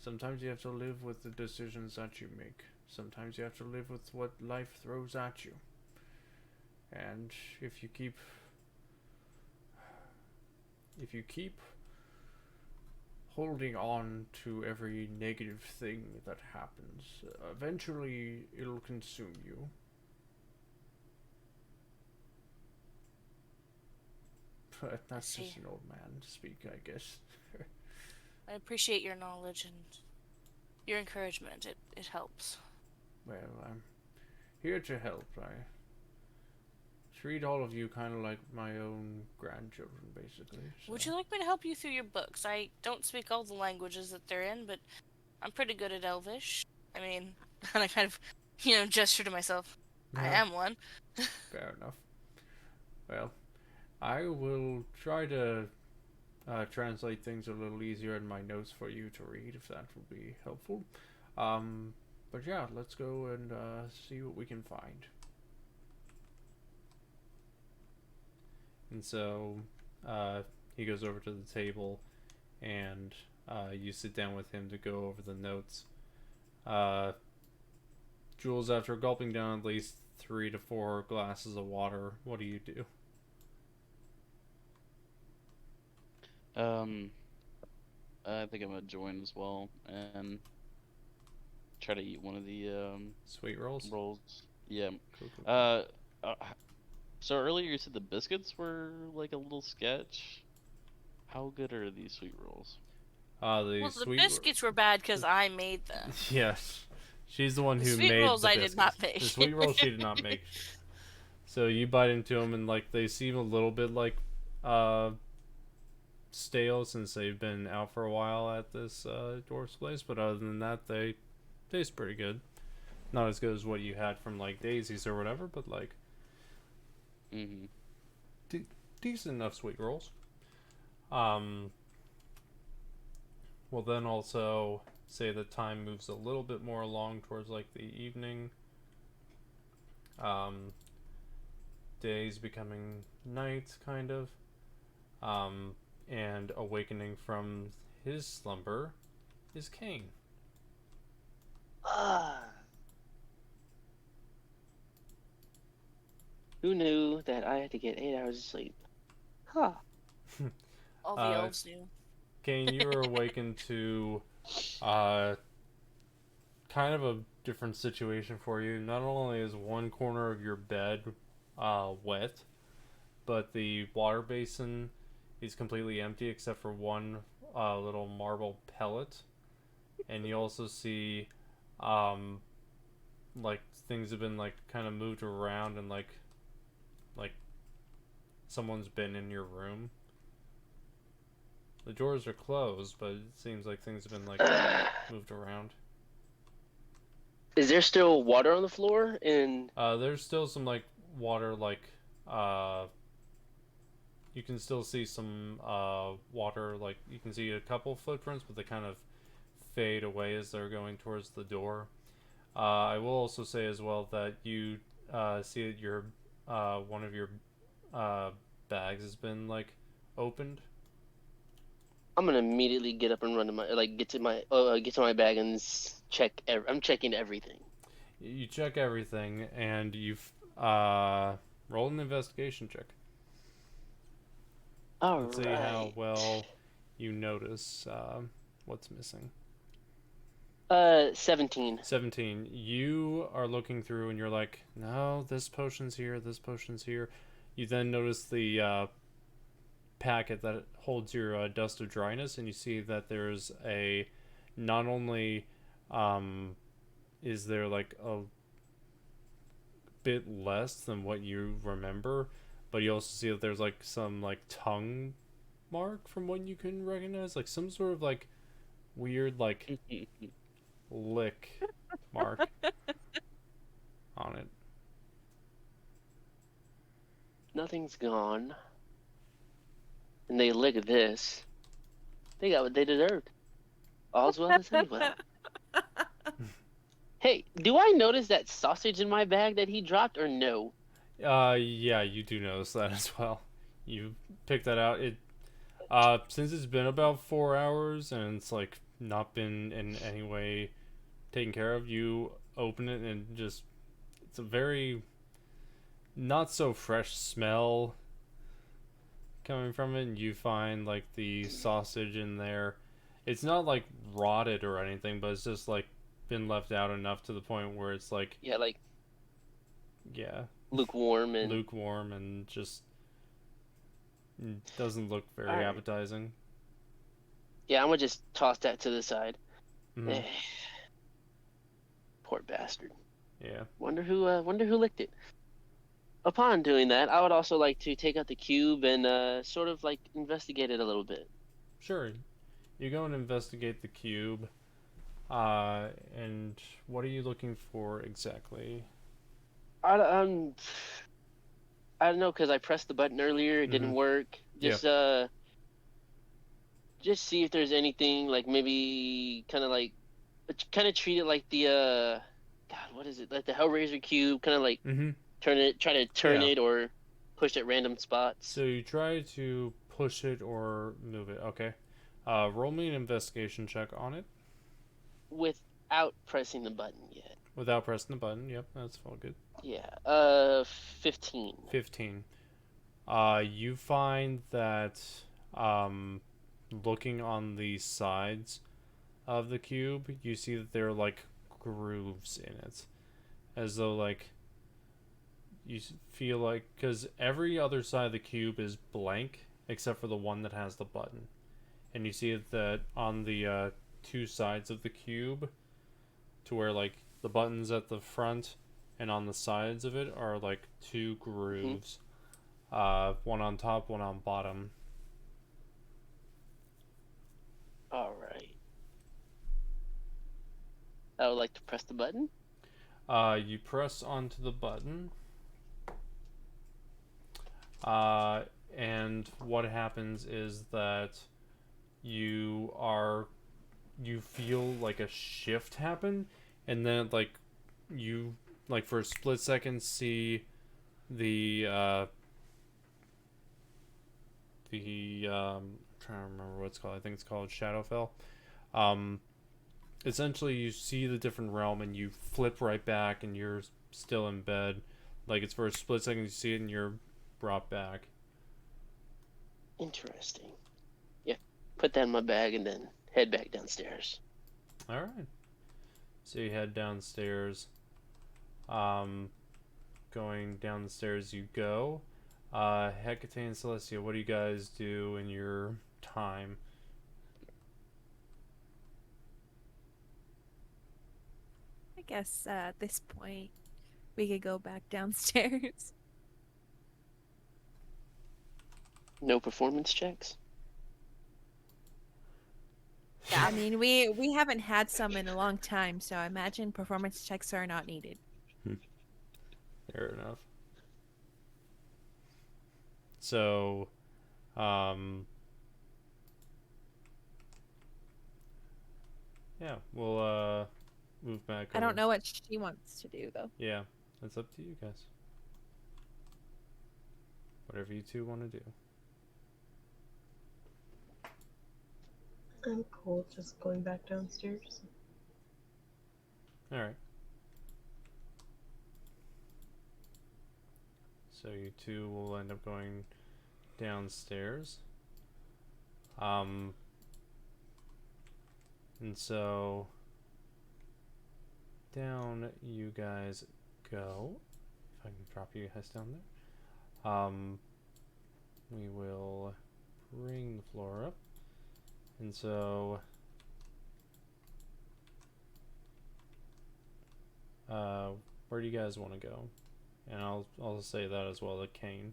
Sometimes you have to live with the decisions that you make. Sometimes you have to live with what life throws at you. And if you keep holding on to every negative thing that happens, eventually it'll consume you. But that's just an old man to speak, I guess. I appreciate your knowledge and your encouragement. It helps. Well, I'm here to help. I treat all of you kind of like my own grandchildren, basically. So. Would you like me to help you through your books? I don't speak all the languages that they're in, but I'm pretty good at Elvish. I mean, and I kind of, gesture to myself. I am one. Fair enough. Well, I will try to translate things a little easier in my notes for you to read, if that will be helpful. But yeah, let's go and see what we can find. And so he goes over to the table, and you sit down with him to go over the notes. Jules, after gulping down at least 3 to 4 glasses of water, what do you do? I think I'm gonna join as well and try to eat one of the sweet rolls. Yeah. Cool. So earlier you said the biscuits were like a little sketch. How good are these sweet rolls? The biscuits were bad because I made them. Yes, she's the one who made the sweet rolls. I biscuits. did not make. The sweet rolls she did not make. So you bite into them and they seem a little bit like stale since they've been out for a while at this dwarf's place, but other than that, they taste pretty good. Not as good as what you had from Daisy's or whatever, but decent enough sweet rolls. We'll then also say that time moves a little bit more along towards the evening. Days becoming night, kind of. And awakening from his slumber is Cain. Who knew that I had to get 8 hours of sleep? Huh. All the elves knew. Cain, you are awakened to kind of a different situation for you. Not only is one corner of your bed wet, but the water basin is completely empty except for one little marble pellet. And you also see things have been kind of moved around and like someone's been in your room. The doors are closed, but it seems like things have been moved around. Is there still water on the floor? And there's still some water you can still see some water. Like you can see a couple footprints, but they kind of fade away as they're going towards the door. I will also say as well that you see that your one of your bags has been like opened. I'm gonna immediately get up and run to my get to my bag and check. I'm checking everything. You check everything, and you've roll an investigation check. All Let's see how well you notice what's missing. 17. 17. You are looking through and you're like, no, this potion's here, this potion's here. You then notice the packet that holds your dust of dryness, and you see that there's a, not only is there like a bit less than what you remember, but you also see that there's like some like tongue mark from what you can recognize, like some sort of like weird like lick mark on it. Nothing's gone. And they look at this. They got what they deserved. All's well that ends well. Hey, do I notice that sausage in my bag that he dropped, or no? Yeah, you do notice that as well. You pick that out. It since it's been about 4 hours and it's like not been in any way taken care of, you open it and just, it's a very not so fresh smell coming from it, and you find like the sausage in there. It's not like rotted or anything, but it's just like been left out enough to the point where it's like, Yeah, like yeah, lukewarm and just doesn't look very Alright. appetizing. Yeah, I'm gonna just toss that to the side. Mhm. Poor bastard. Yeah. Wonder who licked it. Upon doing that, I would also like to take out the cube and sort of like investigate it a little bit. Sure. You go and investigate the cube. And what are you looking for exactly? I don't know, because I pressed the button earlier, it didn't work. Just see if there's anything like maybe kind of treat it like the God, what is it? Like the Hellraiser cube, kind of like try to turn it or push at random spots. So you try to push it or move it. Okay. Roll me an investigation check on it. Without pressing the button yet. Without pressing the button. Yep, that's all good. Yeah. 15. 15. You find that looking on the sides of the cube, you see that there are like grooves in it, as though like you feel like, because every other side of the cube is blank except for the one that has the button, and you see that on the two sides of the cube, to where like the buttons at the front and on the sides of it are like two grooves, one on top, one on bottom. All right. I would like to press the button. You press onto the button, and what happens is that you feel like a shift happen, and then like you like for a split second see the I'm trying to remember what it's called. I think it's called Shadowfell. Essentially you see the different realm and you flip right back and you're still in bed. Like it's for a split second, you see it and you're brought back. Interesting. Yeah, put that in my bag and then head back downstairs. All right. So you head downstairs. Going down the stairs you go. Hekatae and Celestia, what do you guys do in your time? I guess at this point, we could go back downstairs. No performance checks? Yeah, I mean, we haven't had some in a long time, so I imagine performance checks are not needed. Fair enough. So, Yeah, we'll move back. I don't over. know what she wants to do though. Yeah, it's up to you guys. Whatever you two want to do. I'm cool just going back downstairs. All right. So you two will end up going downstairs. And so down you guys go. If I can drop you guys down there. We will bring the floor up. And so where do you guys want to go? And I'll say that as well to Cain.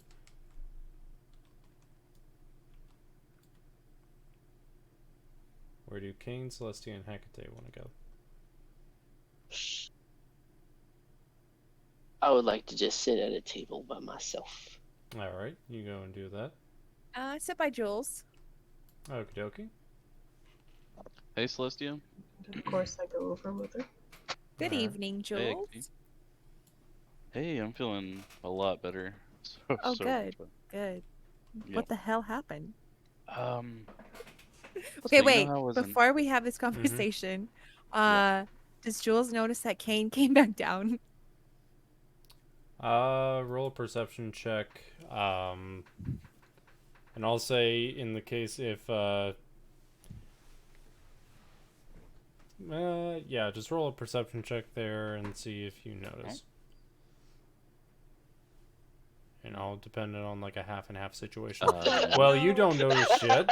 Where do Cain, Celestia, and Hekatae want to go? I would like to just sit at a table by myself. Alright, you go and do that. Sit by Jules. Okie dokie. Hey, Celestia. Of course, I go over with her. Good Alright. evening, Hey, Jules. Cain. Hey, I'm feeling a lot better. Oh, So good. much better. Good. Yeah. What the hell happened? you Okay, know wait. how I was in- Before we have this conversation, does Jules notice that Cain came back down? Roll a perception check. And I'll say in the case if yeah, just roll a perception check there and see if you notice. And I'll depend on like a half and half situation. Well, you don't notice shit.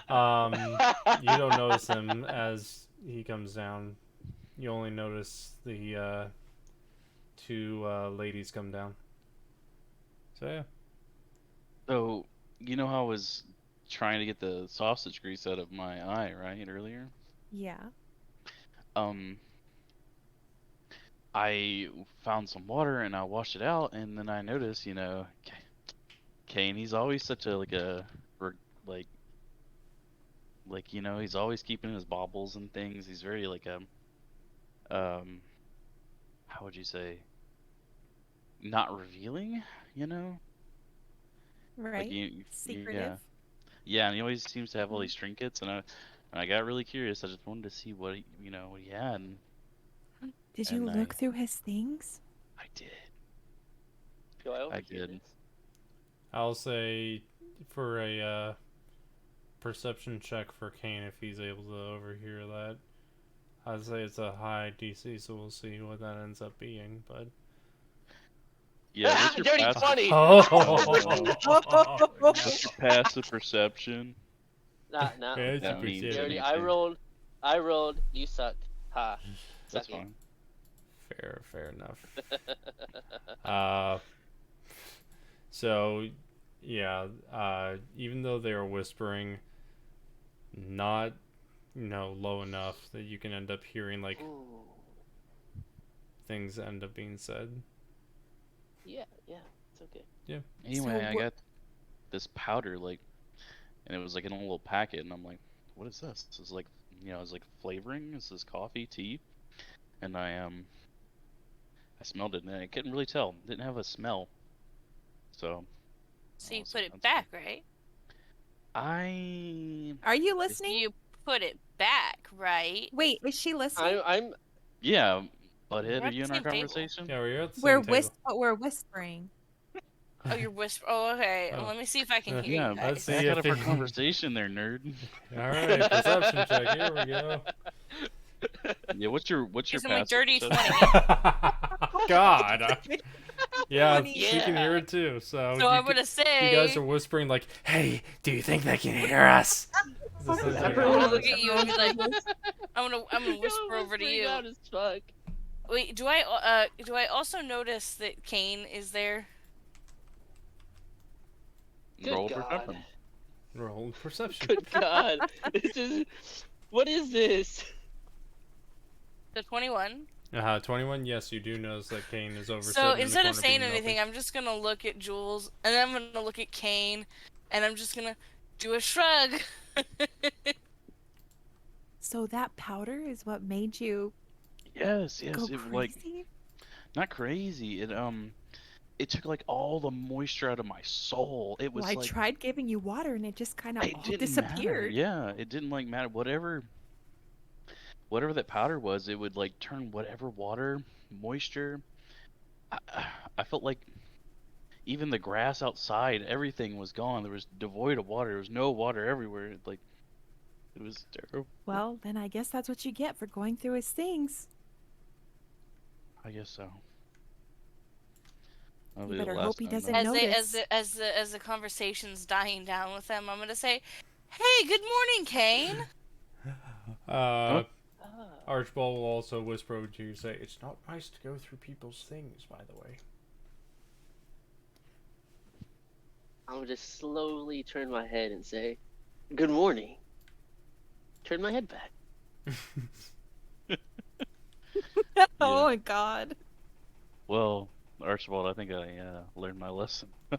You don't notice him as he comes down. You only notice the two ladies come down. So yeah. So, you know how I was trying to get the sausage grease out of my eye, right, earlier? Yeah. I found some water and I washed it out, and then I noticed, you know, Cain, he's always such a, like, you know, he's always keeping his baubles and things. He's very, like, how would you say, not revealing, you know? Right. Like Secretive. yeah, and he always seems to have all these trinkets, and I got really curious. I just wanted to see what he had. And Did you and look through his things? I did. Do I overhear did. this? I'll say for a perception check for Cain if he's able to overhear that. I'd say it's a high DC, so we'll see what that ends up being. But Yeah, what's your Dirty passive, 20! what's your passive perception? Nah. Yeah, That means Dirty, anything. I rolled, you suck. Ha. That's Suck it. fine. fair enough. So yeah, even though they are whispering, not low enough that you can end up hearing like Ooh. things end up being said. Yeah, it's okay. Anyway, So I got this powder, like, and it was like in a little packet, and I'm like, what is this? This is like, it's like flavoring. This is coffee, tea, and I smelled it, and I couldn't really tell. It didn't have a smell. So You that's- put it that's back, good. right? Are you listening? You put it back, right? Wait, is she listening? I'm Yeah, butthead, We're are at you the in our same table. conversation? Yeah, we're at the We're same table. we're whispering. Oh, you're whispering. Oh, okay. Oh. Let me see if I can hear Yeah, you let's guys. see back out if of our he- conversation there, nerd. All right, perception check. Here we go. Yeah, what's your Using passive my dirty perception? 20. God. Yeah, Funny. she can hear it too. So, So I'm gonna say. you guys are whispering like, "Hey, do you think they can hear us?" Fuck This is like- I'm everyone gonna look that's at you and be like, this. I'm gonna whisper over to you. Loud as fuck. Wait, do I also notice that Cain is there? Good Roll God. perception. Roll perception. Good God. What is this? The 21. 21. Yes, you do notice that Cain is over. So instead of saying anything, I'm just gonna look at Jules, and then I'm gonna look at Cain, and I'm just gonna do a shrug. So that powder is what made you Yes, go yes. It like crazy? not crazy. It took like all the moisture out of my soul. It Well, was I like tried giving you water and it just kind of it all didn't matter. disappeared. Yeah, it didn't like matter. Whatever that powder was, it would like turn whatever water, moisture. I, I felt like even the grass outside, everything was gone. There was devoid of water. There was no water everywhere. Like it was terrible. Well, then I guess that's what you get for going through his things. I guess so. You That'll be the better last hope he time, doesn't though. notice. As the conversation's dying down with them, I'm gonna say, "Hey, good morning, Cain." Uh, Ah. Archibald will also whisper over to you, say, "It's not nice to go through people's things, by the way." I'll just slowly turn my head and say, "Good morning." Turn my head back. Oh my god. Well, Archibald, I think I learned my lesson. I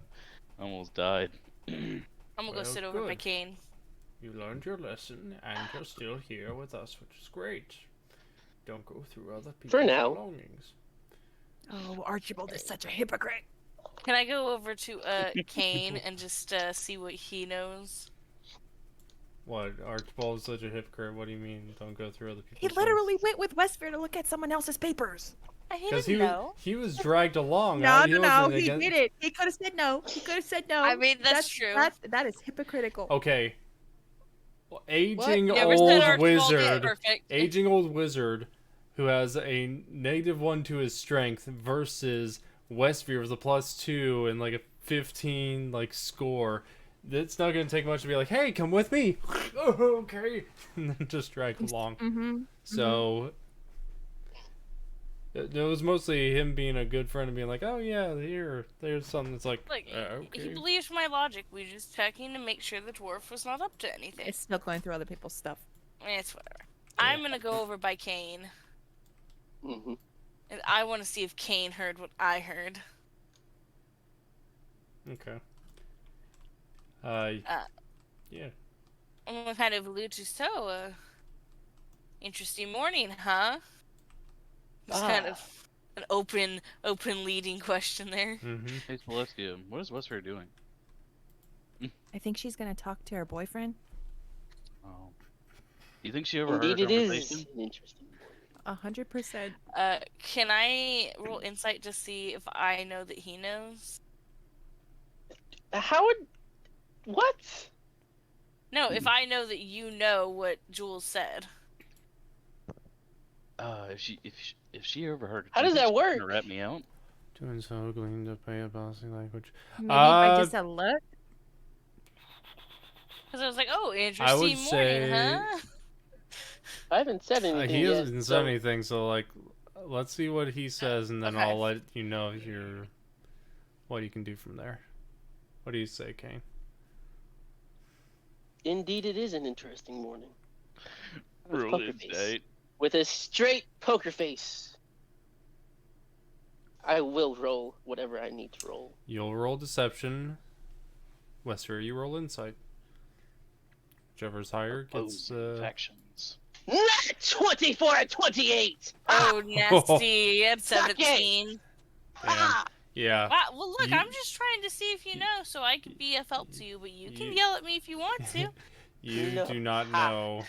almost died. I'm gonna go Well, sit over by good. Cain. You learned your lesson, and you're still here with us, which is great. Don't go through other people's now. belongings. Oh, Archibald is such a hypocrite. Can I go over to Cain and just see what he knows? What? Archibald's such a hypocrite? What do you mean? Don't go through other people's He things? literally went with Wesvyre to look at someone else's papers. He Because didn't know. he was dragged along. No, He no, wasn't no. He against- did it. He could have said no. He could have said no. I mean, that's true. That is hypocritical. Okay. Aging Never said old Archibald did. wizard. Perfect. Aging old wizard who has a -1 to his strength versus Wesvyre with a +2 and like a 15 like score. It's not gonna take much to be like, hey, come with me. Oh, okay, and then just drag along. Mm-hmm. So it was mostly him being a good friend and being like, oh yeah, there's something that's like, Like, okay. he believes my logic. We just checking to make sure the dwarf was not up to anything. It's still going through other people's stuff. It's whatever. I'm gonna go over by Cain, Mm-hmm. and I want to see if Cain heard what I heard. Okay. Yeah. I'm gonna kind of allude to, so, interesting morning, huh? Just kind of an open leading question there. Mm-hmm. Hey, Celestia, what is Wesvyre doing? I think she's gonna talk to her boyfriend. Oh. Do you think she overheard Indeed, our it conversation? is an interesting morning. 100%. Can I roll insight to see if I know that he knows? How would? What? No, if I know that you know what Jules said. If she overheard, How do you does think that she's work? gonna rat me out? Doing so, going to pay a bossy language. Maybe by just a look. Because I was like, oh, I interesting would morning, say huh? I haven't said anything he yet. hasn't said anything, so like, let's see what he says, and then Okay. I'll let you know what you can do from there. What do you say, Cain? Indeed, it is an interesting morning. With Roll poker insight. face. With a straight poker face. I will roll whatever I need to roll. You'll roll deception. Wesvyre, you roll insight. Whichever's higher gets. Opposing factions. Not 24 and 28! Oh, nasty. At Suck it. 17. Ha! Yeah. Wow, well, look, You- I'm just trying to see if you know, so I can be of help to you, but you can You- yell at me if you want to. You No. do not Ha. know.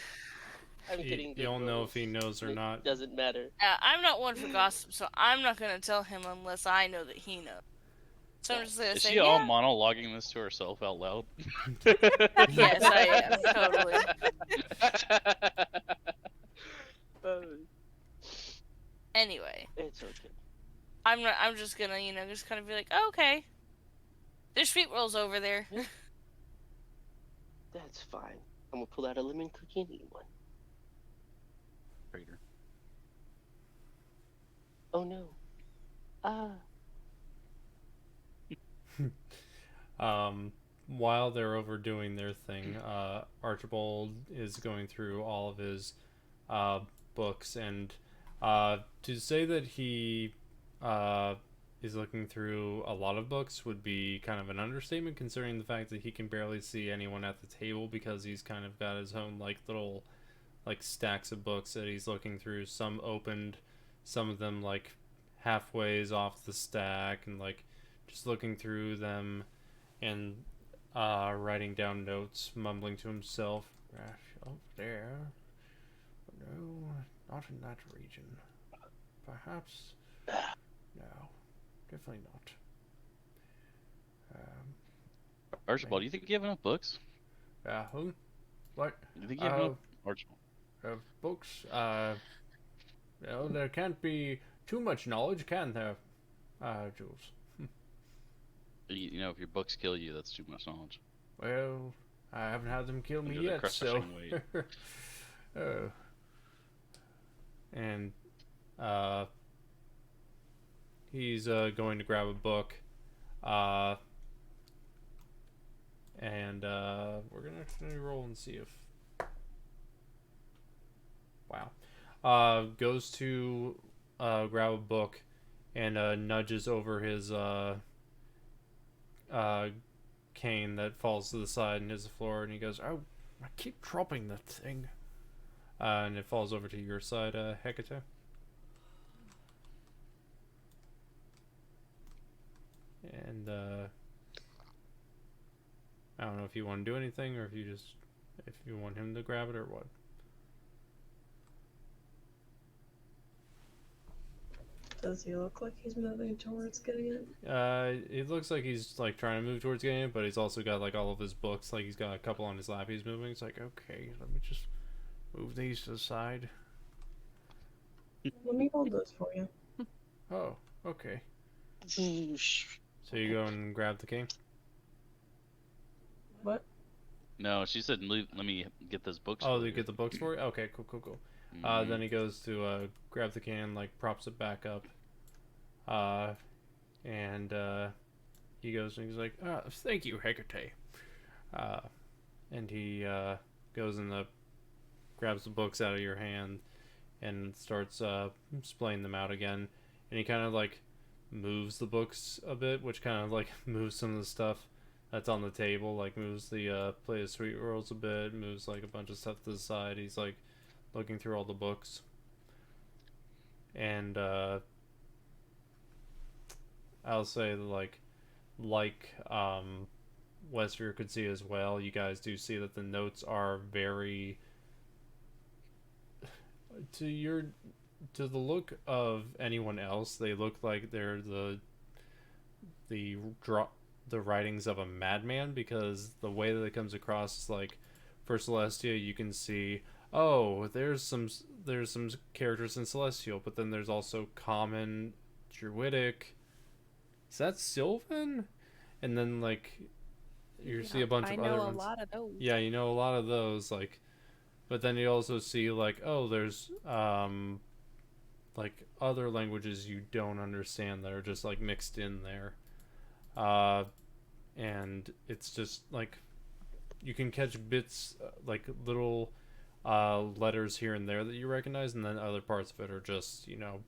I'm getting You good don't know rolls. if he knows or It not. Doesn't matter. I'm not one for gossip, so I'm not going to tell him unless I know that he knows. So I'm just going to Is say, she all yeah. monologuing this to herself out loud? Yes, I am, totally. Anyway, It's okay. I'm just gonna, just kind of be like, oh, okay. There's sweet rolls over there. That's fine. I'm gonna pull out a lemon cookie and eat one. Traitor. Oh no. While they're overdoing their thing, Archibald is going through all of his books, and to say that he is looking through a lot of books would be kind of an understatement, considering the fact that he can barely see anyone at the table because he's kind of got his own like little like stacks of books that he's looking through. Some opened, some of them like halfways off the stack, and like just looking through them and writing down notes, mumbling to himself. Up there. No, not in that region. Perhaps. No, definitely not. Archibald, do you think you have enough books? Who? What? Do you think you have enough Archibald? Books? Well, there can't be too much knowledge, can there, Jules? You know, if your books kill you, that's too much knowledge. Well, I haven't had them kill me Under the yet, so. crushing weight. Oh. And, he's, going to grab a book, and, we're gonna actually roll and see if. Wow. Goes to, grab a book, and, nudges over his, cane that falls to the side and hits the floor, and he goes, "Oh, I keep dropping that thing." And it falls over to your side, Hekatae. And I don't know if you want to do anything or if you want him to grab it or what. Does he look like he's moving towards getting it? It looks like he's like trying to move towards getting it, but he's also got like all of his books. Like he's got a couple on his lap. He's moving. It's like, okay, let me just move these to the side. Let me hold those for you. Oh, okay. So you go and grab the king? What? No, she said, let me get those books. Oh, for they you." get the books for you? Okay, cool. Mhm. Then he goes to grab the can, like props it back up, and he goes and he's like, "Thank you, Hekatae." And he goes and grabs the books out of your hand and starts splaying them out again. And he kind of like moves the books a bit, which kind of like moves some of the stuff that's on the table, like moves the plate of sweet rolls a bit, moves like a bunch of stuff to the side. He's like looking through all the books, and I'll say like Wesvyre could see as well. You guys do see that the notes are very to the look of anyone else. They look like they're the writings of a madman, because the way that it comes across is like, for Celestia, you can see, oh, there's some characters in Celestial, but then there's also common, druidic. Is that Sylvan? And then like you see a bunch of other ones. I know a lot of those. Yeah, you know a lot of those, like, but then you also see like, oh, there's like other languages you don't understand that are just like mixed in there. And it's just like you can catch bits, like little letters here and there that you recognize, and then other parts of it are just, you know,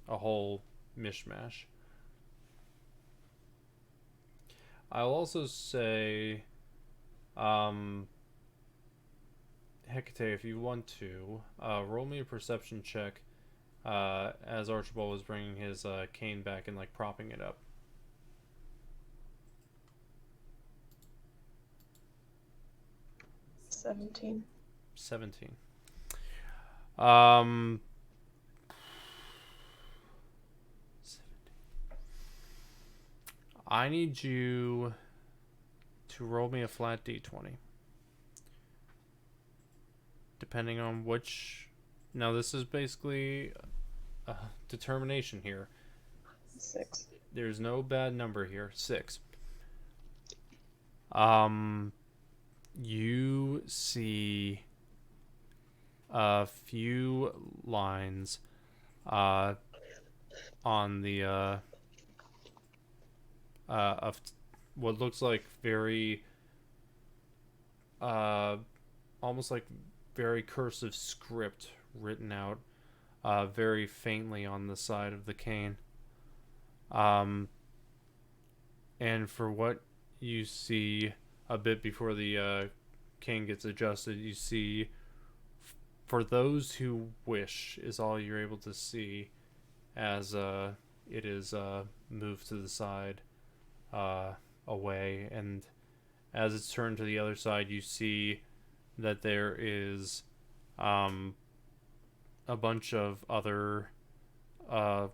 a whole mishmash. I'll also say, Hekatae, if you want to, roll me a perception check as Archibald was bringing his cane back and like propping it up. 17. 17. I need you to roll me a flat d20. Depending on which... Now, this is basically a determination here. 6. There's no bad number here. 6. You see a few lines on the of what looks like very almost like very cursive script written out very faintly on the side of the cane. And for what you see a bit before the Cain gets adjusted, you see, for those who wish, is all you're able to see as it is moved to the side away. And as it's turned to the other side, you see that there is a bunch of other a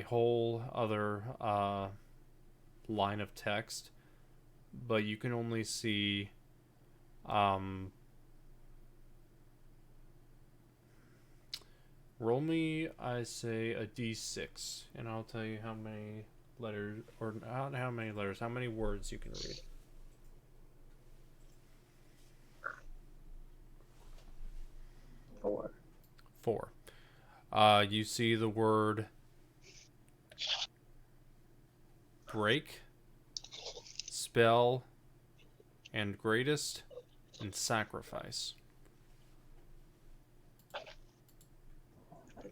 whole other line of text, but you can only see roll me, I say, a d6, and I'll tell you how many letters, or not how many letters, how many words you can read. 4. 4. You see the word break, spell, and greatest, and sacrifice. I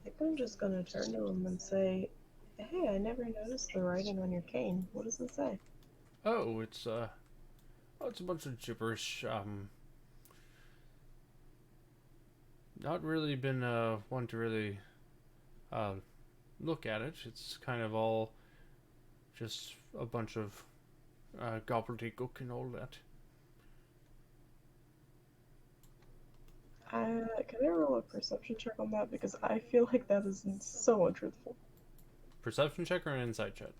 think I'm just gonna turn to him and say, "Hey, I never noticed the writing on your cane. What does it say?" Oh, it's a bunch of gibberish. Not really been one to really look at it. It's kind of all just a bunch of gobbledygook and all that. Can I roll a perception check on that? Because I feel like that is so untruthful. Perception check or an insight check?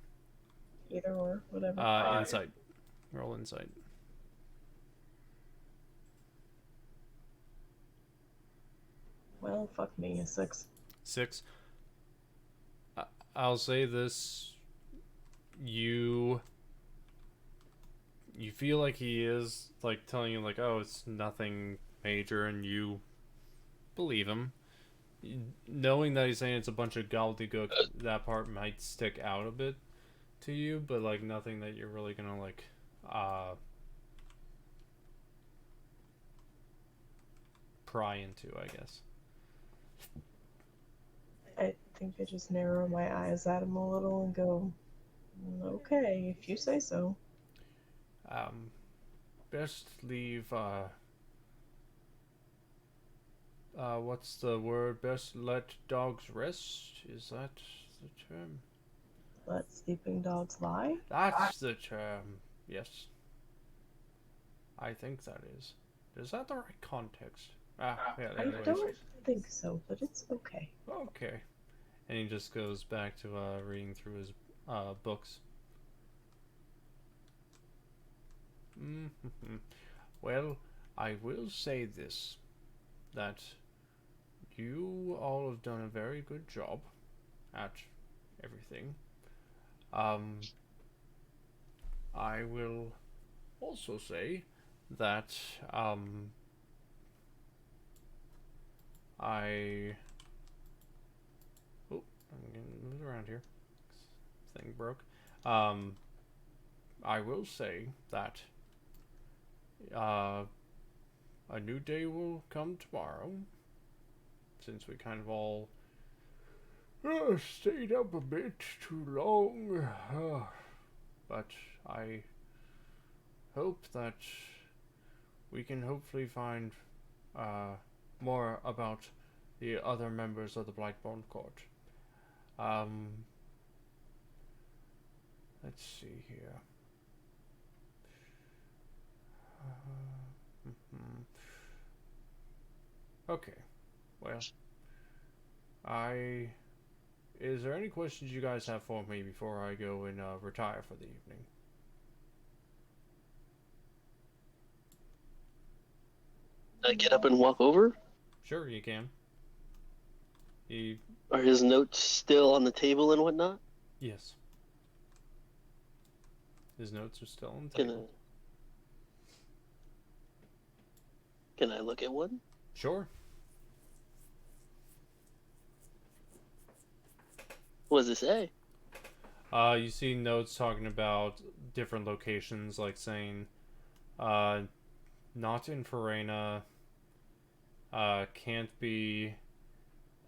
Either or, whatever. Insight. Roll insight. Well, fuck me, a 6. 6. I'll say this. You feel like he is like telling you like, oh, it's nothing major, and you believe him. Knowing that he's saying it's a bunch of gobbledygook, that part might stick out a bit to you, but like nothing that you're really gonna like pry into, I guess. I think I just narrow my eyes at him a little and go, "Okay, if you say so." Best leave, what's the word? Best let dogs rest? Is that the term? Let sleeping dogs lie? That's the term, yes. I think that is. Is that the right context? Yeah, I anyways. don't think so, but it's okay. Okay. And he just goes back to reading through his books. Well, I will say this, that you all have done a very good job at everything. I will also say that I'm getting moved around here. Thing broke. I will say that a new day will come tomorrow, since we kind of all stayed up a bit too long. But I hope that we can hopefully find more about the other members of the Blightborn court. Let's see here. Okay. Well, is there any questions you guys have for me before I go and retire for the evening? Get up and walk over? Sure, you can. Are his notes still on the table and whatnot? Yes. His notes are still on the Can table. Can I look at one? Sure. What does it say? You see notes talking about different locations, like saying, not in Farena, can't be,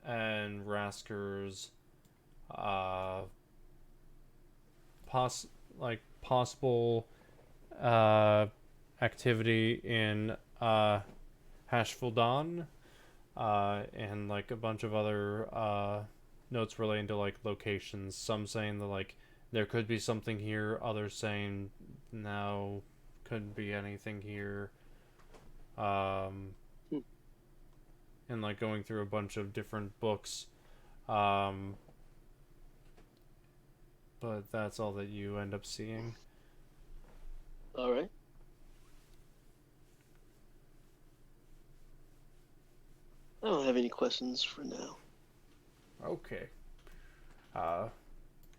and Raskers, possible activity in Hashfuldan, and like a bunch of other notes relating to like locations. Some saying that like there could be something here, others saying no, couldn't be anything here. And like going through a bunch of different books. But that's all that you end up seeing. All right. I don't have any questions for now. Okay.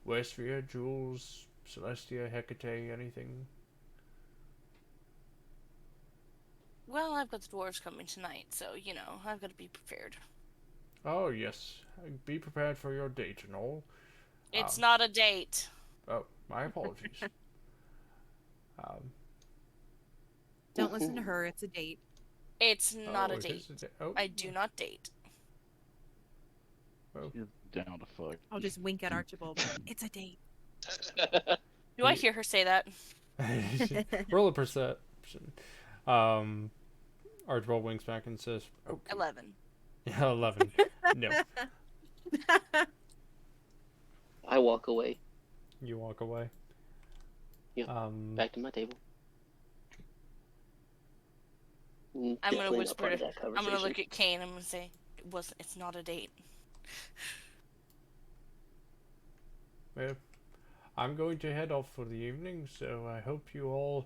Wesvyre, Jules, Celestia, Hekatae, anything? Well, I've got the dwarves coming tonight, so, you know, I've got to be prepared. Oh, yes. Be prepared for your date and all. It's not a date. Oh, my apologies. Don't listen to her. It's a date. It's not a it date. is a I do not date. You're down to fuck. I'll just wink at Archibald. It's a date. Do I hear her say that? Roll a perception. Archibald winks back and says, "Okay." 11. Yeah, 11. No. I walk away. You walk away. Yeah. Back to my table. I'm Definitely gonna not whisper. part of that I'm gonna conversation. look at Cain. I'm gonna say, It's not a date." Well, I'm going to head off for the evening, so I hope you all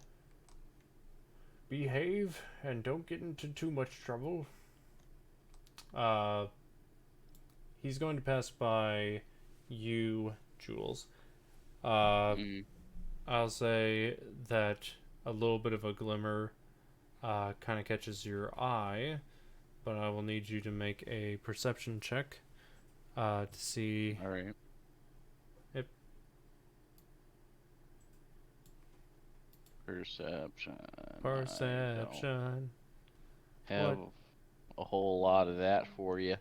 behave and don't get into too much trouble. He's going to pass by you, Jules. I'll say that a little bit of a glimmer kind of catches your eye, but I will need you to make a perception check to see. All right. Yep. Perception. Perception. Have a whole lot of that for you.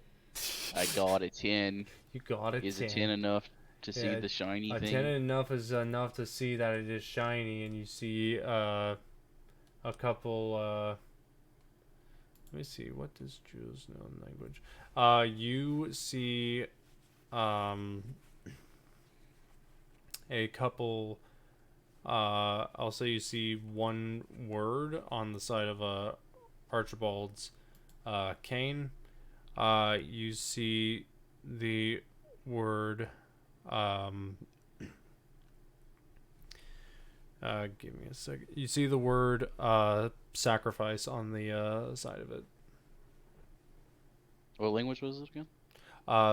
I got a 10. You got a 10. Is a 10 enough to see the shiny a thing? 10 enough is enough to see that it is shiny, and you see a couple. Let me see. What does Jules know in language? You see a couple. I'll say you see one word on the side of Archibald's Cain. You see the word. Give me a second. You see the word sacrifice on the side of it. What language was it again?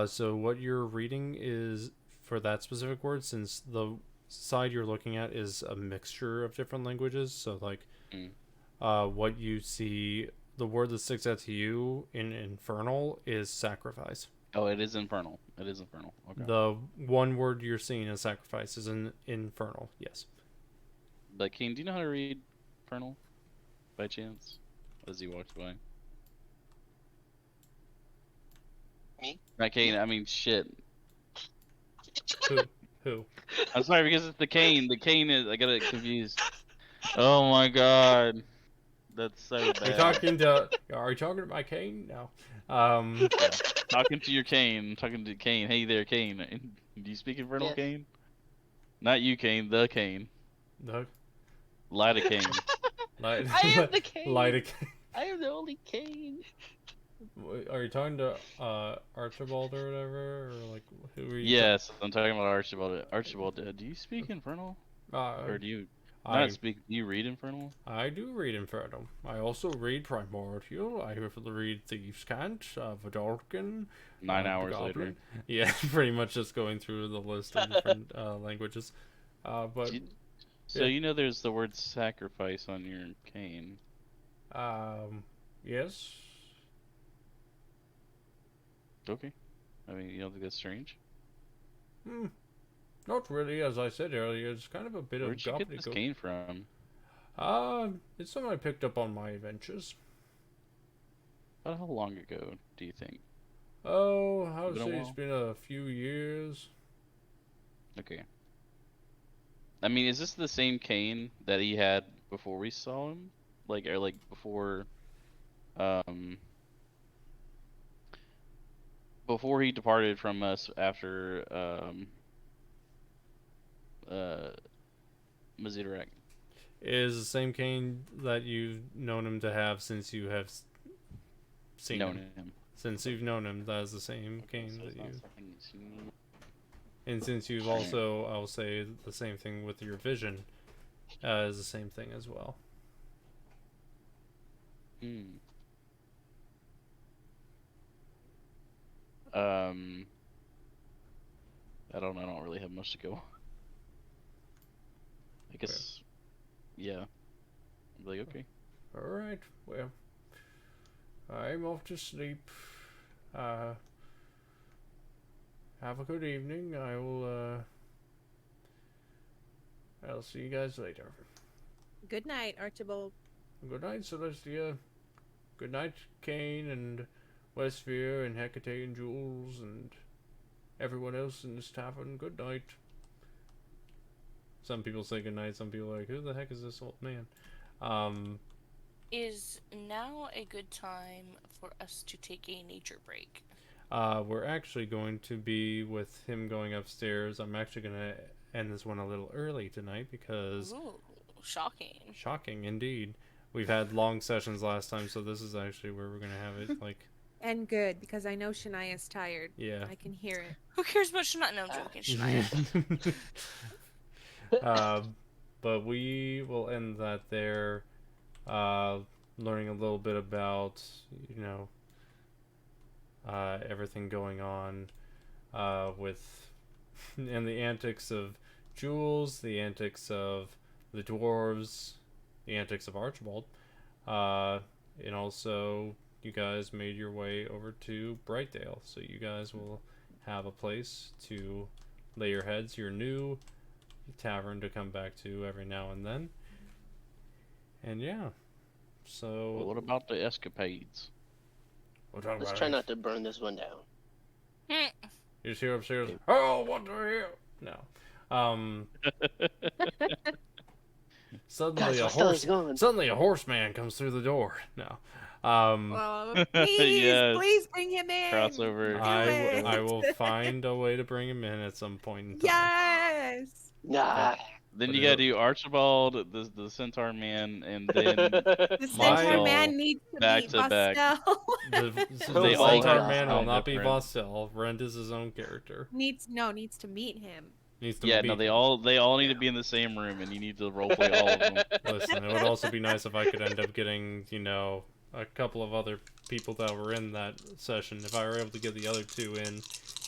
So what you're reading is for that specific word, since the side you're looking at is a mixture of different languages. So like, what you see, the word that sticks out to you in Infernal is sacrifice. Oh, it is Infernal. It is Infernal. Okay. The one word you're seeing as sacrifice is in Infernal. Yes. But Cain, do you know how to read Infernal, by chance? As he walks by. Me? Not Cain. I mean, shit. Who? I'm sorry because it's the Cain. The Cain is. I got it confused. Oh my god. That's so bad. Are you talking to my Cain? No. Yeah. Talking to your Cain. Talking to Cain. Hey there, Cain. Do you speak Infernal, Yes. Cain? Not you, Cain. The Cain. No. Light of Cain. I am the Cain. Light of Cain. I am the only Cain. Are you talking to Archibald or whatever, or like who are you? Yes, I'm talking about Archibald. Archibald, do you speak Infernal? Or do you not speak? Do you read Infernal? I do read Infernal. I also read Primordial. I read Thieves' Cant, Vidalcan. 9 hours later. Goblin. Yeah, pretty much just going through the list of different languages. But so you know there's the word sacrifice on your Cain. yes. Okay. I mean, you don't think that's strange? Not really, as I said earlier. It's kind of a bit Where'd of you get this gobbledygook. Cain from? It's something I picked up on my adventures. About how long ago do you think? Oh, I would Been a say it's while. been a few years. Okay. I mean, is this the same Cain that he had before we saw him? Or before, um, before he departed from us after, Mazidarak? Is the same Cain that you've known him to have since you have seen Known him. him. Since you've known him, that is the same Cain that you. you. And since you've also, I'll say the same thing with your vision, is the same thing as well. Hmm. I don't really have much to go. I guess, yeah. I'm like, okay. All right. Well, I'm off to sleep. Have a good evening. I'll see you guys later. Good night, Archibald. Good night, Celestia. Good night, Cain and Wesvyre and Hekatae and Jules and everyone else in this tavern. Good night. Some people say good night. Some people are like, who the heck is this old man? Is now a good time for us to take a nature break? We're actually going to be with him going upstairs. I'm actually going to end this one a little early tonight because... Ooh, shocking. Shocking, indeed. We've had long sessions last time, so this is actually where we're going to have it, like... And good, because I know Shania's tired. Yeah. I can hear it. Who cares about Shania? No, I'm joking. Shania. But we will end that there, learning a little bit about, everything going on with and the antics of Jules, the antics of the dwarves, the antics of Archibald, and also you guys made your way over to Brightdale, so you guys will have a place to lay your heads, your new tavern to come back to every now and then. And yeah, so Well, what about the escapades? we'll talk Let's about try it. not to burn this one down. Hmm. You just hear upstairs, oh, what the hell? No. Guys, my stellar's gone. Suddenly a horseman comes through the door. No. Please, Yes. please bring him in. Crossover. Do I it. will find a way to bring him in at some point in time. Yes. Nah. Then But you gotta it'll- do Archibald, the Centaur Man, and then The My- centaur man needs to back meet to back. Vostell. The They all Centaur have Man will something not be different. Vostell. Rend is his own character. needs to meet him. Needs to Yeah, beat no, they him. all need to be in the same room, and you need to roleplay all of them. Listen, it would also be nice if I could end up getting, a couple of other people that were in that session. If I were able to get the other two in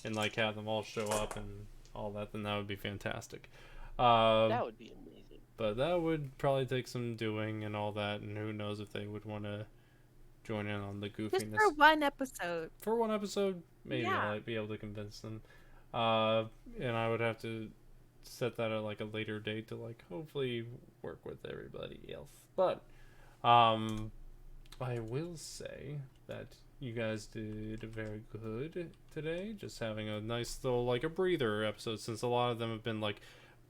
and, have them all show up and all that, then that would be fantastic. That would be amazing. But that would probably take some doing and all that, and who knows if they would want to join in on the Just goofiness. for one episode. For one episode, maybe Yeah. I might be able to convince them. And I would have to set that at a later date to hopefully work with everybody else. But I will say that you guys did very good today. Just having a nice little a breather episode, since a lot of them have been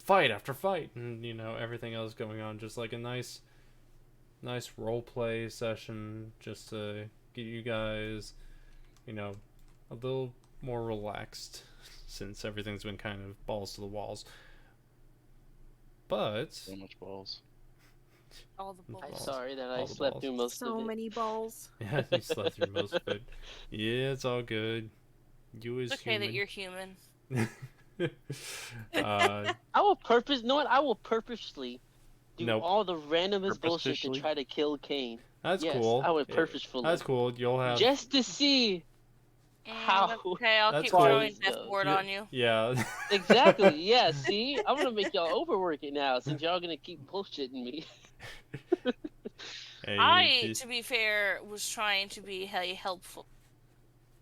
fight after fight and everything else going on. Just a nice role play session, just to get you guys a little more relaxed, since everything's been kind of balls to the walls. But So much balls. All the Balls. I'm balls. sorry that All I the slept balls. through most So of it. many balls. yeah, you slept through most of it. Yeah, it's all good. You is It's okay that human. you're human. uh, I will purpose. You know what? I will purposely do Nope. all the randomest bullshit to Purposefully? try to kill Cain. that's Yes, cool. I would Yeah, purposefully. That's cool. You'll have Just to see. How? That's okay, I'll That's keep cool. throwing Goes. death ward Yeah. on you. yeah. Exactly. Yeah. See, I'm gonna make y'all overwork it now, since y'all gonna keep bullshitting me. Hey, I, just- to be fair, was trying to be helpful.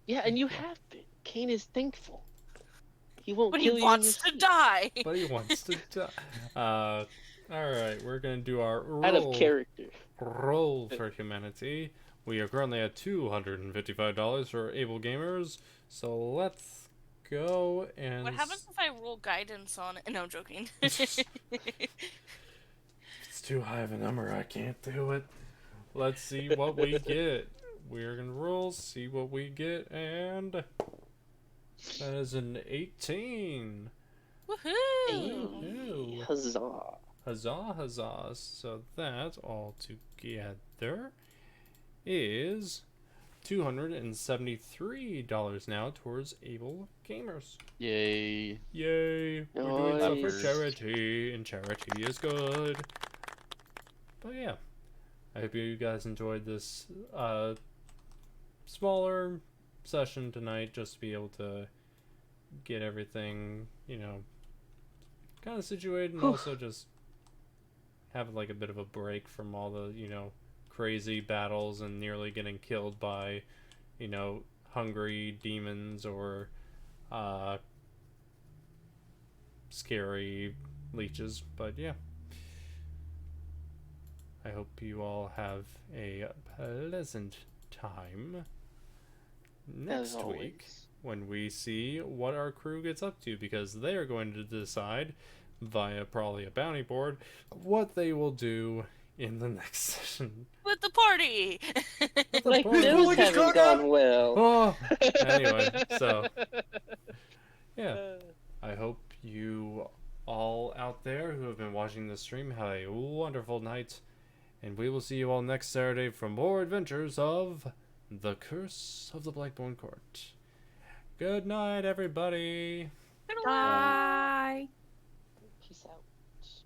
Yeah, and you have been. Cain is thankful. He won't But kill he you in your wants to sleep. die. but he wants to die. All right, we're gonna do our Out of character. roll for humanity. We are currently at $255 for able gamers. So let's go and. What happens if I roll guidance on it? No, I'm joking. It's too high of a number. I can't do it. Let's see what we get. We're gonna roll, see what we get, and that is an 18. Woohoo! Woohoo. Huzzah. Huzzah, huzzah. So that all together is $273 now towards Able Gamers. Yay. Yay! We're doing stuff for Nice. charity, and charity is good. But yeah, I hope you guys enjoyed this smaller session tonight, just to be able to get everything, you know, kind of situated, and also just have like a bit of a break from all the, you know, crazy battles and nearly getting killed by, you know, hungry demons or scary leeches. But yeah, I hope you all have a pleasant time next As week always. when we see what our crew gets up to, because they are going to decide via probably a bounty board what they will do in the next session. With the party! Like, party. those haven't gone well. Oh, anyway, so yeah, I hope you all out there who have been watching the stream have a wonderful night, and we will see you all next Saturday for more adventures of The Curse of the Blightborn Court. Good night, everybody. Bye.